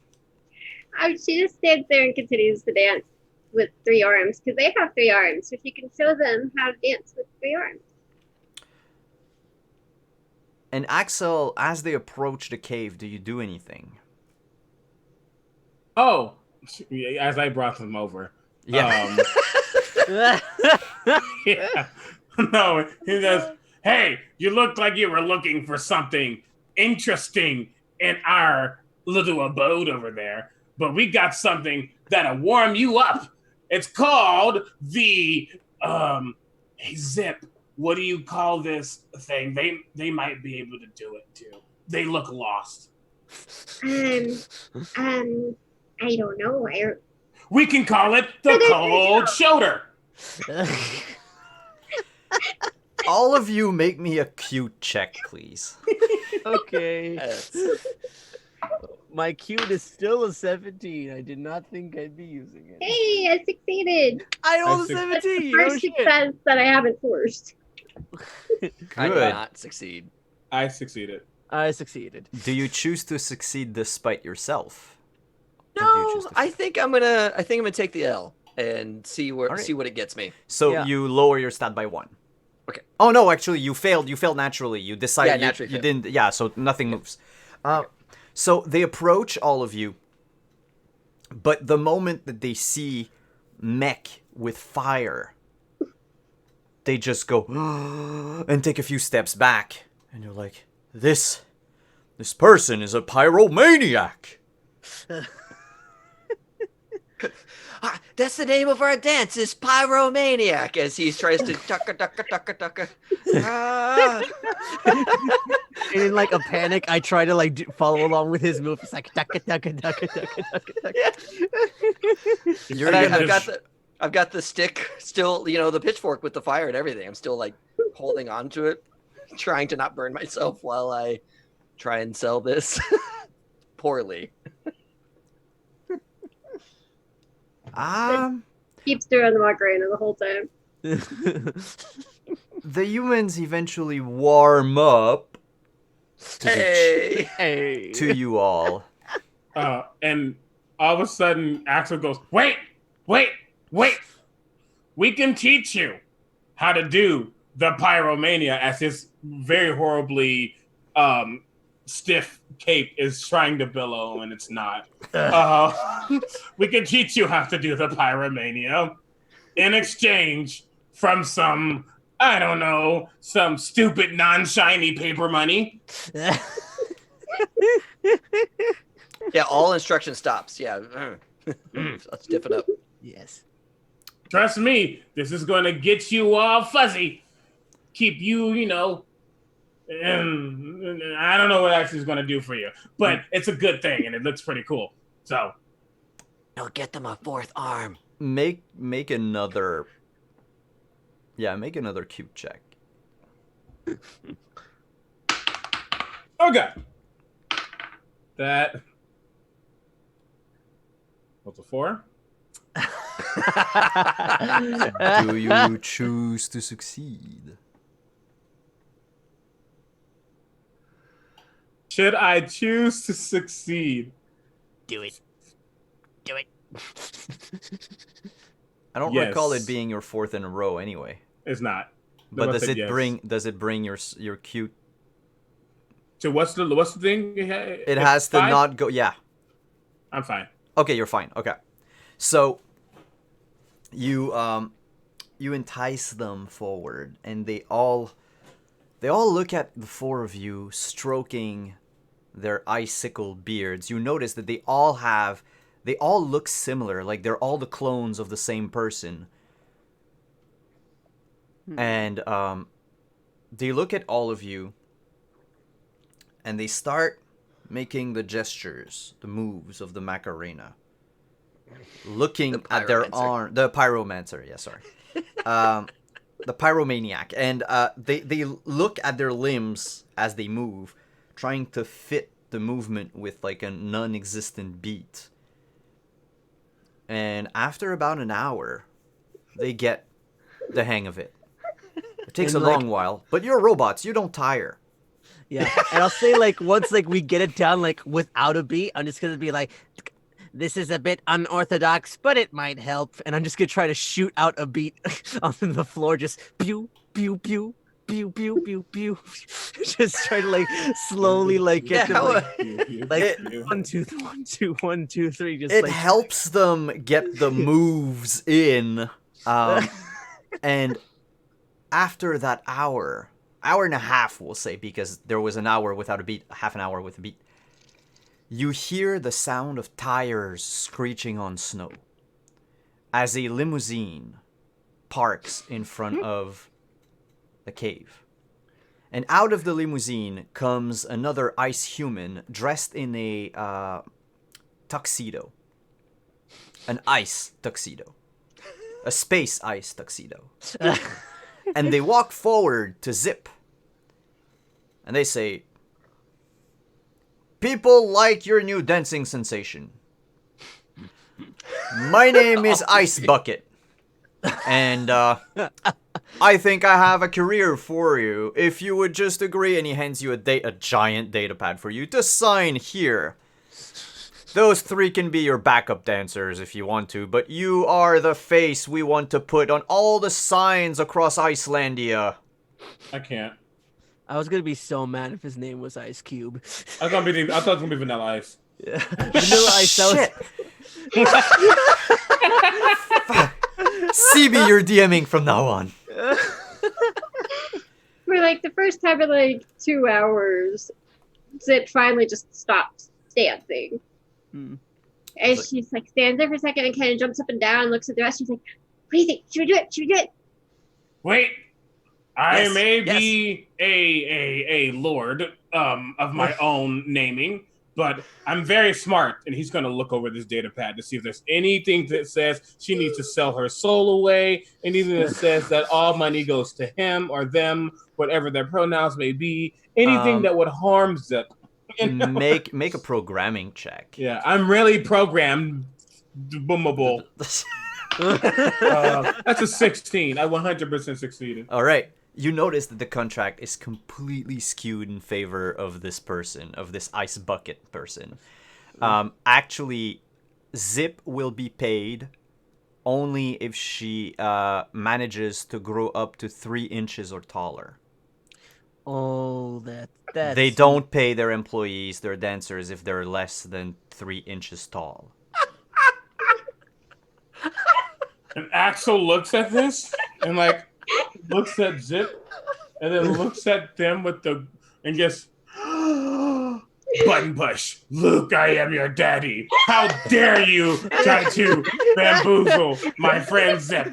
She just stands there and continues to dance with 3 arms because they have 3 arms. So she can show them how to dance with 3 arms. And Axel, as they approach the cave, do you do anything? Oh, as I brought them over. Yeah. Yeah. No, he goes, hey, you looked like you were looking for something interesting in our little abode over there, but we got something that'll warm you up. It's called the hey, Zip. What do you call this thing? They might be able to do it too. They look lost. I don't know. We can call it the cold shoulder. All of you make me a cute check, please. Okay. Yes. My cute is still a 17. I did not think I'd be using it. Hey, I succeeded. I rolled a I 17. First Oh, shit. success that I haven't forced. I did Good. not succeed. I succeeded. I succeeded. Do you choose to succeed despite yourself? Or do you No, choose to I think I'm gonna take the L and see Alright. see what it gets me. So Yeah. you lower your stat by 1. Okay. Oh no, actually you failed. You failed naturally. You decided Yeah, you, naturally you failed. didn't. Yeah, so nothing moves. So they approach all of you, but the moment that they see Mech with fire, they just go and take a few steps back, and you're like, this person is a pyromaniac. That's the name of our dance, is Pyromaniac, as he tries to tucka. Ah. And in like a panic, I try to like follow along with his move. It's like ducka ducka ducka ducka ducka ducka. You're And gonna I've got the stick still, the pitchfork with the fire and everything. I'm still like holding on to it, trying to not burn myself while I try and sell this poorly. Keeps doing the Macarena the whole time. the humans eventually warm up to, Hey, Hey. to you all. And all of a sudden, Axel goes, wait. We can teach you how to do the pyromania as his very horribly stiff cape is trying to billow and it's not. We can teach you how to do the pyromania in exchange from some, I don't know, some stupid non-shiny paper money. yeah, all instruction stops. Yeah, let's diff it up. Yes. Trust me, this is going to get you all fuzzy. Keep you, and I don't know what actually is going to do for you, but it's a good thing and it looks pretty cool. So, It'll get them a 4th arm. Make another. Yeah, make another cute check. okay. That What's a 4? Do you choose to succeed? Should I choose to succeed? Do it. Do it. I don't recall it being your 4th in a row anyway. It's not. But I does said it bring your cute? So what's the thing? It has to 5? not go. Yeah. I'm fine. Okay, you're fine. Okay. So you entice them forward, and they all look at the 4 of you stroking their icicle beards. You notice that they all look similar, like they're all the clones of the same person. And they look at all of you, and they start making the gestures, the moves of the Macarena. Looking at their arm, the pyromancer. Yeah, sorry, the pyromaniac, and they look at their limbs as they move, trying to fit the movement with like a non-existent beat. And after about an hour, they get the hang of it. It takes a long while, but you're robots. You don't tire. Yeah, and I'll say like once like we get it down like without a beat, I'm just gonna be like, this is a bit unorthodox, but it might help, and I'm just gonna try to shoot out a beat on the floor, just pew pew pew pew pew pew pew, just try to like slowly like get them like 1 2 1 2 1 2 3. Just it like helps them get the moves in, and after that hour and a half, we'll say, because there was an hour without a beat, half an hour with a beat, you hear the sound of tires screeching on snow as a limousine parks in front of the cave. And out of the limousine comes another ice human dressed in a tuxedo. An ice tuxedo. A space ice tuxedo. And they walk forward to Zip. And they say, "People like your new dancing sensation. My name is Ice Bucket. And I think I have a career for you. If you would just agree," and he hands you a giant data pad for you to sign here. "Those 3 can be your backup dancers if you want to, but you are the face we want to put on all the signs across Icelandia." I can't. I was gonna be so mad if his name was Ice Cube. I thought it was gonna be Vanilla Ice. Yeah. Vanilla Ice. Shit. CB, you're DMing from now on. For like the first time in like 2 hours, Zip finally just stops dancing. And she's like stands there for a second and kind of jumps up and down and looks at the rest. She's like, "What do you think? Should we do it? Should we do it?" Wait, I Yes, may yes. be a lord of my own naming, but I'm very smart. And he's gonna look over this data pad to see if there's anything that says she needs to sell her soul away, anything that says that all money goes to him or them, whatever their pronouns may be, anything that would harm Zip. Make a programming check. Yeah, I'm really programmed. Boomable. That's a 16. I 100% succeeded. All right. You notice that the contract is completely skewed in favor of this person, of this ice bucket person. Actually, Zip will be paid only if she manages to grow up to 3 inches or taller. Oh, that's... They don't pay their employees, their dancers, if they're less than 3 inches tall. And Axel looks at this and like looks at Zip and then looks at them and just button push. "Luke, I am your daddy. How dare you try to bamboozle my friend Zip?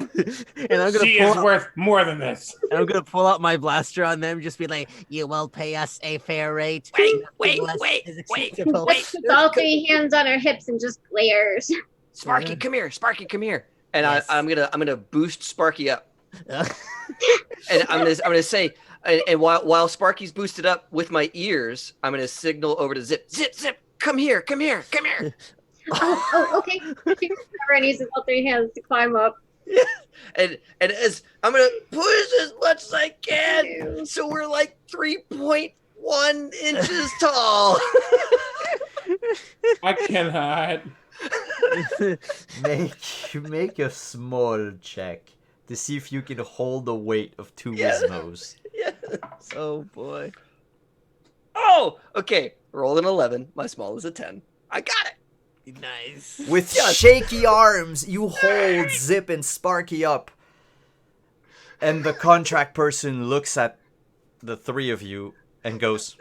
And I'm gonna She is worth more than this." And I'm gonna pull out my blaster on them, just be like, "You will pay us a fair rate. Wait, Nothing less wait, is wait, acceptable." wait. Puts all 3 hands on her hips and just glares. Sparky, come here. Sparky, come here. And Yes. I'm gonna boost Sparky up. And I'm gonna say, and while Sparky's boosted up with my ears, I'm gonna signal over to Zip. Zip, Zip, come here. Okay. She and uses all three hands to climb up. And as I'm gonna push as much as I can, so we're like 3.1 inches tall. I cannot. Make a small check to see if you can hold the weight of 2 Yes. Wizmos. Yes. Oh boy. Oh, okay. Roll an 11. My small is a 10. I got it. Nice. With Yes. shaky arms, you hold Zip and Sparky up. And the contract person looks at the three of you and goes,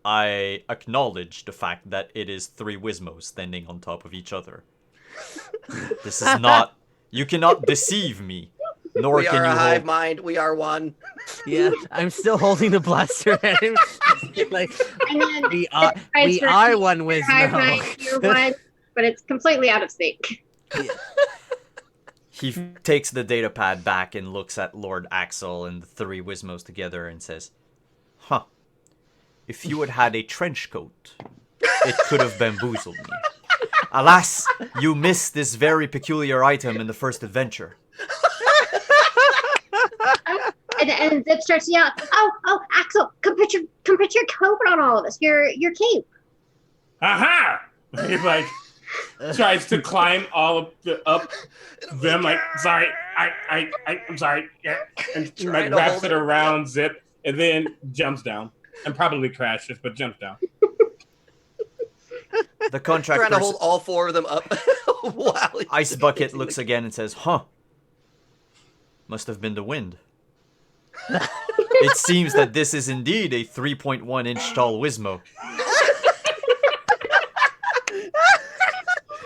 I acknowledge the fact that it is 3 Wizmos standing on top of each other. This is not... You cannot deceive me. Nor We can are you a hive hold... mind. We are one. Yeah, I'm still holding the blaster at him. Like And then we are one hive mind, Wizmo. you're one, but it's completely out of sync. He takes the data pad back and looks at Lord Axel and the 3 Wizmos together and says, Huh. If you had had a trench coat, it could have bamboozled me. Alas, you missed this very peculiar item in the first adventure. And Zip starts to yell, "Oh, Axel, come put your coat on all of us. Your cape." Aha! He like tries to climb all up them. Like, sorry, I'm sorry. Yeah, and Trying like to wraps hold it it. around Zip, and then jumps down and probably crashes, but jumps down. The contract Trying to person, hold all 4 of them up. Wow. Ice Bucket looks again and says, Huh. Must have been the wind. It seems that this is indeed a 3.1 inch tall Wizmo.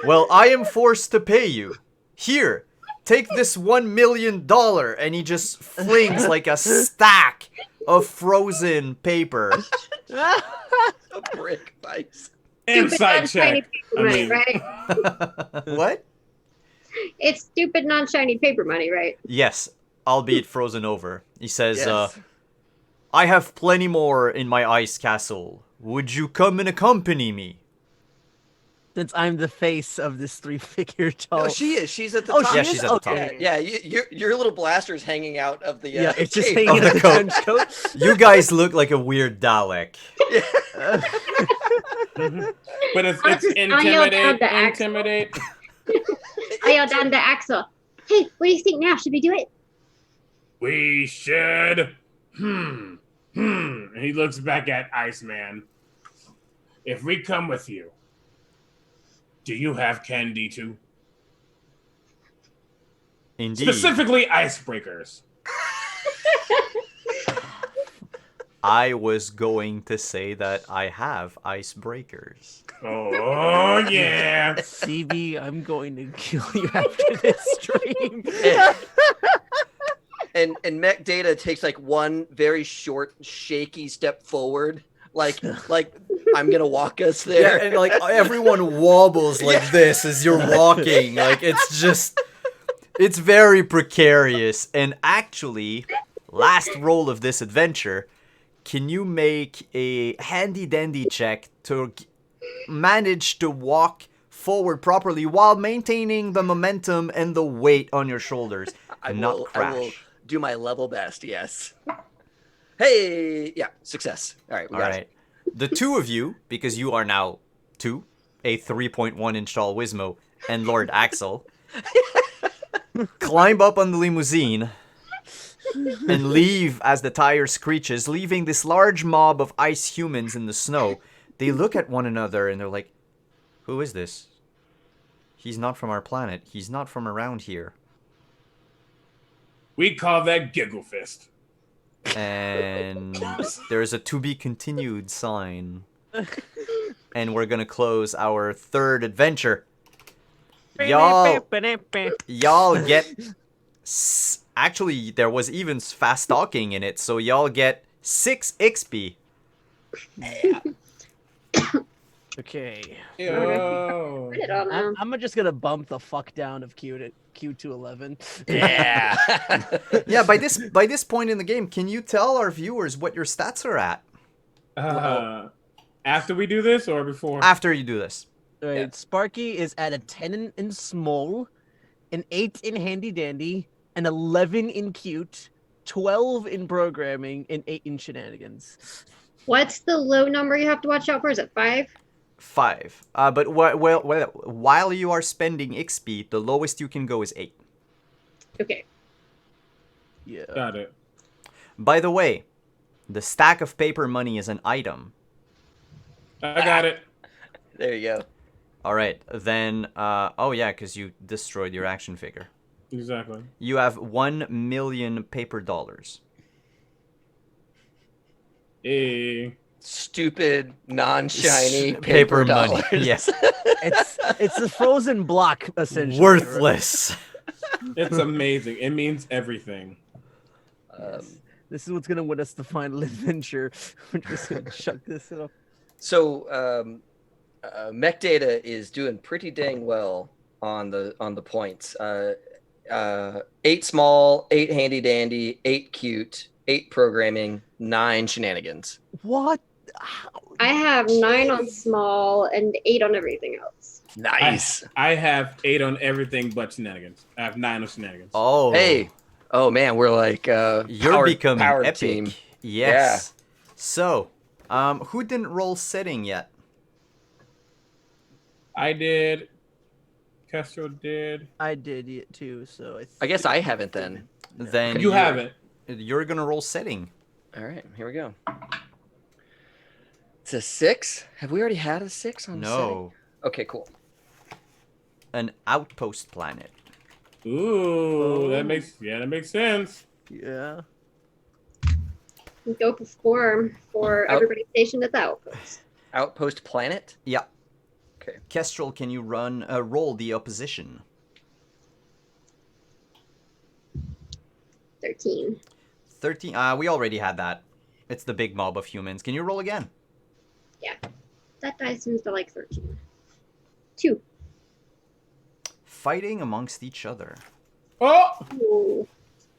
Well, I am forced to pay you. Here, take this $1 million, and he just flings like a stack of frozen paper. A brick nice. Inside non-shiny check. paper I money, mean, right? What? It's stupid non-shiny paper money, right? Yes, albeit frozen over. He says, Yes. I have plenty more in my ice castle. Would you come and accompany me? Since I'm the face of this 3-figure tall. No, she is. She's at the Oh, top. she Yeah, is? she's at the top. Okay. Yeah, your little blaster's hanging out of the. Yeah, it's just cape. hanging Oh, out the the coat. trench coat. You guys look like a weird Dalek. but it's I yelled down intimidate. to Axel. Intimidate. I yelled down to Axel, "Hey, what do you think now? Should we do it?" We should. And he looks back at Iceman. If we come with you, do you have candy too? Indeed. Specifically, icebreakers. I was going to say that I have icebreakers. Oh yeah. CB, I'm going to kill you after this stream. And Mech Data takes like one very short, shaky step forward, like I'm gonna walk us there. Yeah, and like everyone wobbles like this as you're walking. Like it's very precarious. And actually, last roll of this adventure, can you make a handy dandy check to manage to walk forward properly while maintaining the momentum and the weight on your shoulders and not crash? I will do my level best. Yes. Hey, yeah, success. All right, we All got right. it. The two of you, because you are now 2, a 3.1 inch tall Wizmo, and Lord Axel, climb up on the limousine and leave as the tire screeches, leaving this large mob of ice humans in the snow. They look at one another and they're like, who is this? He's not from our planet. He's not from around here. We call that Giggle Fist. And there's a to be continued sign. And we're gonna close our third adventure. Y'all get... Actually, there was even fast talking in it, so y'all get 6 XP. Okay. Yo. I don't know. I'm just gonna bump the fuck down of Q to 11. Yeah. Yeah, by this point in the game, can you tell our viewers what your stats are at? After we do this or before? After you do this. All right, Yeah. Sparky is at a 10 in small, an 8 in handy dandy, an 11 in cute, 12 in programming, and 8 in shenanigans. What's the low number you have to watch out for? Is it 5? 5. But while you are spending XP, the lowest you can go is 8. Okay. Yeah. Got it. By the way, the stack of paper money is an item. I got it. There you go. All right, then. Oh yeah, because you destroyed your action figure. Exactly. You have 1 million paper dollars. Hey. Stupid, non-shiny Paper paper money, dollars. yes. It's a frozen block, essentially. Worthless. It's amazing. It means everything. This is what's gonna win us the final adventure. We're just gonna chuck this up. So, Mech Data is doing pretty dang well on the points. 8 small, 8 handy dandy, 8 cute, 8 programming, 9 shenanigans. What? I have 9 on small and 8 on everything else. Nice. I have 8 on everything but shenanigans. I have 9 on shenanigans. Oh. Hey. Oh man, we're like You're becoming powered epic. team. Yes. So, who didn't roll setting yet? I did. Castro did. I did it too, so I guess I haven't then. Then You haven't. You're gonna roll setting. All right, here we go. It's a 6. Have we already had a 6 on setting? No. Okay, cool. An outpost planet. Ooh, that makes sense. yeah. Go perform for Oh. everybody stationed at the outpost. Outpost planet. Yeah. Okay. Kestrel, can you roll the opposition? 13. 13. We already had that. It's the big mob of humans. Can you roll again? That die seems to like 13. 2. Fighting amongst each other. Oh, Ooh.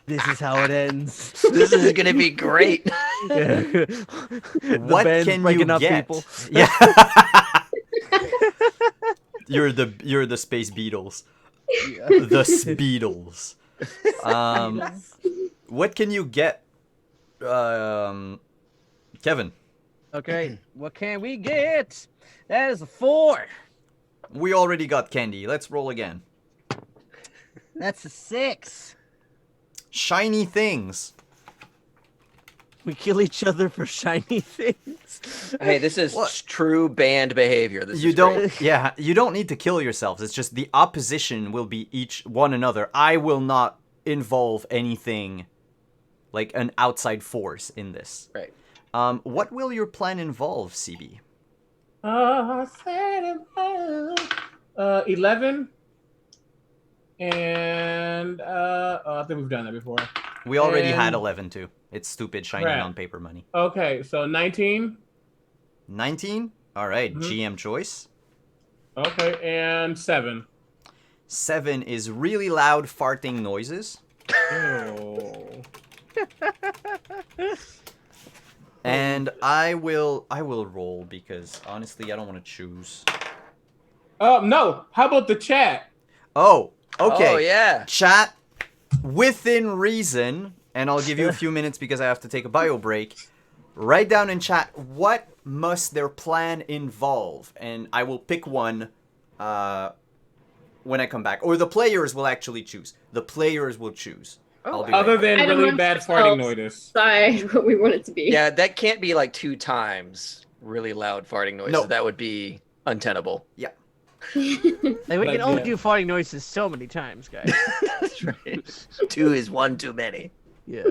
This is how it ends. This is gonna be great. The What band's can breaking you up get? people. Yeah. You're the Space Beatles. Yeah. The Speedles. What can you get? Kevin. Okay, what can we get? That is a 4. We already got candy. Let's roll again. That's a 6. Shiny things. We kill each other for shiny things. Hey, this is What? true band behavior. This You is don't great. yeah, you don't need to kill yourselves. It's just the opposition will be each one another. I will not involve anything like an outside force in this. Right. What will your plan involve, CB? 11. And I think we've done that before. We already had And- 11 too. It's stupid shiny Right. on paper money. Okay, so 19. 19? All right, Mhm. GM choice. Okay, and 7. 7 is really loud farting noises. Oh. And I will roll because honestly I don't want to choose. No. How about the chat? Oh, okay. Oh yeah. Chat, within reason, and I'll give you a few minutes because I have to take a bio break. Write down in chat what must their plan involve, and I will pick one when I come back. Or the players will actually choose. The players will choose. I'll do Other that. than And really amongst bad ourselves. farting noises. Decide what we want it to be. Yeah, that can't be like 2 times really loud farting noises. No. That would be untenable. Like, we Like, can only yeah. do farting noises so many times, guys. That's right. 2 is 1 too many. Yeah.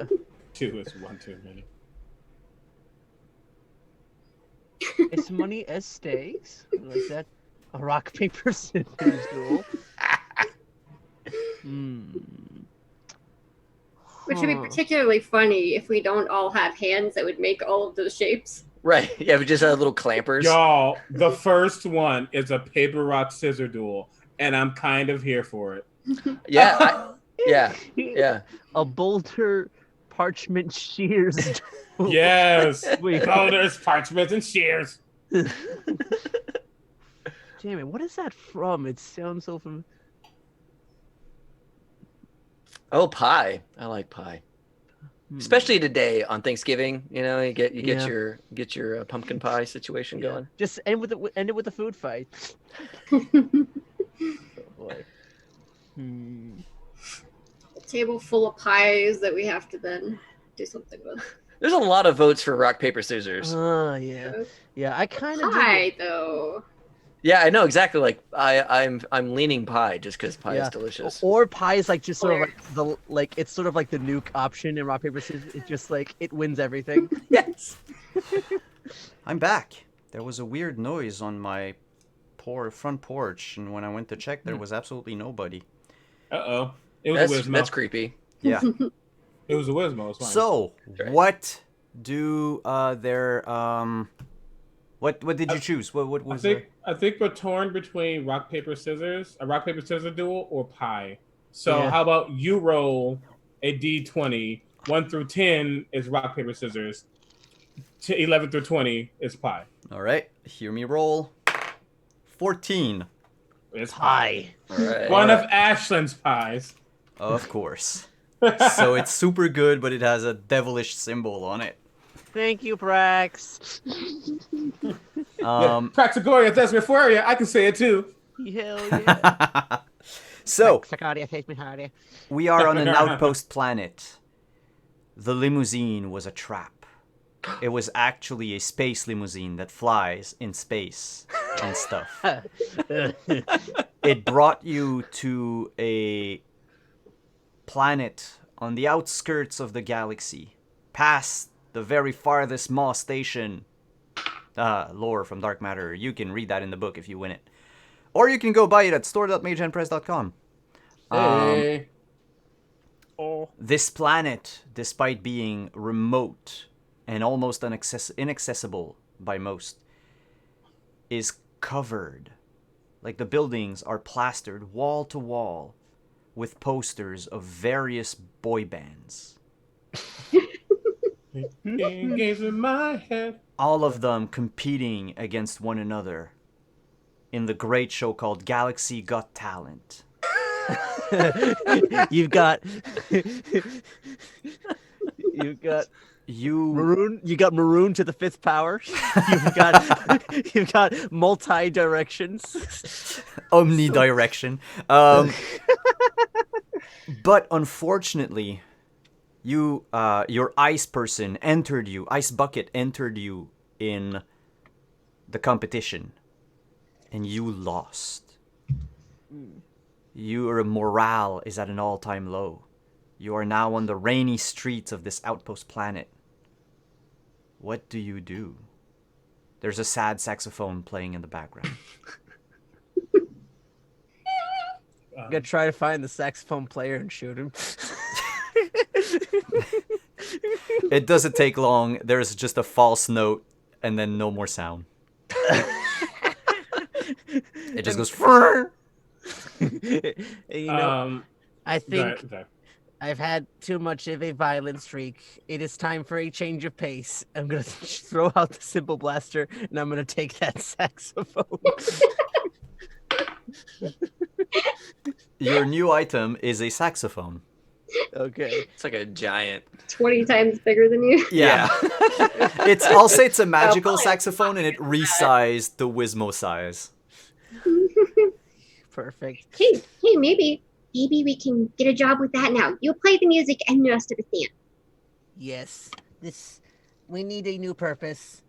2 is 1 too many. Is money as stakes? Like that? A rock, paper, scissors duel? Which would be particularly funny if we don't all have hands that would make all of those shapes. Right. Yeah, we just had little clampers. Y'all, the first one is a paper, rock, scissor duel, and I'm kind of here for it. Yeah. Yeah. A boulder, parchment, shears. duel. Yes. Wait. Oh, there's parchments and shears. Damn it! What is that from? It sounds so familiar. Oh, pie. I like pie. Especially today on Thanksgiving, you get Yeah. your pumpkin pie situation going. Just end it with a food fight. Oh boy. A table full of pies that we have to then do something with. There's a lot of votes for rock paper scissors. Oh yeah. Yeah, I kind of Pie though. Yeah, I know exactly. Like I'm leaning pie just because pie is delicious. Or pie is like just sort of like it's sort of like the nuke option in rock paper scissors. It just like it wins everything. Yes. I'm back. There was a weird noise on my front porch, and when I went to check, there was absolutely nobody. Uh-oh. It was a Wizmo. That's creepy. Yeah. It was a Wizmo. It's fine. So, Right. what do what did you choose? What was I think we're torn between rock paper scissors, a rock paper scissors duel, or pie. So how about you roll a d20? 1 through 10 is rock paper scissors. 11 through 20 is pie. All right, hear me roll. 14. It's Pie. All right. One of Ashland's pies. Of course. So it's super good, but it has a devilish symbol on it. Thank you, Prax. Praxagoria, that's before you. I can say it too. Hell yeah. So, Praxagoria, take me harder. we are on an outpost planet. The limousine was a trap. It was actually a space limousine that flies in space and stuff. It brought you to a planet on the outskirts of the galaxy, past the very farthest Maw station. Lore from Dark Matter. You can read that in the book if you win it. Or you can go buy it at store.magehandpress.com. Hey. This planet, despite being remote and almost inaccessible by most, is covered. Like the buildings are plastered wall to wall with posters of various boy bands. Games in my head. All of them competing against one another in the great show called Galaxy Got Talent. You've got Maroon. You got Maroon to the fifth power. You've got multi directions. Omnidirection. But unfortunately, your ice bucket entered you in the competition, and you lost. Your morale is at an all-time low. You are now on the rainy streets of this outpost planet. What do you do? There's a sad saxophone playing in the background. I'm gonna try to find the saxophone player and shoot him. It doesn't take long. There's just a false note and then no more sound. It just goes. I think I've had too much of a violent streak. It is time for a change of pace. I'm gonna throw out the simple blaster and I'm gonna take that saxophone. Your new item is a saxophone. Okay. It's like a giant. 20 times bigger than you. Yeah. I'll say it's a magical saxophone and it resized the Wizmo size. Perfect. Hey, maybe we can get a job with that now. You play the music and the rest of the stand. Yes. We need a new purpose.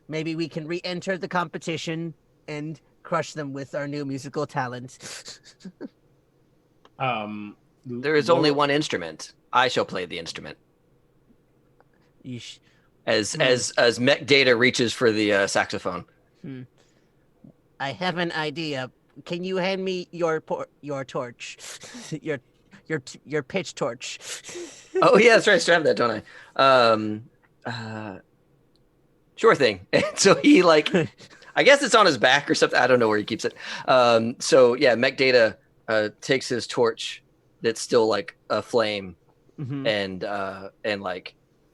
Maybe we can re-enter the competition and crush them with our new musical talent. There is only one instrument. I shall play the instrument. Yeesh. As Mech Data reaches for the saxophone. I have an idea. Can you hand me your torch, your pitch torch? Oh yeah, that's right. I still have that, don't I? Sure thing. So he I guess it's on his back or something. I don't know where he keeps it. So yeah, Mech Data takes his torch that's still like a flame, and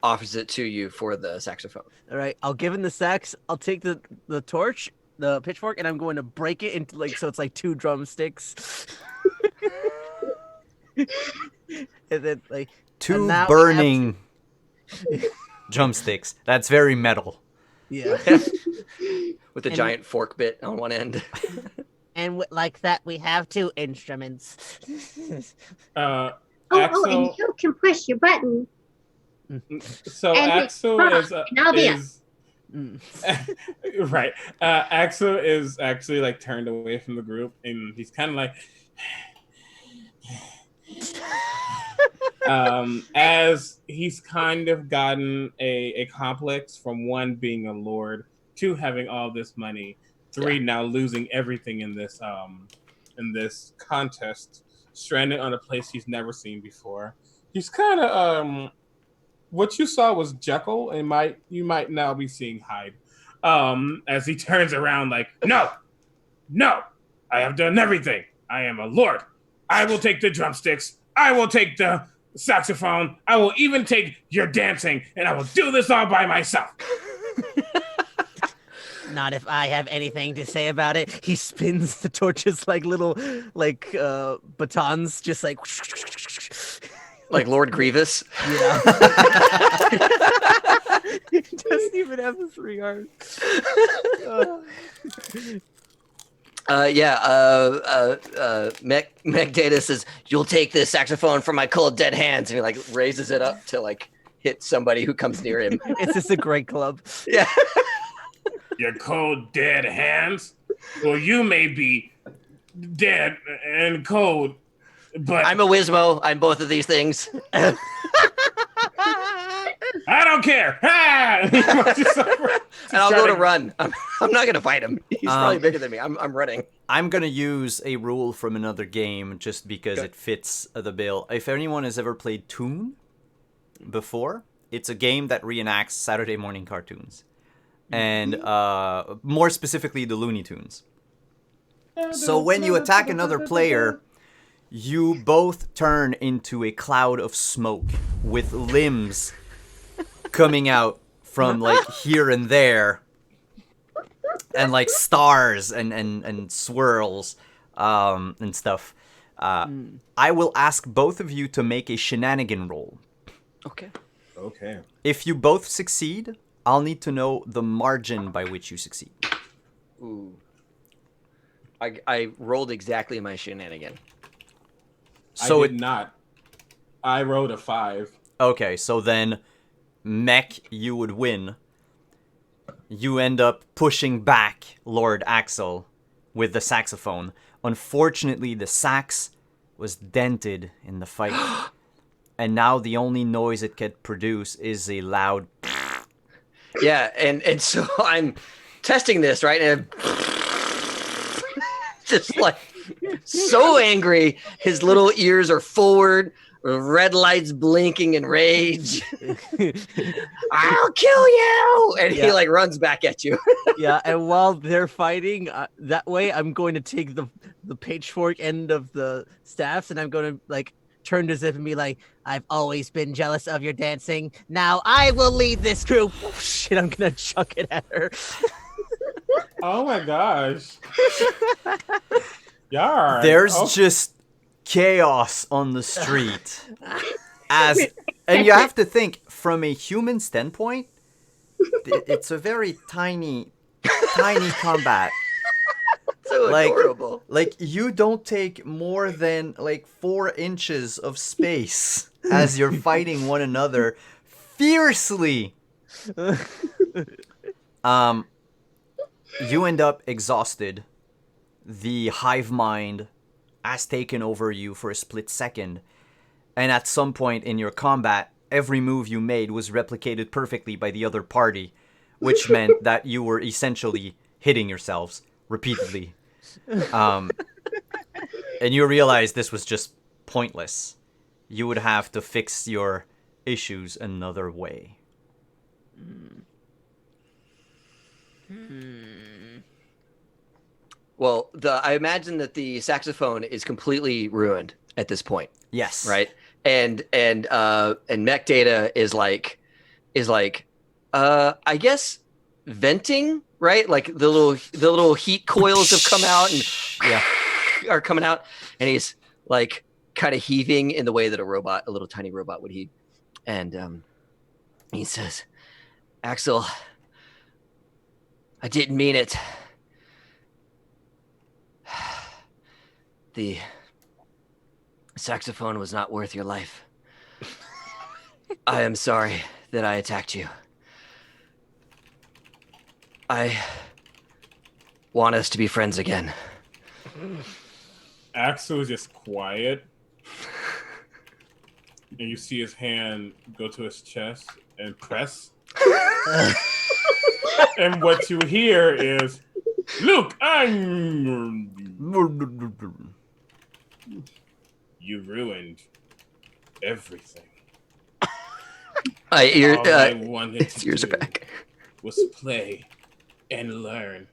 offers it to you for the saxophone. All right, I'll give him the sax. I'll take the torch, the pitchfork, and I'm going to break it into so it's like 2 drumsticks. And then and Two now burning drumsticks. That's very metal. Yeah. With a And- giant fork bit on one end. And like that, we have 2 instruments. And Axel. you can push your button. So And Axel it's is now dance. right. Axel is actually like turned away from the group, and he's kind of like, as he's kind of gotten a complex from 1 being a lord, 2 having all this money, 3 now losing everything in this contest, stranded on a place he's never seen before. He's kind of what you saw was Jekyll, and you might now be seeing Hyde. As he turns around like, no, I have done everything. I am a lord. I will take the drumsticks. I will take the saxophone. I will even take your dancing, and I will do this all by myself. Not if I have anything to say about it. He spins the torches like little batons, just like Like Lord Grievous. Yeah. He doesn't even have the 3 arms. Mech Data says, "You'll take this saxophone from my cold dead hands," and he like raises it up to like hit somebody who comes near him. It's just a great club. Yeah. Your cold, dead hands? Well, you may be dead and cold, but I'm a Wizmo. I'm both of these things. I don't care. And I'll go to run. I'm not going to fight him. He's probably bigger than me. I'm running. I'm gonna use a rule from another game just because it fits the bill. If anyone has ever played Toon before, it's a game that reenacts Saturday morning cartoons. And more specifically, the Looney Tunes. So when you attack another player, you both turn into a cloud of smoke with limbs coming out from like here and there, and like stars and swirls and stuff. I will ask both of you to make a shenanigan roll. Okay. If you both succeed, I'll need to know the margin by which you succeed. Ooh. I rolled exactly my shenanigan. So I did not. I rolled a 5. Okay, so then, Mech, you would win. You end up pushing back Lord Axel with the saxophone. Unfortunately, the sax was dented in the fight. And now the only noise it could produce is a loud... Yeah, and so I'm testing this, right? And just like so angry, his little ears are forward, red lights blinking in rage. I'll kill you! And he like runs back at you. Yeah, and while they're fighting that way, I'm going to take the pitchfork end of the staffs, and I'm going to like turn to Zip and be like, "I've always been jealous of your dancing. Now I will lead this group." Shit, I'm gonna chuck it at her. Oh my gosh. Yar. There's just chaos on the street. And you have to think, from a human standpoint, it's a very tiny combat. So adorable. Like, you don't take more than, 4 inches of space as you're fighting one another fiercely. You end up exhausted. The hive mind has taken over you for a split second. And at some point in your combat, every move you made was replicated perfectly by the other party, which meant that you were essentially hitting yourselves repeatedly. And you realize this was just pointless. You would have to fix your issues another way. Well, I imagine that the saxophone is completely ruined at this point. Yes. Right? And Mech Data is like is like, I guess venting, right? Like the little heat coils have come out and Yeah. are coming out, and he's like kind of heaving in the way that a little tiny robot would heave, and he says, "Axel, I didn't mean it. The saxophone was not worth your life. I am sorry that I attacked you. I want us to be friends again." Axel is just quiet, and you see his hand go to his chest and press. And what you hear is, "Look, you ruined everything. All I wanted to ears are do back. was play and learn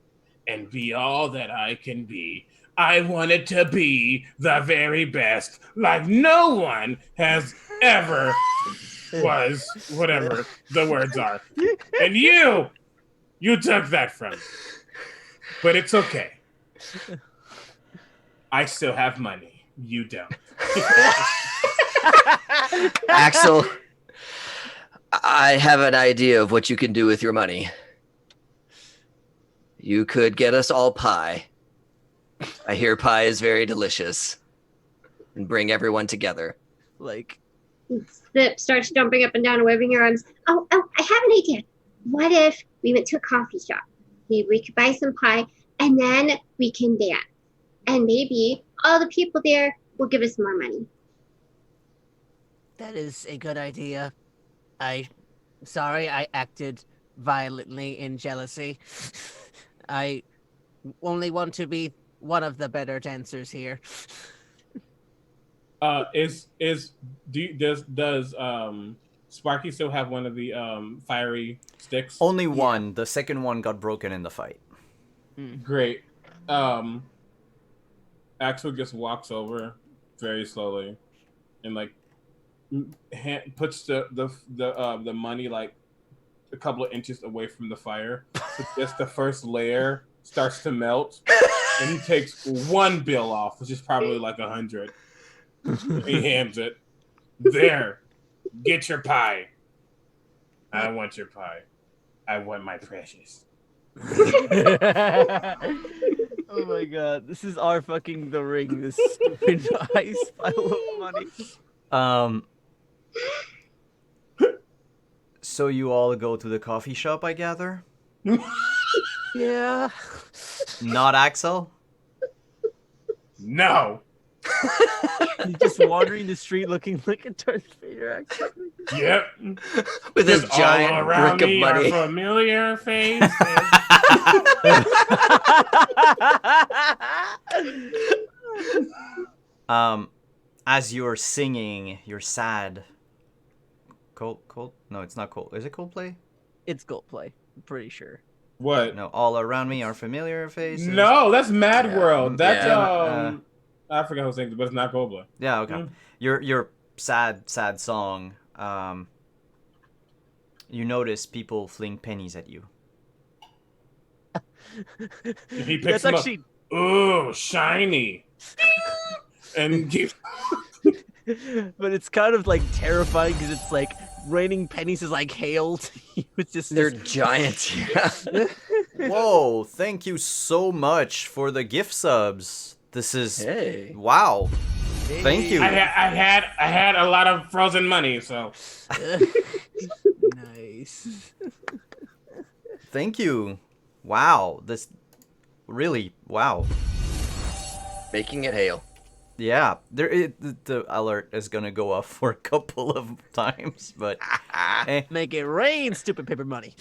and be all that I can be. I wanted to be the very best, like no one has ever was, whatever the words are. And you took that from me. But it's okay. I still have money. You don't." Axel, I have an idea of what you can do with your money. You could get us all pie. I hear pie is very delicious. And bring everyone together. Like, Zip starts jumping up and down and waving her arms. Oh, I have an idea. What if we went to a coffee shop? Maybe we could buy some pie, and then we can dance. And maybe all the people there will give us more money. that is a good idea. Sorry, I acted violently in jealousy. I only want to be one of the better dancers here. Does Sparky still have one of the fiery sticks? Only one. The second one got broken in the fight. Great. Axel just walks over very slowly and like puts the money like a couple of inches away from the fire. So just the first layer starts to melt, and he takes one bill off, which is probably like 100. He hands it. There, get your pie. I want your pie. I want my precious. Oh my god, this is our fucking The Ring, this stupid ice pile of money. So you all go to the coffee shop, I gather? Yeah. Not Axel? No. He's just wandering the street looking like a Darth Vader, actually. Yep. With this Just giant all around brick of me are money. familiar faces. As you're singing, you're sad. Cold? No, it's not cold. Is it Coldplay? It's Coldplay, I'm pretty sure. What? No, all around me are familiar faces. No, that's Mad Yeah. World. That's Yeah. I forgot who sings it, but it's not Coldplay. Yeah, okay. Your sad song. You notice people fling pennies at you. He picks them up. Ooh, shiny. And keeps. But it's kind of like terrifying because it's like raining pennies is like hail to you. It's just They're giant. Yeah. Whoa, thank you so much for the gift subs. This is Hey. wow. Thank you. I had a lot of frozen money, so. Nice. Thank you. Wow, this really wow. Making it hail. Yeah, the alert is gonna go off for a couple of times, but Make it rain, stupid paper money.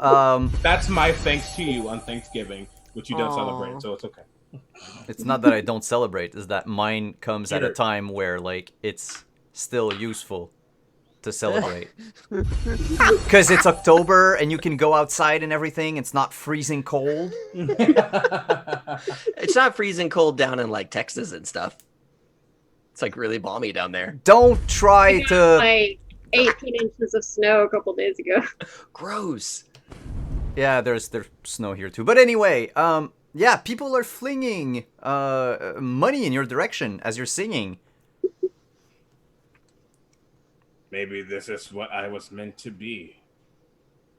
That's my thanks to you on Thanksgiving, which you don't celebrate, so it's okay. It's not that I don't celebrate; it's that mine comes at a Sure. time where like it's still useful to celebrate. Because it's October and you can go outside and everything. It's not freezing cold. It's not freezing cold down in like Texas and stuff. It's like really balmy down there. Don't try to Like, 18 inches of snow a couple days ago. Gross. Yeah, there's snow here too. But anyway, yeah, people are flinging money in your direction as you're singing. Maybe this is what I was meant to be.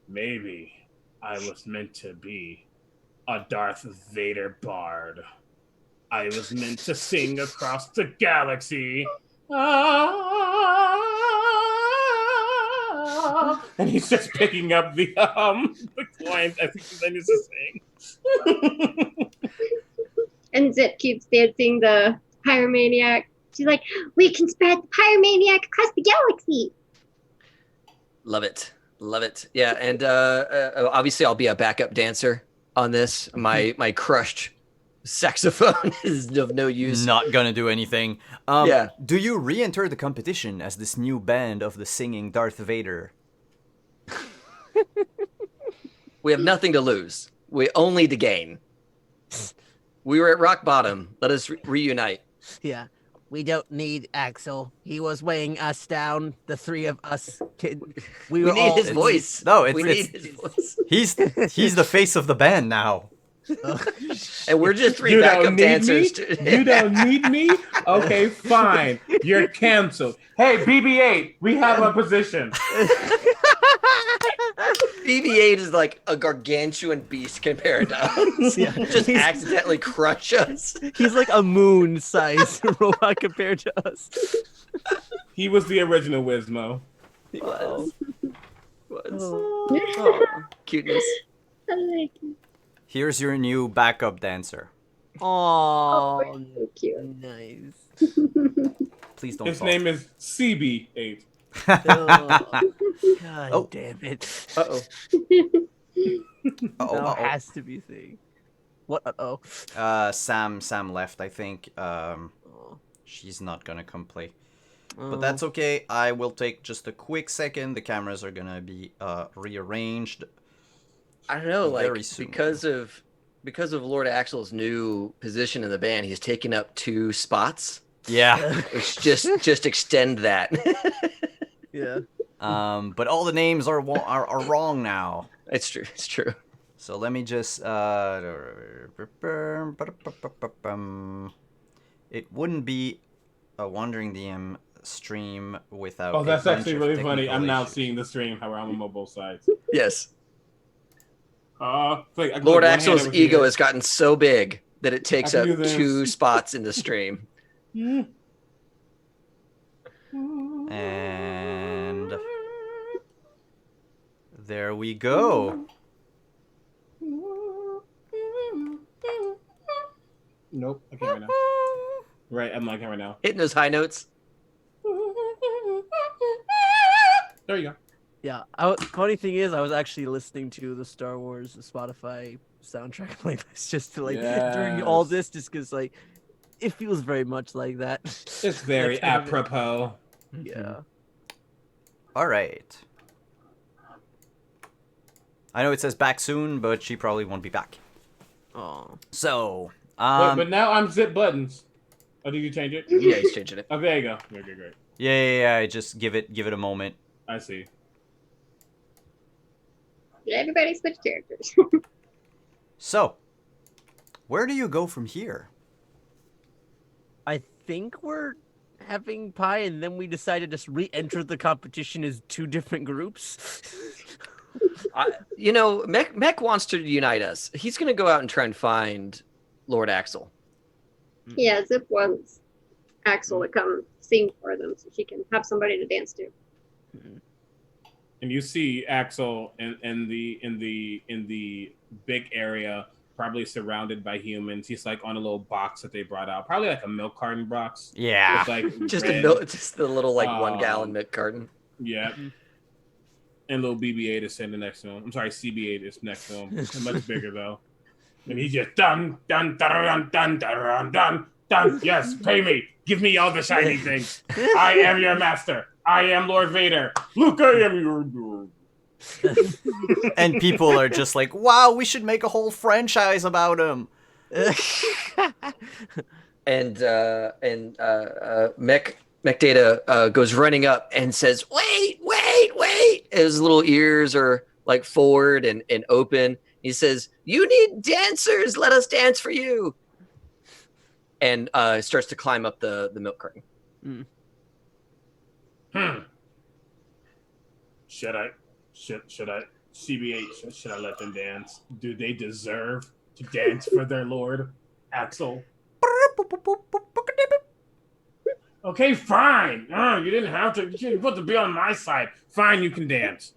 Maybe I was meant to be a Darth Vader bard. I was meant to sing across the galaxy. Ah, and he's just picking up the coins. I think he's needs to sing. And Zip keeps dancing the pyromaniac. She's like, we can spread the pyromaniac across the galaxy. Love it. Love it. Yeah, and obviously I'll be a backup dancer on this. My crushed saxophone is of no use. Not gonna do anything. Yeah. Do you re-enter the competition as this new band of the singing Darth Vader? We have nothing to lose. We only to gain. We were at rock bottom. Let us reunite. Yeah. We don't need Axel. He was weighing us down. The three of us. We We were need all his voice. No, We need his voice. he's the face of the band now. And we're just three You backup don't need me? dancers. You don't need me? Okay, fine. You're canceled. Hey, BB-8, we have a position. BB-8 is like a gargantuan beast compared to us. Yeah. Just accidentally crush us. He's like a moon-sized robot compared to us. He was the original Wizmo. He was. Oh. Oh, cuteness. I like it. Here's your new backup dancer. Oh, So cute. nice. Please don't His fall. name is CB-8. Oh, God Oh. damn it. Uh-oh. That has to be thing. What? Uh-oh. Sam left. I think Oh. she's not gonna come play. But that's okay. I will take just a quick second. The cameras are gonna be rearranged. I don't know, like Very soon. because of Lord Axel's new position in the band, he's taken up 2 spots. Yeah. Which just extend that. Yeah. But all the names are wrong now. It's true. It's true. So let me just it wouldn't be a Wandering DM stream without. Oh, that's a bunch actually of really funny. technical I'm now issues. seeing the stream. However, I'm on both sides. Yes. I can Lord look one Axel's hand over ego here. has gotten so big that it takes I up can do this. 2 spots in the stream. And there we go. Nope, I can't right now. Right, I'm not right now. Hitting those high notes. There you go. Yeah. Funny thing is, I was actually listening to the Star Wars Spotify soundtrack playlist just to during all Yes. this, just because like it feels very much like that. It's very That's kind of it. apropos. Yeah. All right. I know it says back soon, but she probably won't be back. Oh. So, But now I'm Zip Buttons. Oh, did you change it? Yeah, he's changing it. Oh, there you go. Okay, great. yeah. Just give it a moment. I see. Everybody switch characters. So, where do you go from here? I think we're having pie, and then we decided to just re-enter the competition as 2 different groups. Mech wants to unite us. He's going to go out and try and find Lord Axel. Yeah, Zip wants Axel to come sing for them so she can have somebody to dance to. And you see Axel in the big area, probably surrounded by humans. He's like on a little box that they brought out, probably like a milk carton box. Yeah. With, like, Just red- just the little 1 gallon milk carton. Yeah. And little BB-8 is sitting next to him. I'm sorry, CB-8 is next to him. They're much bigger though. And he's just dun dun dun dun dun dun dun. Yes, pay me. Give me all the shiny things. I am your master. I am Lord Vader. Look, I am your. And people are just like, wow, we should make a whole franchise about him. And Mech Data goes running up and says, "Wait! wait. His little ears are like forward and open. He says, "You need dancers. Let us dance for you." And starts to climb up the milk carton. Should I CBH, should I let them dance? Do they deserve to dance for their lord, Axel? Okay, fine. You didn't have to. You didn't put to be on my side. Fine, you can dance.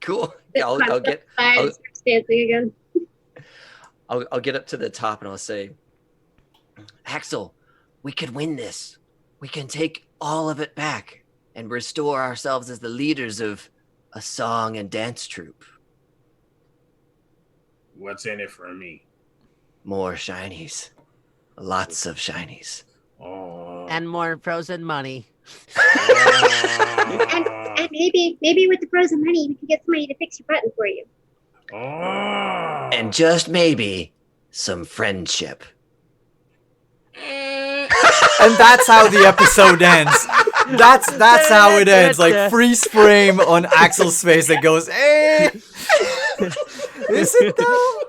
Cool. It I'll climbs get up the side and starts dancing again. I'll get up to the top and I'll say, Axel, we could win this. We can take all of it back and restore ourselves as the leaders of a song and dance troupe. What's in it for me? More shinies. Lots of shinies. Oh. And more frozen money. And maybe with the frozen money, we can get somebody to fix your button for you. And just maybe some friendship. And that's how the episode ends. That's how it ends. Like freeze frame on Axel's face that goes, "Hey." Is it though?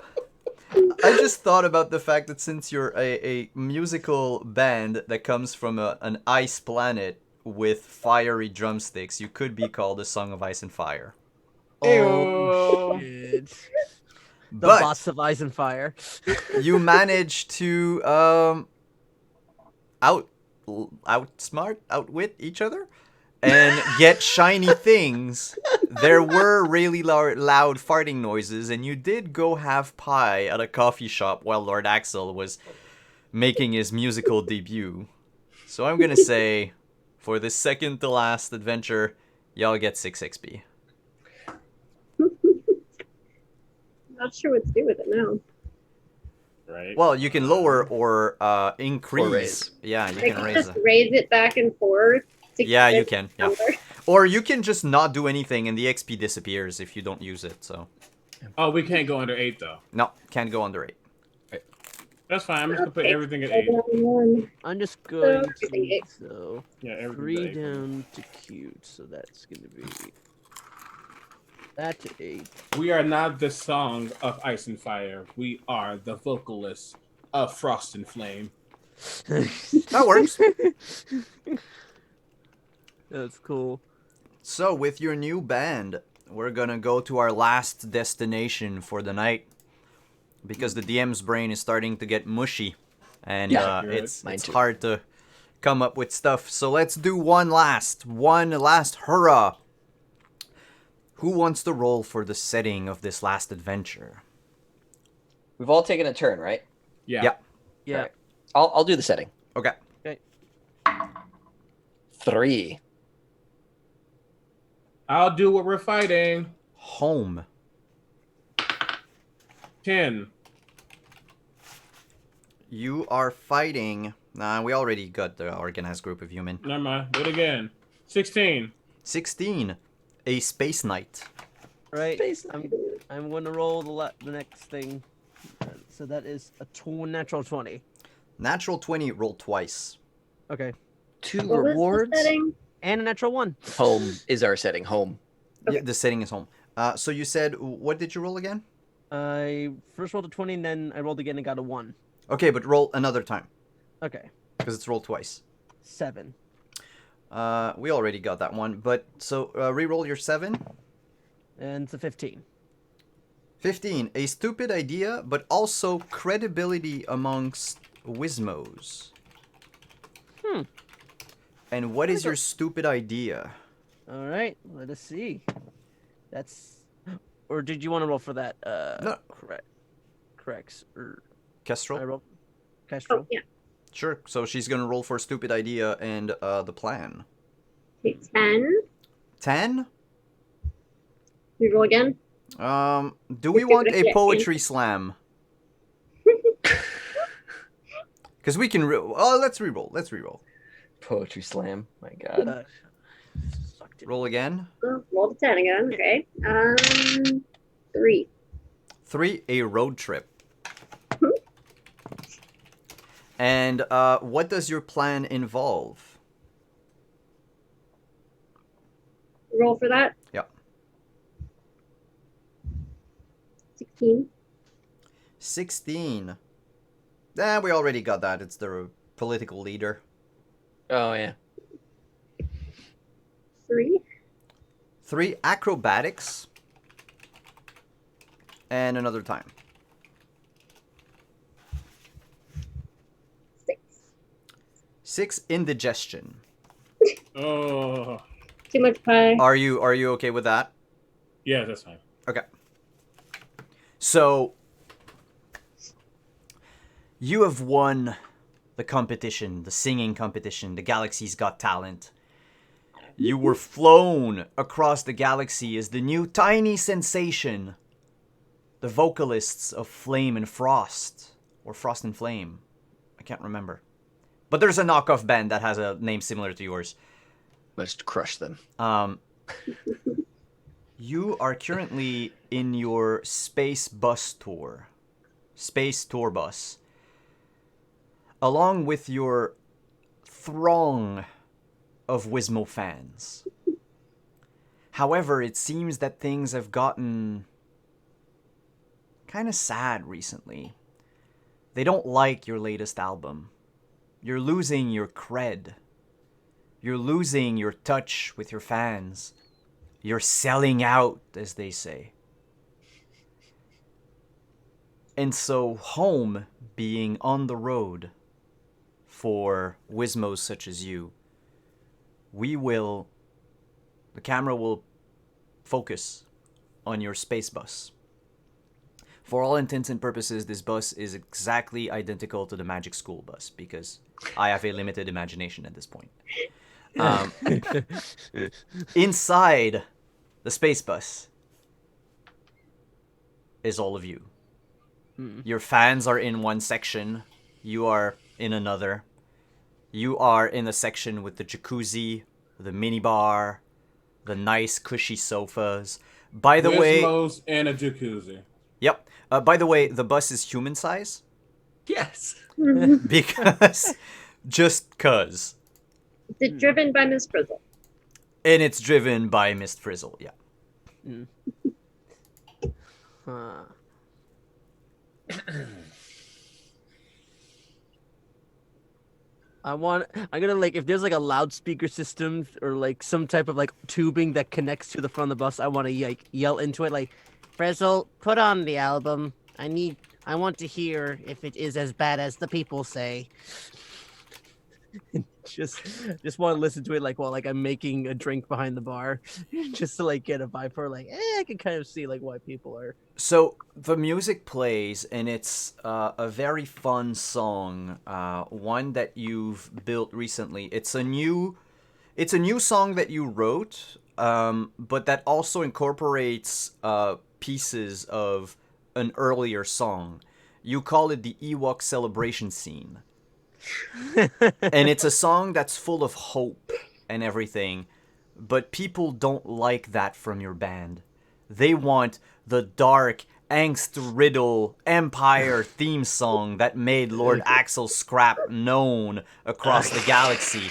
I just thought about the fact that since you're a musical band that comes from an ice planet with fiery drumsticks, you could be called a Song of Ice and Fire. Oh, shit. The But boss of Ice and Fire. you managed to outwit each other and get shiny things. There were really loud farting noises, and you did go have pie at a coffee shop while Lord Axel was making his musical debut. So I'm gonna say, for the second to last adventure, y'all get 6 XP. Not sure what to do with it now. Right. Well, you can lower or increase. Or raise. Yeah, you I can can raise just it. raise it back and forth. To Yeah, keep you it can. Yeah. number. Or you can just not do anything and the XP disappears if you don't use it. So Oh, we can't go under 8 though. no, can't go under 8. That's fine. I'm just gonna put Okay, everything at so 8. down one. I'm just going everything to eight. so Yeah, everything. 3 down to cute, so that's gonna be that to 8. We are not the song of Ice and Fire. We are the vocalists of Frost and Flame. That works. That's cool. So with your new band, we're gonna go to our last destination for the night because the DM's brain is starting to get mushy, and Yeah, it's Mine too. hard to come up with stuff. So let's do one last hurrah. Who wants to roll for the setting of this last adventure? We've all taken a turn, right? Yeah. Yeah. Yeah. Alright. I'll do the setting. Okay. 3. I'll do what we're fighting. Home. 10. You are fighting. Nah, we already got the organized group of human. Never mind. Do it again. 16. 16. A space knight. Right. Space I'm going to roll the next thing. So that is a natural 20. Natural 20. Roll twice. Okay. 2 What was the rewards. setting? And a natural 1. Home is our setting. Home. Yeah, the setting is home. So you said, what did you roll again? I first rolled a 20, and then I rolled again and got a 1. Okay, but roll another time Okay. because it's rolled twice. 7. We already got that one, but so re-roll your 7. And it's a 15. 15. A stupid idea, but also credibility amongst Wizmos. And what is your stupid idea? All right. Let us see. That's. Or did you want to roll for that? No. Corrects. Or I Kestrel? roll. Kestrel. Oh, yeah. Sure. So she's gonna roll for stupid idea and the plan. Okay, 10. 10? We roll again. Do we want a poetry slam? Because we can. Let's re-roll. Let's re-roll. Poetry slam. My God. Sucked it. Roll again. Oh, roll the 10 again. Okay. 3. 3. A road trip. And what does your plan involve? roll for that. Yep. 16. 16. We already got that. It's the political leader. Oh yeah. 3. 3 acrobatics. And another time. 6. 6 indigestion. Oh, Too much pie. Are you okay with that? yeah, that's fine. Okay. So you have won the competition, the singing competition, the Galaxy's Got Talent. You were flown across the galaxy as the new tiny sensation, the vocalists of Flame and Frost, or Frost and Flame. I can't remember. But there's a knockoff band that has a name similar to yours. Let's crush them. You are currently in your space bus tour. Space tour bus. Along with your throng of Wizmo fans. However, it seems that things have gotten kind of sad recently. They don't like your latest album. You're losing your cred. You're losing your touch with your fans. You're selling out, as they say. And so, home being on the road for Wizmos such as you, the camera will focus on your space bus. For all intents and purposes, this bus is exactly identical to the Magic School bus because I have a limited imagination at this point. Inside the space bus is all of you. Your fans are in one section. You are in another. You are in a section with the jacuzzi, the minibar, the nice cushy sofas. By the way, Wizmos and a jacuzzi. yep. By the way, the bus is human size Yes. because just cuz. Is it driven by Miss Frizzle? And it's driven by Mist Frizzle, yeah. Huh. I'm gonna like if there's like a loudspeaker system or like some type of like tubing that connects to the front of the bus, I want to like yell into it like, Frizzle, put on the album. I want to hear if it is as bad as the people say. just want to listen to it like while like I'm making a drink behind the bar, just to like get a vibe for like I can kind of see like why people are. So the music plays, and it's a very fun song, one that you've built recently. It's a new song that you wrote, but that also incorporates pieces of an earlier song. You call it the Ewok celebration scene. And it's a song that's full of hope and everything, but people don't like that from your band. They want the dark, angst-riddle Empire theme song that made Lord Axel Scrap known across the galaxy.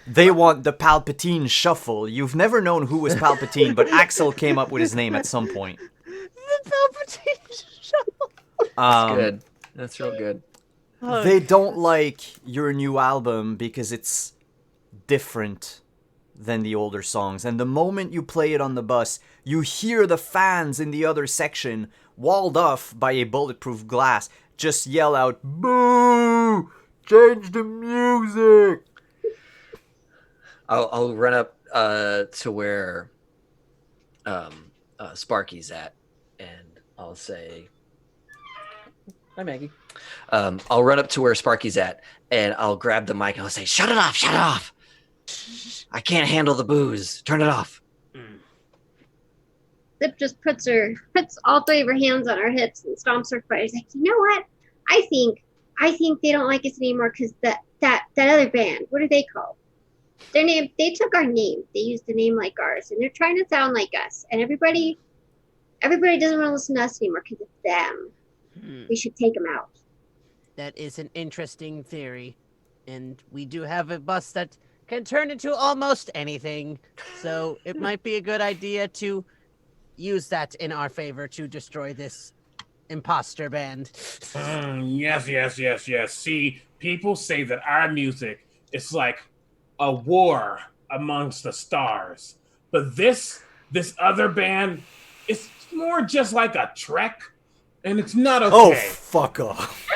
They want the Palpatine shuffle. You've never known who was Palpatine, but Axel came up with his name at some point. The Palpatine shuffle. That's good. That's real good. They don't like your new album because it's different than the older songs. And the moment you play it on the bus, you hear the fans in the other section, walled off by a bulletproof glass, just yell out, "Boo! Change the music!" I'll run up to where Sparky's at, and I'll say, "Hi, Maggie." I'll run up to where Sparky's at, and I'll grab the mic and I'll say, "Shut it off! Shut it off! I can't handle the booze. Turn it off." Zip just puts all 3 of her hands on her hips and stomps her foot. She's like, you know what? I think they don't like us anymore because that other band. What are they called? Their name. They took our name. They used a name like ours, and they're trying to sound like us. And everybody doesn't want to listen to us anymore because it's them. We should take them out. That is an interesting theory, and we do have a bus that can turn into almost anything. So it might be a good idea to use that in our favor to destroy this imposter band. Yes. See, people say that our music is like a war amongst the stars, but this other band, it's more just like a trek, and it's not Oh, okay. fuck off.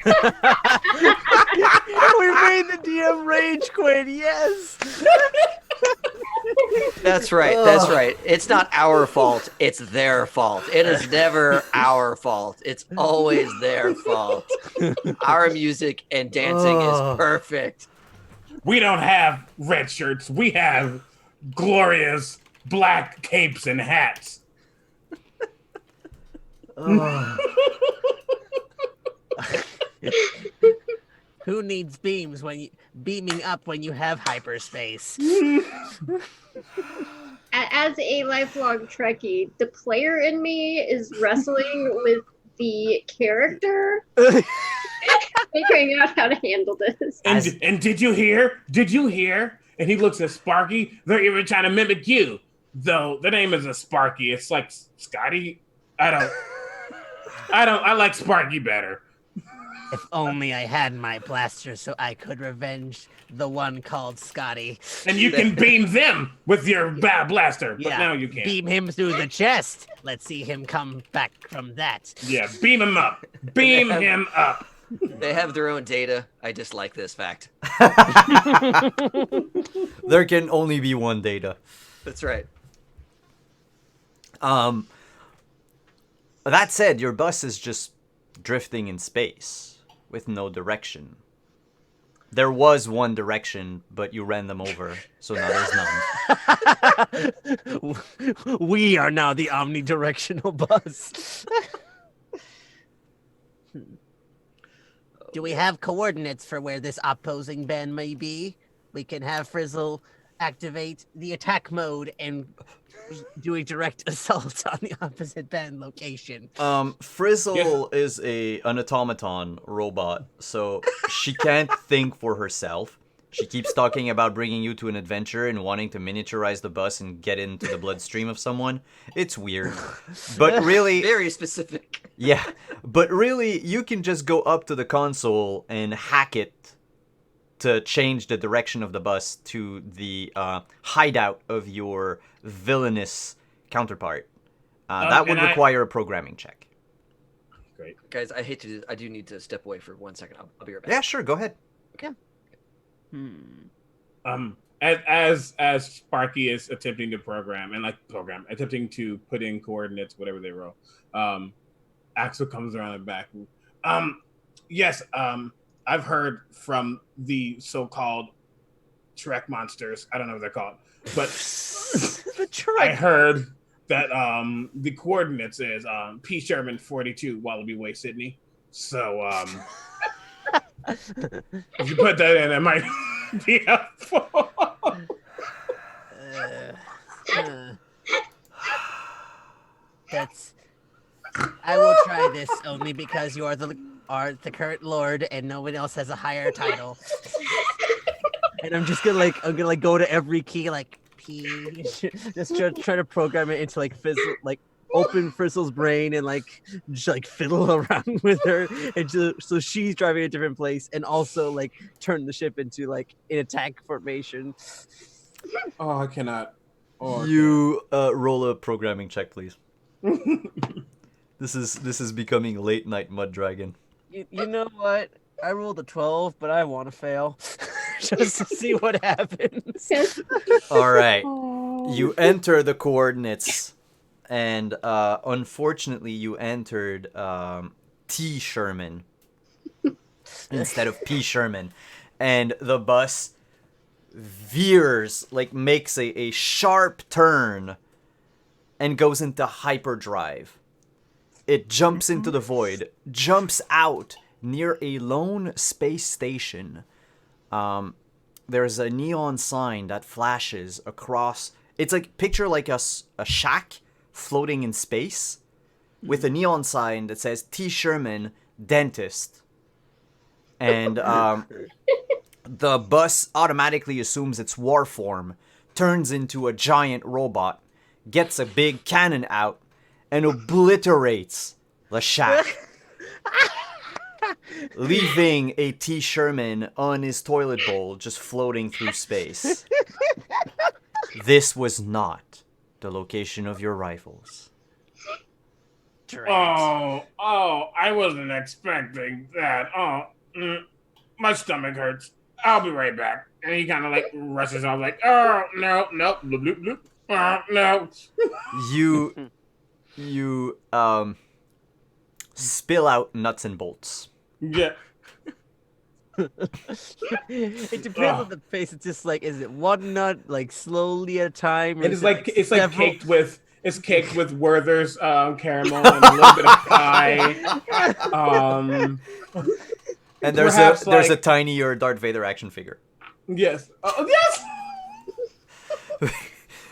We made the DM rage quit. Yes. That's right. That's right. It's not our fault. It's their fault. It is never our fault. It's always their fault. Our music and dancing is perfect. We don't have red shirts. We have glorious black capes and hats. Who needs beaming up when you have hyperspace? As a lifelong Trekkie, the player in me is wrestling with the character, figuring out how to handle this. And did you hear? Did you hear? And he looks at Sparky. They're even trying to mimic you. Though the name isn't Sparky. It's like Scotty. I like Sparky better. If only I had my blaster so I could revenge the one called Scotty. And you can beam them with your blaster, but Yeah, now you can't. beam him through the chest. Let's see him come back from that. Yeah, beam him up. Beam him up. They have their own data. I dislike this fact. There can only be one data. That's right. That said, your bus is just drifting in space with no direction. There was one direction, but you ran them over, so now there's none. We are now the omnidirectional bus. Do we have coordinates for where this opposing band may be? We can have Frizzle activate the attack mode and do a direct assault on the opposite band location. Frizzle is an automaton robot, so she can't think for herself. She keeps talking about bringing you to an adventure and wanting to miniaturize the bus and get into the bloodstream of someone. It's weird. But really... Very specific. Yeah, but really, you can just go up to the console and hack it to change the direction of the bus to the hideout of your villainous counterpart. That would require a programming check. Great. Guys, I do need to step away for 1 second. I'll be right back. Yeah, sure, go ahead. As Sparky is attempting to attempting to put in coordinates, whatever they roll, Axel comes around the back. Yes, I've heard from the so-called Trek monsters. I don't know what they're called, but I heard that the coordinates is P. Sherman 42 Wallaby Way, Sydney. So if you put that in, it might be helpful. I will try this only because you are the current lord and no one else has a higher title. And I'm just gonna go to every key like P, just try to program it into like Fizzle, like open Frizzle's brain and just fiddle around with her, and so she's driving a different place, and also turn the ship into an attack formation. Oh, I cannot. You roll a programming check, please. This is becoming late night Mud Dragon. You know what? I rolled a 12, but I want to fail just to see what happens. All right. You enter the coordinates, and unfortunately, you entered T. Sherman instead of P. Sherman, and the bus veers, makes a sharp turn, and goes into hyperdrive. It jumps into the void, jumps out near a lone space station. There's a neon sign that flashes across. It's picture a shack floating in space with a neon sign that says T. Sherman, dentist. And The bus automatically assumes its war form, turns into a giant robot, gets a big cannon out, and obliterates the shack, leaving a T. Sherman on his toilet bowl just floating through space. This was not the location of your rifles. Oh, I wasn't expecting that. My stomach hurts. I'll be right back. And he kind of like rushes off, like, oh, no, bloop, bloop, bloop. No. You spill out nuts and bolts. Yeah. It depends on the pace. It's just like, is it one nut, like slowly at a time? Or It's is like it's several? like caked with Werther's caramel and a little bit of pie. And Perhaps, there's a like- tinier Darth Vader action figure. Yes. Yes.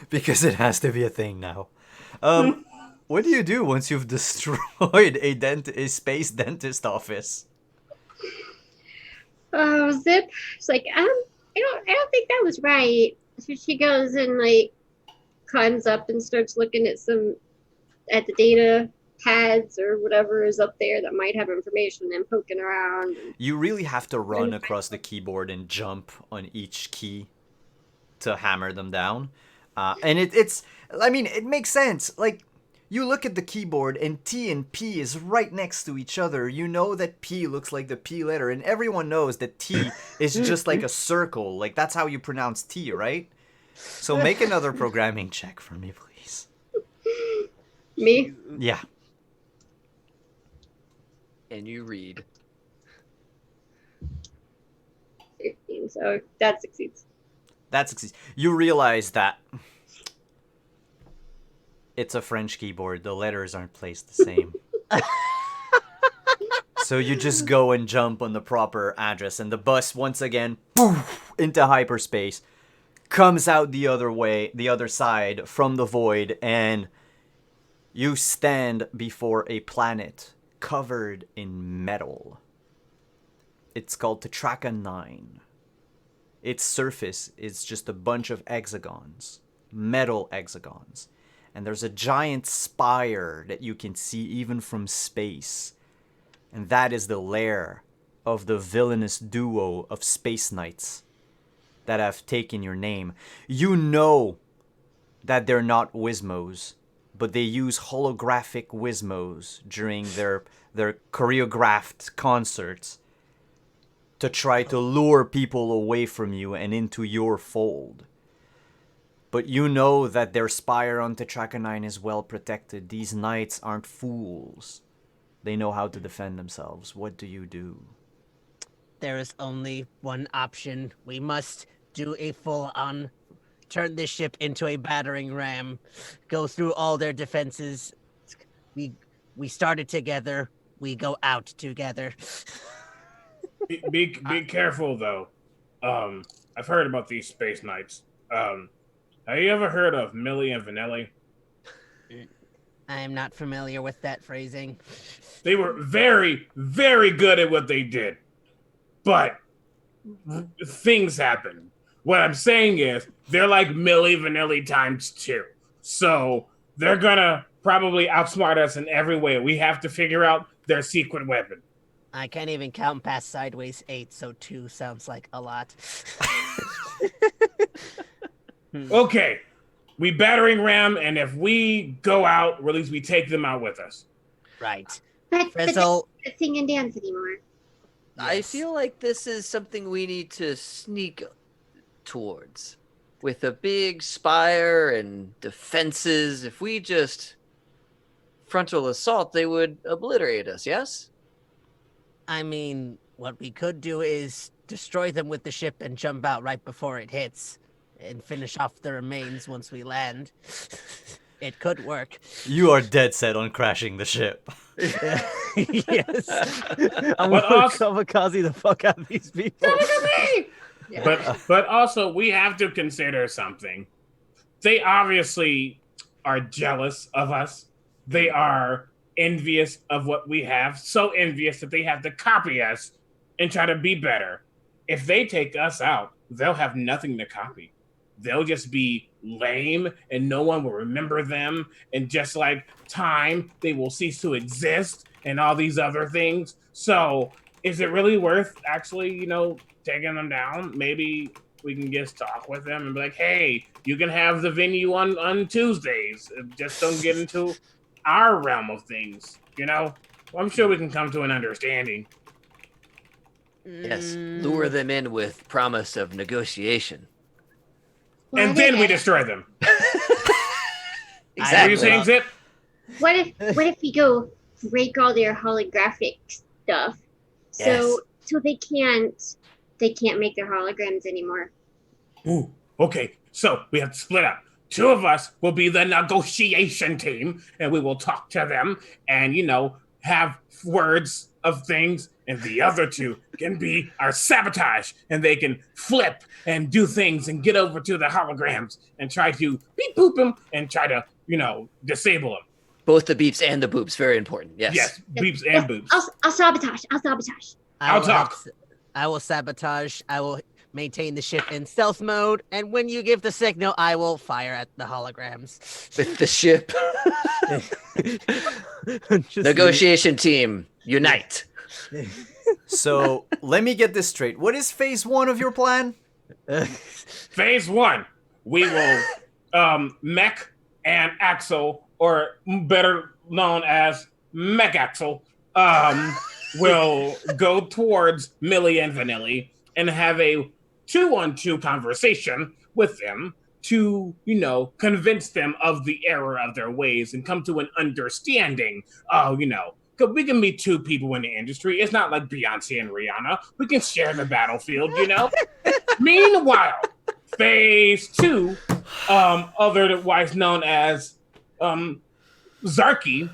Because it has to be a thing now. What do you do once you've destroyed a space dentist office? Zip. It's like, I don't think that was right. So she goes and like climbs up and starts looking at the data pads or whatever is up there that might have information and poking around. You really have to run across the keyboard and jump on each key to hammer them down. And it makes sense. Like, you look at the keyboard and T and P is right next to each other. You know that P looks like the P letter, and everyone knows that T is just like a circle. Like, that's how you pronounce T, right? So make another programming check for me, please. Me? Yeah. And you read. 15, so that succeeds. That succeeds. You realize that it's a French keyboard. The letters aren't placed the same. So you just go and jump on the proper address, and the bus once again poof, into hyperspace, comes out the other side from the void, and you stand before a planet covered in metal. It's called Tetraka 9. Its surface is just a bunch of hexagons, metal hexagons. And there's a giant spire that you can see even from space. And that is the lair of the villainous duo of space knights that have taken your name. You know that they're not Wizmos, but they use holographic Wizmos during their choreographed concerts to try to lure people away from you and into your fold. But you know that their spire on Tetraka 9 is well protected. These knights aren't fools. They know how to defend themselves. What do you do? There is only one option. We must do a full-on, turn this ship into a battering ram, go through all their defenses. We started together. We go out together. Be careful though. I've heard about these space knights. Have you ever heard of Millie and Vanelli? I am not familiar with that phrasing. They were very, very good at what they did. But things happen. What I'm saying is, they're like Millie Vanilli times 2. So they're gonna probably outsmart us in every way. We have to figure out their secret weapon. I can't even count past sideways 8, so 2 sounds like a lot. Okay, we battering ram, and if we go out, or at least we take them out with us. Right. But Frizzle. that's not sing and dance anymore. I Yes. feel like this is something we need to sneak towards. With a big spire and defenses, if we just frontal assault, they would obliterate us, yes? I mean, what we could do is destroy them with the ship and jump out right before it hits and finish off the remains once we land. It could work. You are dead set on crashing the ship. Yes. I'm But gonna also- kamikaze the fuck out of these people. But also, we have to consider something. They obviously are jealous of us. They are envious of what we have. So envious that they have to copy us and try to be better. if they take us out, they'll have nothing to copy. They'll just be lame and no one will remember them. And just like time, they will cease to exist and all these other things. So is it really worth actually, taking them down? Maybe we can just talk with them and be like, hey, you can have the venue on Tuesdays. Just don't get into our realm of things, I'm sure we can come to an understanding. Yes, lure them in with promise of negotiation. And then we destroy them. Exactly. What are you saying, Zip? What if we go break all their holographic stuff, so they can't make their holograms anymore? Ooh, okay. So we have to split up. 2 of us will be the negotiation team, and we will talk to them and, have words of things. And the other 2 can be our sabotage, and they can flip and do things and get over to the holograms and try to beep boop them and try to, disable them. Both the beeps and the boops, very important. Yes. Yes, beeps and boops. I'll sabotage. I'll talk. I will sabotage. I will maintain the ship in stealth mode, and when you give the signal, I will fire at the holograms. With the ship. Negotiation team, unite. So let me get this straight. What is phase 1 of your plan? Phase 1, we will Mech and Axel, or better known as Mech Axel, will go towards Millie and Vanilli and have a 2-on-2 conversation with them to, convince them of the error of their ways and come to an understanding. Because we can be 2 people in the industry. It's not like Beyonce and Rihanna. We can share the battlefield, Meanwhile, phase 2, otherwise known as Zarky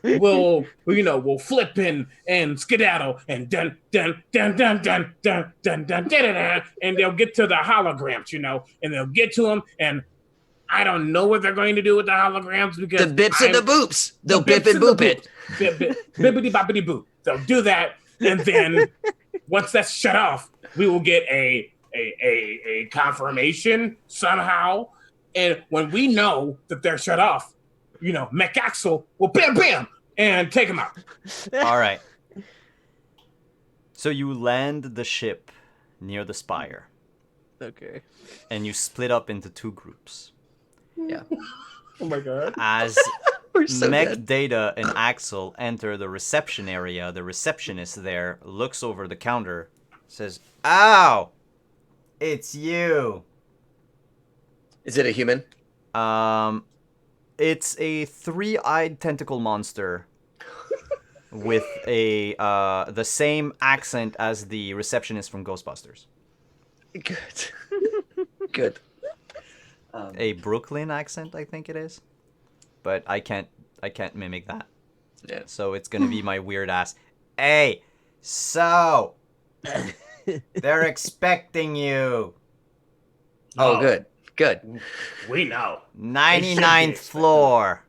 will flip in and skedaddle and dun dun dun dun dun dun dun dun dun, and they'll get to the holograms, and they'll get to them, and I don't know what they're going to do with the holograms because the bips and the boops. They'll bip and boop it. Bippity boppity boop. They'll do that, and then once that's shut off, we will get a confirmation somehow, and when we know that they're shut off, Mech Axel will bam bam and take him out. All right. So you land the ship near the spire. Okay. And you split up into 2 groups. Yeah. Oh my god. As We're so Mech good. Data and Axel enter the reception area, the receptionist there looks over the counter, says, "Ow! It's you." Is it a human? It's a 3-eyed tentacle monster with the same accent as the receptionist from Ghostbusters. Good. Good. A Brooklyn accent, I think it is, but I can't mimic that. Yeah. So it's gonna be my weird ass. Hey, so they're expecting you. Oh, good. Good. We know. 99th floor.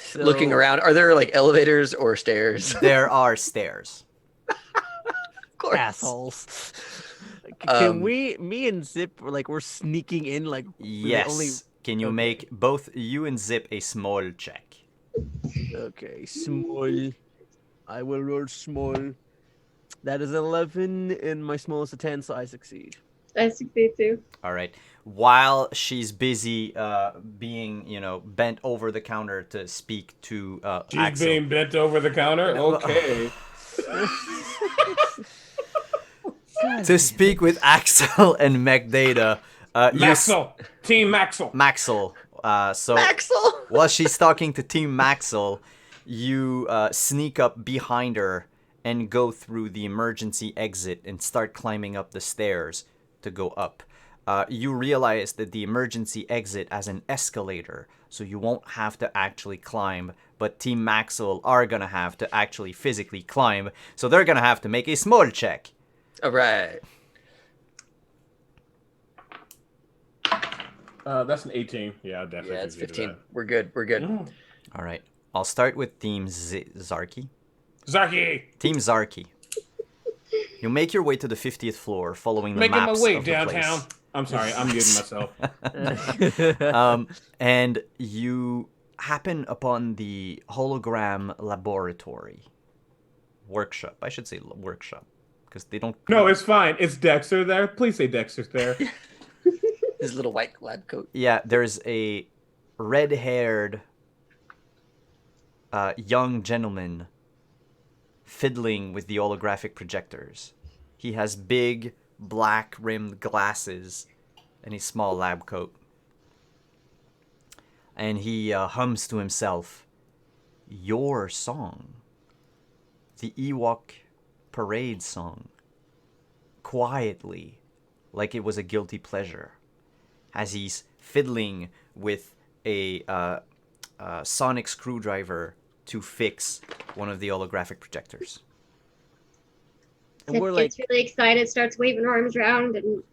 So, Looking around, are there like elevators or stairs? There are stairs. Of course. assholes. Can Um, me and Zip, we're sneaking in, like, Yes. only... Can you Okay. make both you and Zip a small check? Okay, small. I will roll small. That is 11, and my small is a 10, so I succeed. I succeed too. All right. While she's busy being, bent over the counter to speak to She's Axel. being bent over the counter? Okay. To speak with Axel and Mech Data. Maxel. Team Maxel. Maxel. So Axel. while she's talking to Team Maxel, you sneak up behind her and go through the emergency exit and start climbing up the stairs to go up. You realize that the emergency exit has an escalator, so you won't have to actually climb, but Team Maxwell are gonna have to actually physically climb, so they're gonna have to make a small check. All right. That's an 18. Yeah, definitely. Yeah, it's succeeded 15. that. We're good. We're good. All right, I'll start with Team Zarky. Zaki! Team Zarky. You make your way to the 50th floor, following the Making my maps way of the downtown. place. I'm sorry, I'm muting myself. And you happen upon the hologram laboratory. Workshop. I should say workshop. Because they don't... No, it's fine. It's Dexter there. Please say Dexter's there. His little white lab coat. Yeah, there's a red-haired young gentleman fiddling with the holographic projectors. He has big, black-rimmed glasses and a small lab coat. And he hums to himself, "Your song. The Ewok parade song." Quietly, like it was a guilty pleasure, as he's fiddling with a sonic screwdriver to fix one of the holographic projectors. And Zip we're gets really excited, starts waving arms around, and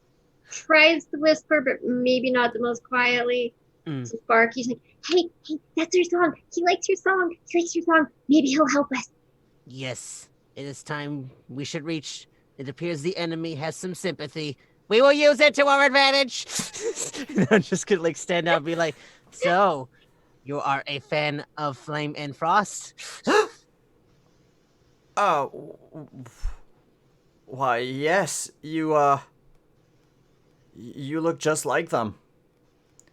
tries to whisper, but maybe not the most quietly. Mm. To Spark, he's like, hey, that's your song. He likes your song. He likes your song. Maybe he'll help us. Yes, it is time we should reach. It appears the enemy has some sympathy. We will use it to our advantage. And I'm just gonna like stand out and be like, so, you are a fan of Flame and Frost? Why, yes, you look just like them.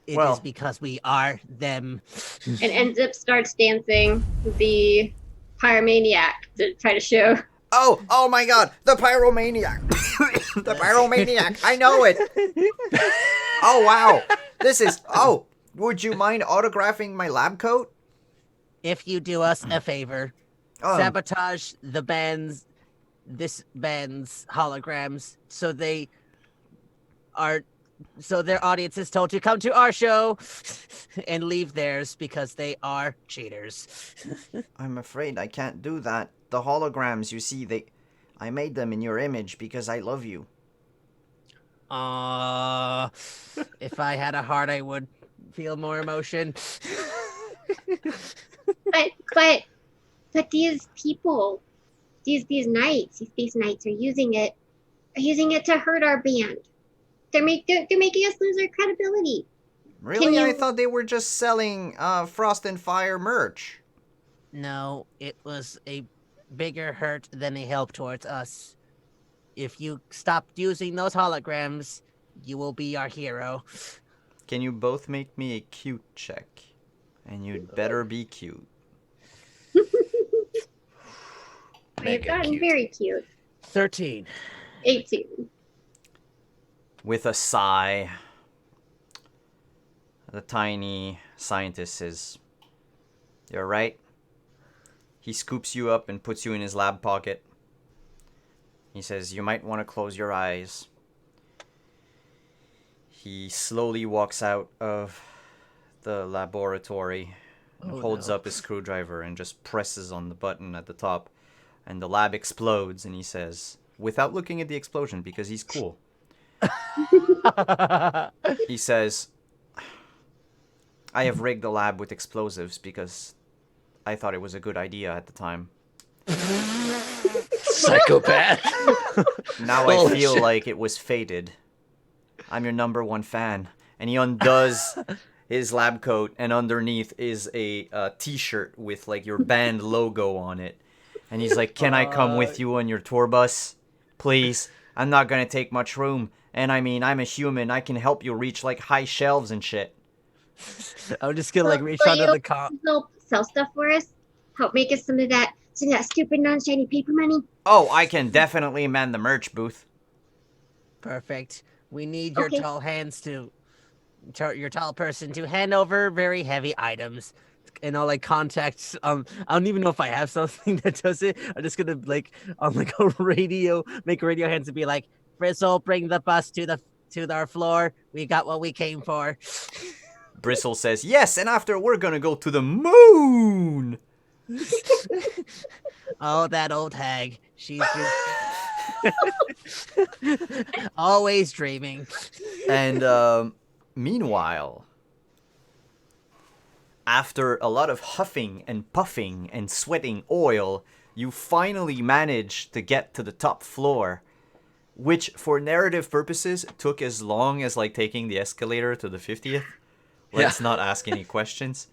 It Well- is because we are them. And Zip starts dancing the pyromaniac to try to show. Oh my god, the pyromaniac. The pyromaniac, I know it. Oh wow, would you mind autographing my lab coat? If you do us a favor, sabotage this band's holograms so their audience is told to come to our show and leave theirs because they are cheaters. I'm afraid I can't do that. The holograms, you see, I made them in your image because I love you. If I had a heart, I would feel more emotion. But these people, these knights are using it to hurt our band. They're making us lose our credibility. Really? Can I you- thought they were just selling Frost and Fire merch. No, it was a bigger hurt than a help towards us. If you stopped using those holograms, you will be our hero. Can you both make me a cute check? And you'd better be cute. We've gotten very cute. 13. 18. With a sigh, the tiny scientist says, "You're right." He scoops you up and puts you in his lab pocket. He says, "You might want to close your eyes." He slowly walks out of the laboratory and holds up his screwdriver and just presses on the button at the top. And the lab explodes, and he says, without looking at the explosion because he's cool, he says, "I have rigged the lab with explosives because I thought it was a good idea at the time. Psychopath. Now I Holy feel shit. like it was fated. I'm your #1 fan." And he undoes his lab coat, and underneath is a t-shirt with like your band logo on it. And he's like, "Can I come with you on your tour bus? Please. I'm not gonna take much room. And I mean, I'm a human. I can help you reach like high shelves and shit." I'm just gonna like reach Will onto you the car. help sell stuff for us? Help make us some of that stupid non-shiny paper money? Oh, I can definitely man the merch booth. Perfect. We need your Okay. tall hands your tall person to hand over very heavy items. And I'll like contact I don't even know if I have something that does it. I'm just gonna like on like a radio, make radio hands and be like, "Frizzle, bring the bus to our floor. We got what we came for." Bristle says, "Yes, and after we're gonna go to the moon." Oh, that old hag. She's just always dreaming. And meanwhile, after a lot of huffing and puffing and sweating oil, you finally manage to get to the top floor, which for narrative purposes took as long as like taking the escalator to the 50th. Let's not ask any questions.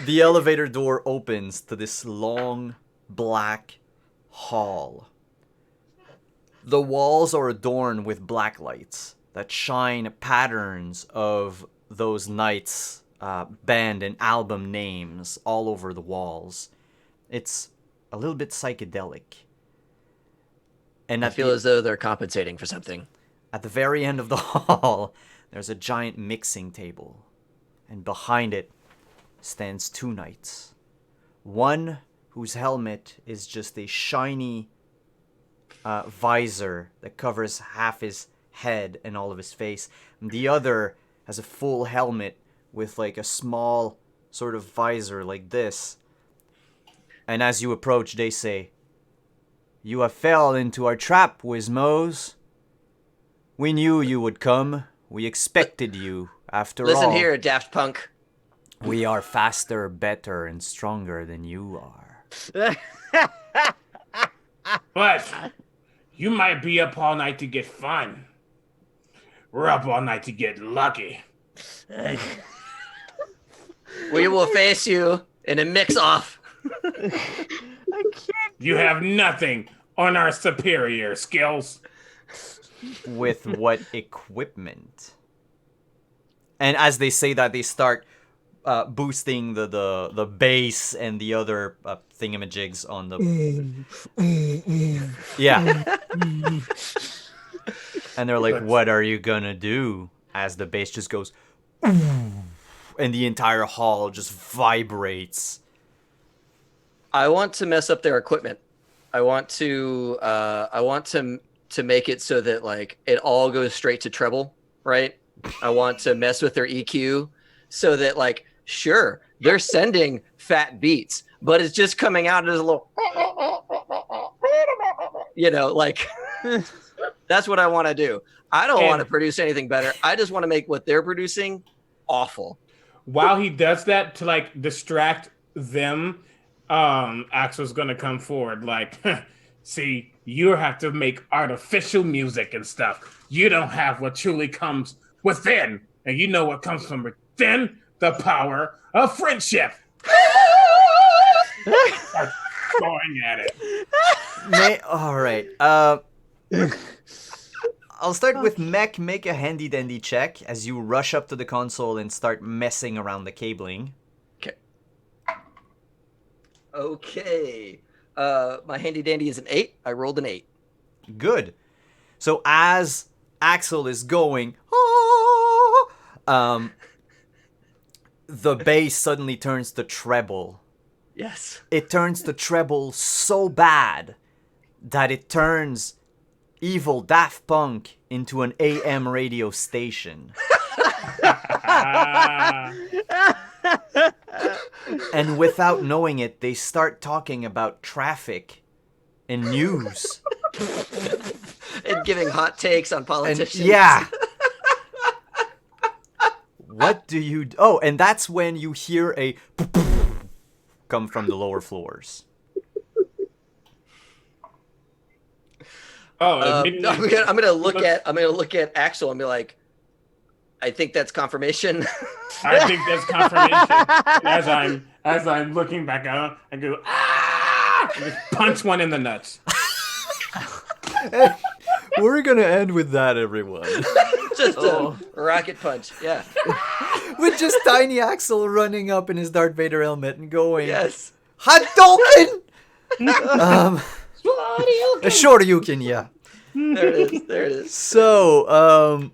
The elevator door opens to this long black hall. The walls are adorned with black lights that shine patterns of those nights' band and album names all over the walls. It's a little bit psychedelic. And I feel as though they're compensating for something. at the very end of the hall, there's a giant mixing table. And behind it stands two knights. One whose helmet is just a shiny visor that covers half his head and all of his face. And the other has a full helmet with like a small sort of visor like this. And as you approach, they say, "You have fell into our trap, Wizmos. We knew you would come. We expected you, after all. Listen here, Daft Punk. We are faster, better, and stronger than you are." But you might be up all night to get fun. We're up all night to get lucky. We will face you in a mix-off. I can't. You have nothing on our superior skills. With what equipment? And as they say that, they start boosting the bass and the other thingamajigs on the... Yeah. And they're like, "What are you gonna do?" As the bass just goes... And the entire hall just vibrates. I want to mess up their equipment. I want to make it so that like it all goes straight to treble, right? I want to mess with their EQ so that like sure, they're sending fat beats, but it's just coming out as a little like that's what I want to do. I don't want to produce anything better. I just want to make what they're producing awful. While he does that to like distract them, Axel's gonna come forward like, "See, you have to make artificial music and stuff. You don't have what truly comes within. And you know what comes from within? The power of friendship." Start going at it. All right. I'll start with Mech. Make a handy dandy check as you rush up to the console and start messing around the cabling. Okay. My handy dandy is an 8. I rolled an 8. Good. So as Axel is going, the bass suddenly turns to treble. Yes. It turns to treble so bad that it turns evil Daft Punk into an AM radio station. And without knowing it, they start talking about traffic and news. And giving hot takes on politicians. And, yeah. What do you... Oh, and that's when you hear a come from the lower floors. Oh, I'm gonna look at Axel and be like, "I think that's confirmation." I think that's confirmation. As I'm looking back out, I go, "Ah!" And just punch one in the nuts. We're gonna end with that, everyone. Just a rocket punch, yeah. With just tiny Axel running up in his Darth Vader helmet and going, Yes. Hadouken! Shoryuken, yeah. There it is. So,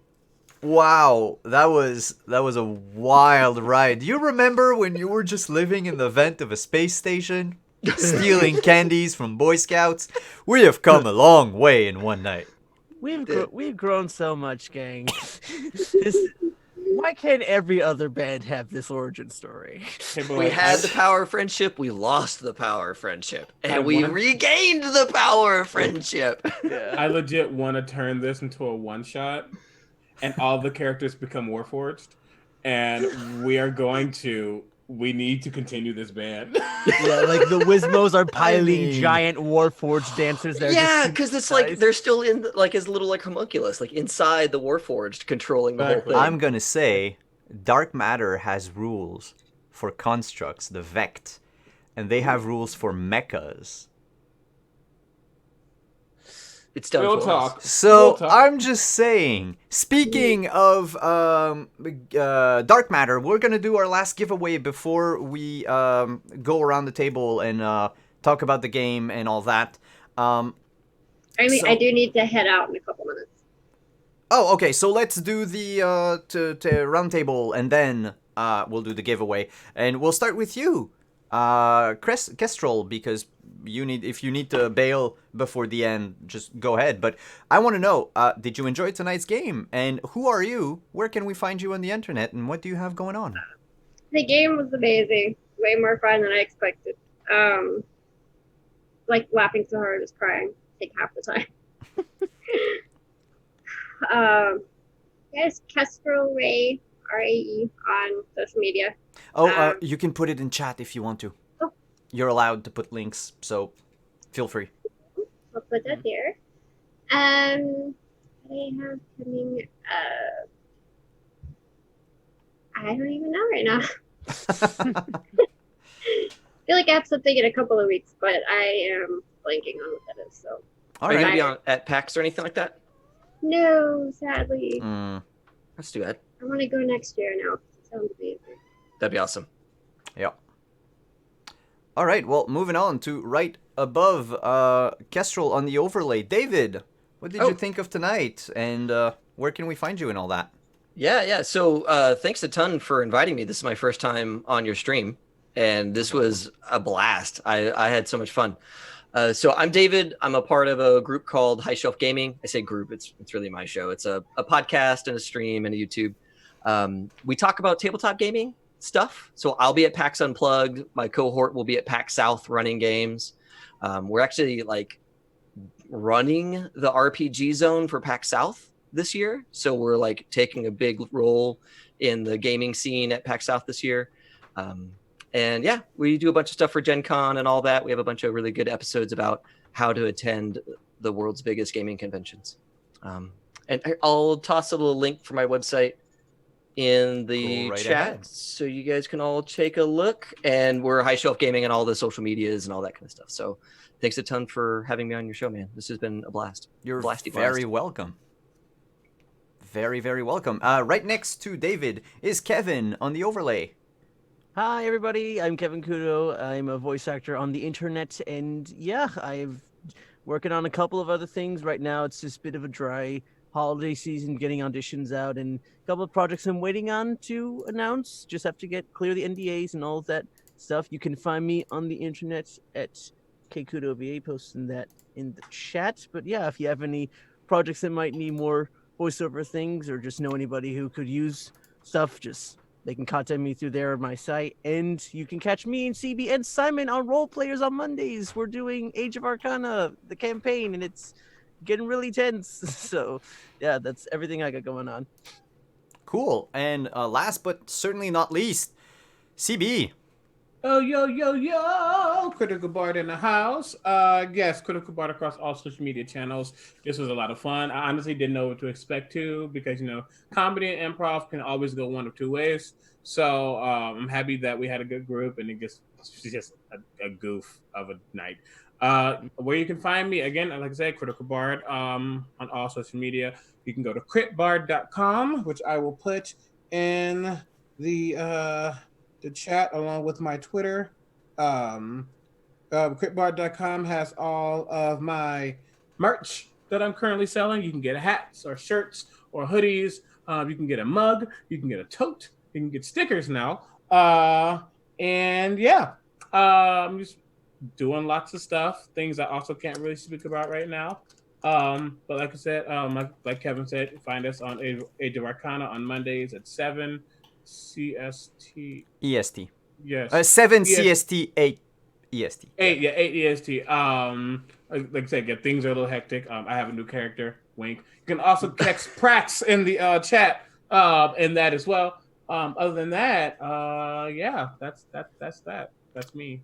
wow, that was a wild ride. Do you remember when you were just living in the vent of a space station, stealing candies from Boy Scouts? We have come a long way in one night. We've grown so much, gang. Why can't every other band have this origin story? Hey, boy, We had the power of friendship, we lost the power of friendship, and I we wanna- regained the power of friendship. I legit want to turn this into a one-shot, and all the characters become Warforged, and we are going to we need to continue this band. Yeah, like the Wizmos are piling mean- giant Warforged dancers there. Yeah, just because it's guys. like they're still in like his little like homunculus, like inside the Warforged, controlling the whole Exactly. thing. I'm gonna say dark matter has rules for constructs, the Vect, and they have rules for mechas. It's done We'll for talk. us. So We'll talk. I'm just saying. Speaking of dark matter, we're gonna do our last giveaway before we go around the table and talk about the game and all that. I So- I do need to head out in a couple minutes. Oh, okay. So let's do the to round table, and then we'll do the giveaway, and we'll start with you, Kestrel, because if you need to bail before the end, just go ahead. But I want to know, did you enjoy tonight's game, and who are you? Where can we find you on the internet, and what do you have going on? The game was amazing. Way more fun than I expected. Like laughing so hard I was crying. Take half the time. Yes, Kestrel Ray, RAE on social media. Oh, you can put it in chat if you want to. Oh. You're allowed to put links, so feel free. I'll put that there. I have coming. I don't even know right now. I feel like I have something in a couple of weeks, but I am blanking on what that is. So All Are you right. gonna be on at PAX or anything like that? no, sadly, Mm, Let's do that. I want to go next year now. It sounds amazing. That'd be awesome. yeah. All right. Well, moving on to right above Kestrel on the overlay. David, what did Oh. you think of tonight, and where can we find you and all that? Yeah. So thanks a ton for inviting me. This is my first time on your stream, and this was a blast. I had so much fun. So I'm David. I'm a part of a group called High Shelf Gaming. I say group. It's really my show. It's a podcast and a stream and a YouTube. We talk about tabletop gaming stuff. So I'll be at PAX Unplugged. My cohort will be at PAX South running games. We're actually like running the RPG zone for PAX South this year. So we're like taking a big role in the gaming scene at PAX South this year. And yeah, we do a bunch of stuff for Gen Con and all that. We have a bunch of really good episodes about how to attend the world's biggest gaming conventions. And I'll toss a little link for my website in the Go right chat ahead. so you guys can all take a look. And we're High Shelf Gaming and all the social medias and all that kind of stuff. So thanks a ton for having me on your show, man. This has been a blast. You're Blasty very blast. welcome. Very, very welcome. Right next to David is Kevin on the overlay. Hi, everybody. I'm Kevin Kudo. I'm a voice actor on the internet, and yeah, I'm working on a couple of other things right now. It's just a bit of a dry holiday season, getting auditions out, and a couple of projects I'm waiting on to announce. Just have to clear the NDAs and all of that stuff. You can find me on the internet at KKudoVA, posting that in the chat. But yeah, if you have any projects that might need more voiceover things, or just know anybody who could use stuff, they can contact me through there on my site. And you can catch me and CB and Simon on Role Players on Mondays. We're doing Age of Arcana, the campaign, and it's getting really tense. So yeah, that's everything I got going on. Cool. And last but certainly not least, CB. Oh, yo, Critical Bard in the house. Yes, Critical Bard across all social media channels. This was a lot of fun. I honestly didn't know what to expect too, because, comedy and improv can always go one of two ways. So I'm happy that we had a good group, and it's just a goof of a night. Where you can find me, again, like I said, Critical Bard on all social media. You can go to critbard.com, which I will put in the chat along with my Twitter. Critbard.com has all of my merch that I'm currently selling. You can get hats or shirts or hoodies. You can get a mug. You can get a tote. You can get stickers now. And yeah, I'm just doing lots of stuff. Things I also can't really speak about right now. But like I said, like Kevin said, find us on Age of Arcana on Mondays at 7 CST. EST. Yes. 7 EST. CST, 8 EST. 8 EST. Like I said, things are a little hectic. I have a new character, wink. You can also catch Prax in the chat in that as well. Other than that, yeah, that's that. That's me.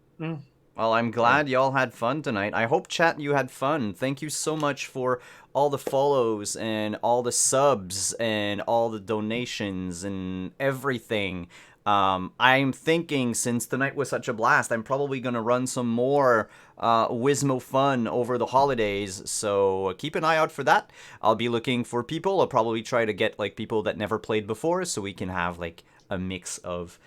Well, I'm glad y'all had fun tonight. I hope, chat, you had fun. Thank you so much for all the follows and all the subs and all the donations and everything. I'm thinking, since tonight was such a blast, I'm probably going to run some more Wizmo Fun over the holidays, so keep an eye out for that. I'll be looking for people. I'll probably try to get like people that never played before, so we can have like a mix of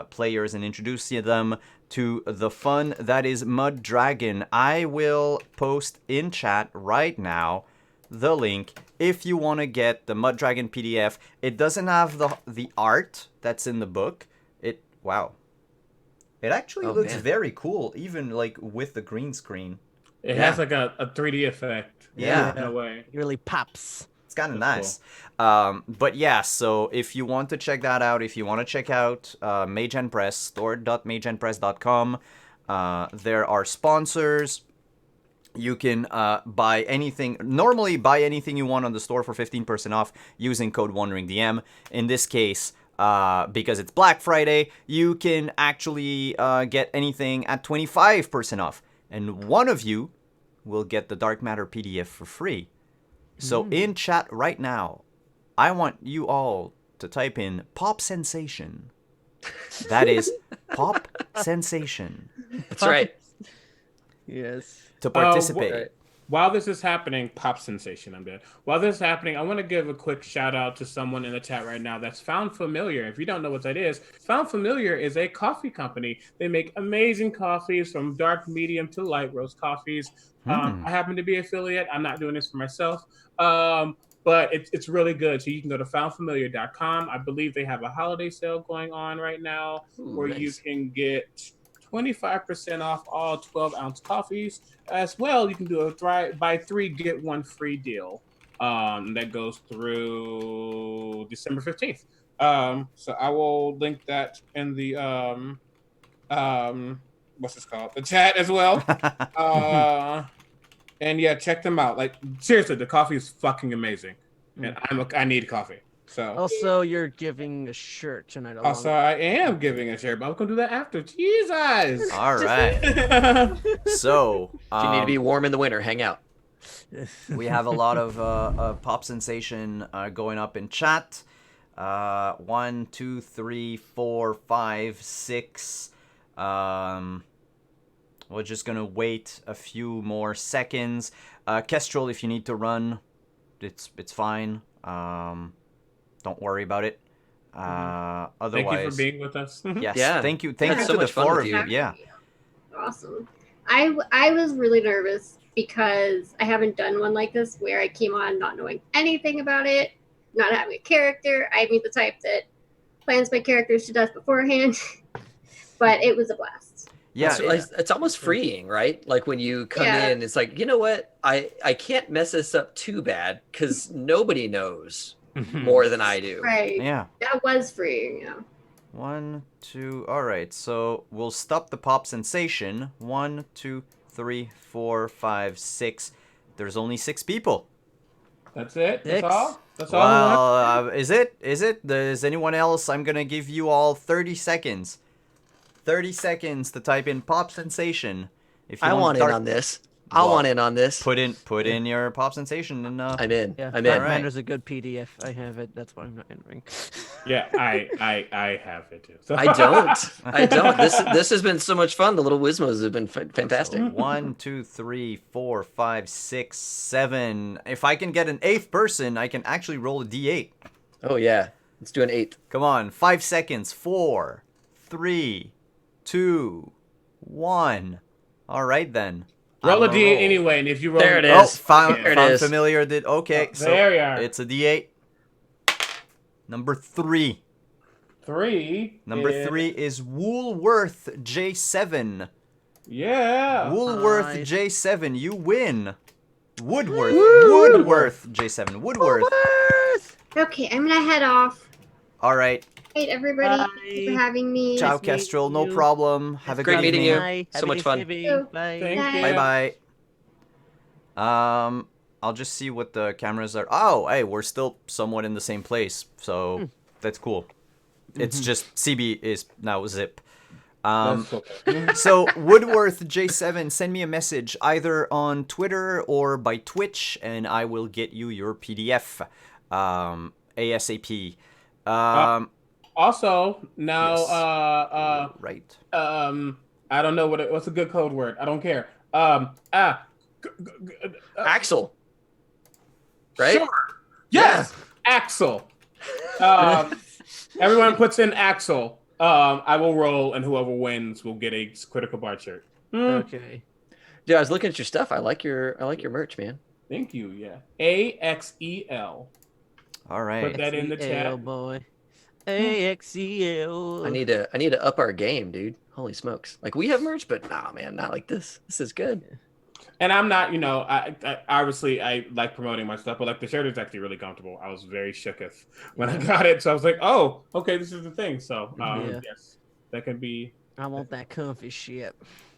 players and introduce them to the fun that is Mud Dragon. I will post in chat right now the link if you want to get the Mud Dragon PDF. It doesn't have the art that's in the book. Wow. It actually looks very cool, even like with the green screen. It has like a 3D effect. Yeah. In a way. It really pops. It's kind of nice. Cool. But yeah, so if you want to check that out, if you want to check out Mage and Press, store.mageandpress.com, there are sponsors. You can buy anything, normally buy anything you want on the store for 15% off using code WanderingDM. In this case, because it's Black Friday, you can actually get anything at 25% off. And one of you will get the Dark Matter PDF for free. So in chat right now, I want you all to type in Pop Sensation. That is Pop Sensation. That's right. Yes. To participate. While this is happening, Pop Sensation, I'm dead. While this is happening, I want to give a quick shout out to someone in the chat right now that's Found Familiar. If you don't know what that is, Found Familiar is a coffee company. They make amazing coffees from dark, medium to light roast coffees. I happen to be affiliate. I'm not doing this for myself. But it's really good. So you can go to foundfamiliar.com. I believe they have a holiday sale going on right now where you can get 25% off all 12-ounce coffees. As well, you can do a buy 3, get 1 free deal that goes through December 15th. So I will link that in the what's this called? The chat as well. And yeah, check them out. Like seriously, the coffee is fucking amazing, and I need coffee. So also, you're giving a shirt tonight. Also, I am giving a shirt, but I'm gonna do that after. Jesus. All right. So, if you need to be warm in the winter, hang out. We have a lot of Pop Sensation going up in chat. 1, 2, 3, 4, 5, 6. We're just gonna wait a few more seconds. Kestrel, if you need to run, it's fine. Don't worry about it. Otherwise, thank you for being with us. Yes, Yeah. thank you to so the much fun 4 with of you. you. Yeah. Awesome. I was really nervous because I haven't done one like this where I came on not knowing anything about it, not having a character. I'm the type that plans my characters to death beforehand, but it was a blast. Yeah, it's almost freeing, right? Like when you come in, it's like, you know what? I can't mess this up too bad because nobody knows more than I do. Right. Yeah. That was freeing, yeah. 1, 2. All right. So we'll stop the Pop Sensation. 1, 2, 3, 4, 5, 6. There's only 6 people. That's it. That's 6. all. That's all. Well, is it? Is anyone else? I'm gonna give you all 30 seconds. 30 seconds to type in Pop Sensation. If you I want in start... on this. I want in on this. Put in your Pop Sensation and I'm in. Yeah, I'm in. Commander's a good PDF. I have it. That's why I'm not entering. Yeah, I have it too. So. I don't. This has been so much fun. The little Wizmos have been fantastic. So 1, 2, 3, 4, 5, 6, 7. If I can get an 8th person, I can actually roll a D8. Oh yeah, let's do an 8th. Come on, 5 seconds. 4, 3, 2, 1. All right then. Roll a D8 anyway, and if you roll, there it Oh, is. found There it is. familiar. Did okay. So there you are. it's a D8. Number 3. 3. Number 3 is Woolworth J7. Yeah. Woolworth Nice. J7. You win. Woodworth J7. Woodworth. Okay, I'm gonna head off. All right. Hey, everybody. Bye. Thank you for having me. Ciao, meet Kestrel. No you. problem. Have a Great good meeting evening. you. Bye. So Have a much good fun. Thanksgiving. Bye. Thank you. Bye bye. I'll just see what the cameras are. Oh, hey, we're still somewhat in the same place, so that's cool. It's just CB is now Zip. That's okay. So Woodworth J7, send me a message either on Twitter or by Twitch, and I will get you your PDF ASAP. Also, now, Yes. Right. I don't know what's a good code word. I don't care. Axel. Right? Sure. Yes, Axel. Everyone puts in Axel. I will roll, and whoever wins will get a critical bar shirt. Okay. Dude, I was looking at your stuff. I like your merch, man. Thank you. Yeah, AXEL. All right. Put that in the chat. AXEL, boy. AXEL. I need to up our game, dude. Holy smokes! Like we have merch, but nah, man, not like this. This is good. And I'm not, I obviously I like promoting my stuff, but like the shirt is actually really comfortable. I was very shooketh when I got it, so I was like, oh, okay, this is the thing. So yes, that can be. I want that comfy shit.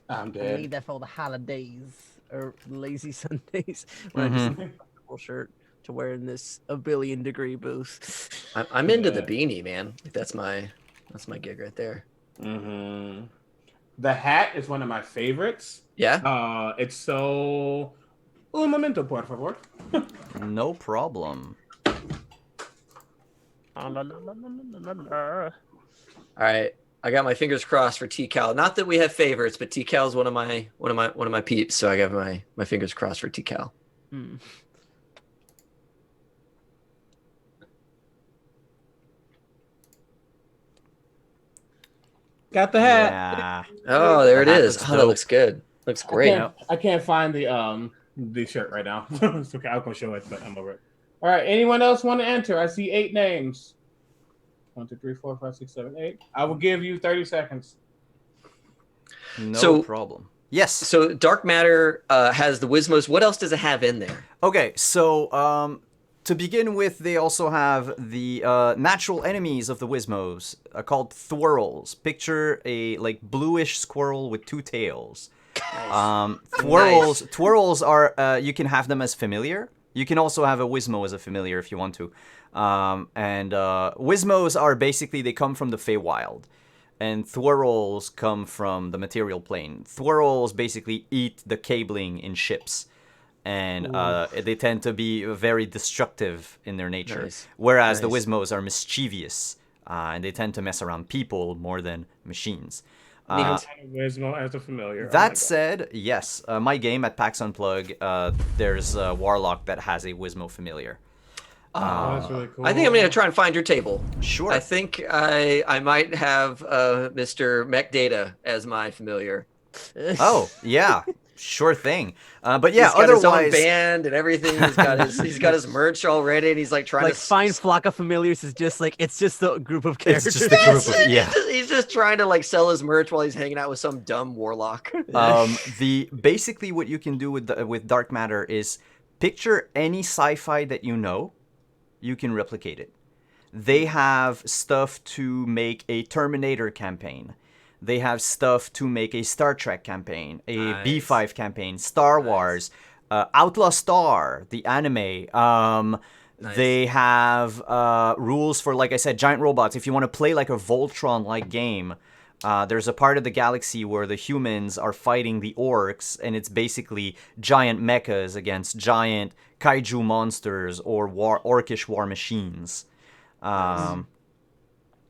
I'm I dead. need that for the holidays or lazy Sundays when I just need a comfortable shirt to wear in this 1,000,000,000-degree booth. I'm into the beanie, man. Like, that's my gig right there. Mm-hmm. The hat is one of my favorites. Yeah. It's so. Un momento, por favor. No problem. All right. I got my fingers crossed for T-Cal. Not that we have favorites, but T-Cal is one of my peeps. So I got my fingers crossed for T-Cal. Hmm. Got the hat. Yeah. Oh, there it The hat is. looks Oh, that dope. looks good. Looks great. I can't find the shirt right now. It's okay. I'll go show it, but I'm over it. All right. Anyone else want to enter? I see 8 names. 1, 2, 3, 4, 5, 6, 7, 8. I will give you 30 seconds. No problem. Yes. So Dark Matter has the Wizmos. What else does it have in there? Okay, so to begin with, they also have the natural enemies of the Wizmos called Thwirls. Picture a bluish squirrel with 2 tails. Twirls are you can have them as familiar. You can also have a Wizmo as a familiar if you want to. And Wizmos are basically, they come from the Feywild. And Thwirls come from the material plane. Thwirls basically eat the cabling in ships. And they tend to be very destructive in their nature. Nice. Whereas the Nice. Wizmos are mischievous. And they tend to mess around people more than machines. Wizmo as a familiar. That said, yes, my game at PAX Unplug, there's a Warlock that has a Wizmo familiar. That's really cool. I think I'm going to try and find your table. Sure. I think I might have Mr. Mech Data as my familiar. Oh, yeah. Sure thing. But yeah, He's got his own otherwise, band and everything. He's got his merch already, and he's like trying Like to Fine Flock of Familiars is just like it's just a group of characters. just a group of, yeah. He's just trying to like sell his merch while he's hanging out with some dumb warlock. Basically what you can do with Dark Matter is picture any sci-fi that you know, you can replicate it. They have stuff to make a Terminator campaign. They have stuff to make a Star Trek campaign, a Nice. B5 campaign, Star Wars, Outlaw Star, the anime. Nice. They have rules for, like I said, giant robots. If you want to play like a Voltron-like game, there's a part of the galaxy where the humans are fighting the orcs, and it's basically giant mechas against giant kaiju monsters or orcish war machines.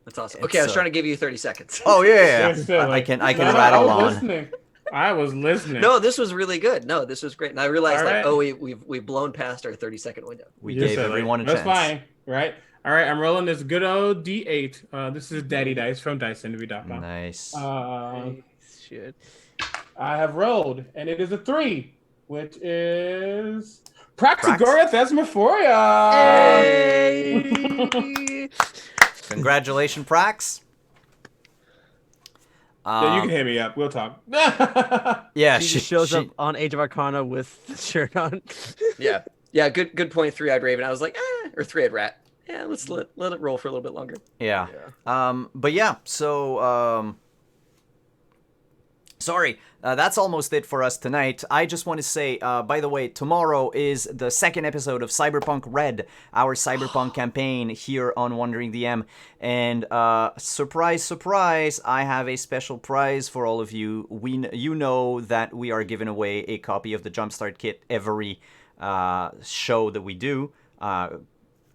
That's awesome. Okay, I was trying to give you 30 seconds. Oh yeah, Still, I like, can I rattle was on. listening. I was listening. No, this was really good. No, this was great. And I realized All right. we've blown past our 30-second window. We You gave said, everyone a that's chance. fine, right? All right, I'm rolling this good old D8. This is Daddy Dice from DiceEnvy.com. Nice. Shit. I have rolled, and it is a 3, which is Praxagorath Esmephoria. Hey! Congratulations, Prax. Yeah, you can hit me up. We'll talk. Yeah, She just shows up on Age of Arcana with the shirt on. Yeah. Yeah, good point. 3-eyed Raven. I was like, or 3-eyed Rat. Yeah, let's let it roll for a little bit longer. Yeah. But yeah, so Sorry, that's almost it for us tonight. I just want to say, by the way, tomorrow is the second episode of Cyberpunk Red, our Cyberpunk campaign here on Wandering DM. And surprise, surprise, I have a special prize for all of you. You know that we are giving away a copy of the Jumpstart Kit every show that we do.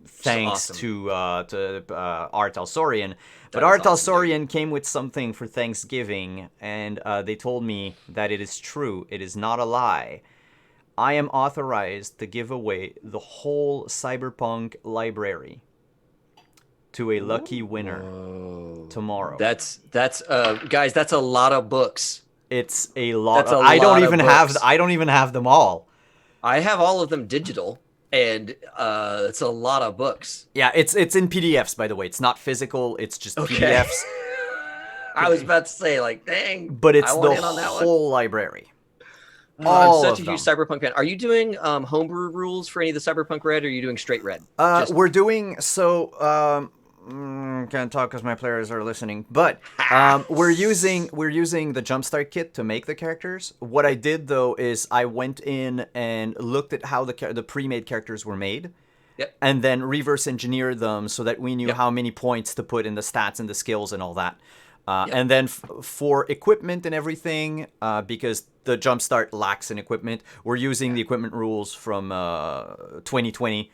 Thanks awesome. to Art Alsorian. But That is Art awesome, Alsorian came with something for Thanksgiving, and they told me that it is true. It is not a lie. I am authorized to give away the whole Cyberpunk library to a lucky winner tomorrow. That's guys, that's a lot of books. It's a lot. That's a I don't lot of even books. have. I don't even have them all. I have all of them digital, and it's a lot of books. Yeah, it's in PDFs, by the way. It's not physical. It's just Okay. PDFs. I was about to say, like, dang, But it's I want the in on that one. whole library. I'm All such of a huge them. Cyberpunk fan. Are you doing homebrew rules for any of the Cyberpunk Red, or are you doing straight red? Just- We're doing so. Can't talk because my players are listening. But we're using the Jumpstart Kit to make the characters. What I did though is I went in and looked at how the pre-made characters were made. Yep. And then reverse engineered them so that we knew Yep. how many points to put in the stats and the skills and all that. Yep. And then for equipment and everything, because the Jumpstart lacks in equipment, we're using the equipment rules from 2020.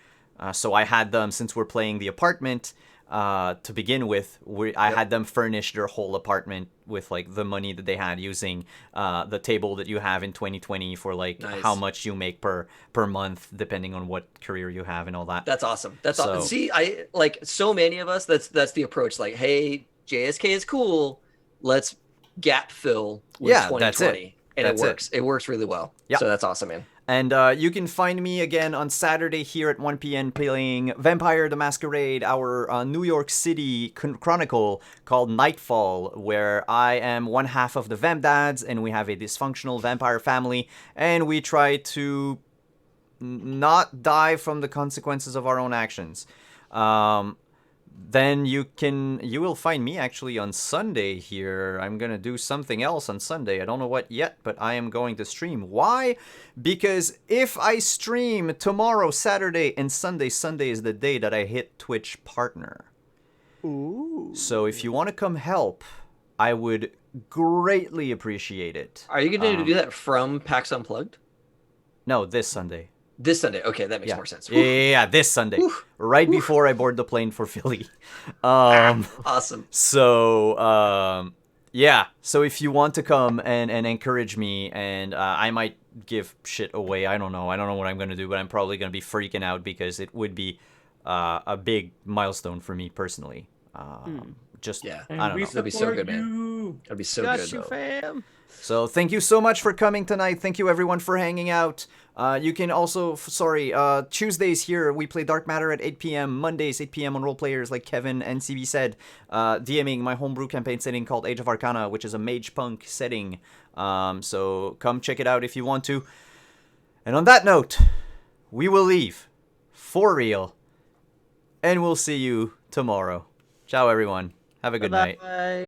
So I had them, since we're playing the apartment to begin with, I had them furnish their whole apartment with like the money that they had using the table that you have in 2020 for like Nice. how much you make per month depending on what career you have and all that. That's awesome. That's So- awesome. See, I like so many of us. That's the approach. Like, hey, JSK is cool. Let's gap fill with Yeah, 2020, that's it. and That's it it. works. It works really well. Yeah. So that's awesome, man. And you can find me again on Saturday here at 1 p.m. playing Vampire the Masquerade, our New York City chronicle called Nightfall, where I am one half of the Vamp Dads, and we have a dysfunctional vampire family, and we try to not die from the consequences of our own actions. Then you will find me actually on Sunday here. I'm gonna do something else on Sunday. I don't know what yet, but I am going to stream. Why? Because if I stream tomorrow, Saturday, and Sunday is the day that I hit Twitch partner. Ooh. So if you want to come help, I would greatly appreciate it. Are you going to do that from PAX Unplugged No, this Sunday. this Sunday? Okay, that makes Yeah. more sense. Yeah, this Sunday. Oof. Right before I board the plane for Philly. Awesome. So, yeah. So if you want to come and encourage me, and I might give shit away. I don't know what I'm going to do, but I'm probably going to be freaking out because it would be a big milestone for me personally. Just, Yeah. I don't know. That'd be so good, man. That'd be so Got good. you, fam. So thank you so much for coming tonight. Thank you everyone for hanging out. You can also, Tuesdays here we play Dark Matter at 8 p.m. Mondays 8 p.m. on Role Players, like Kevin and CB said. DMing my homebrew campaign setting called Age of Arcana, which is a mage punk setting. So come check it out if you want to. And on that note, we will leave for real, and we'll see you tomorrow. Ciao everyone. Have a good night. Bye.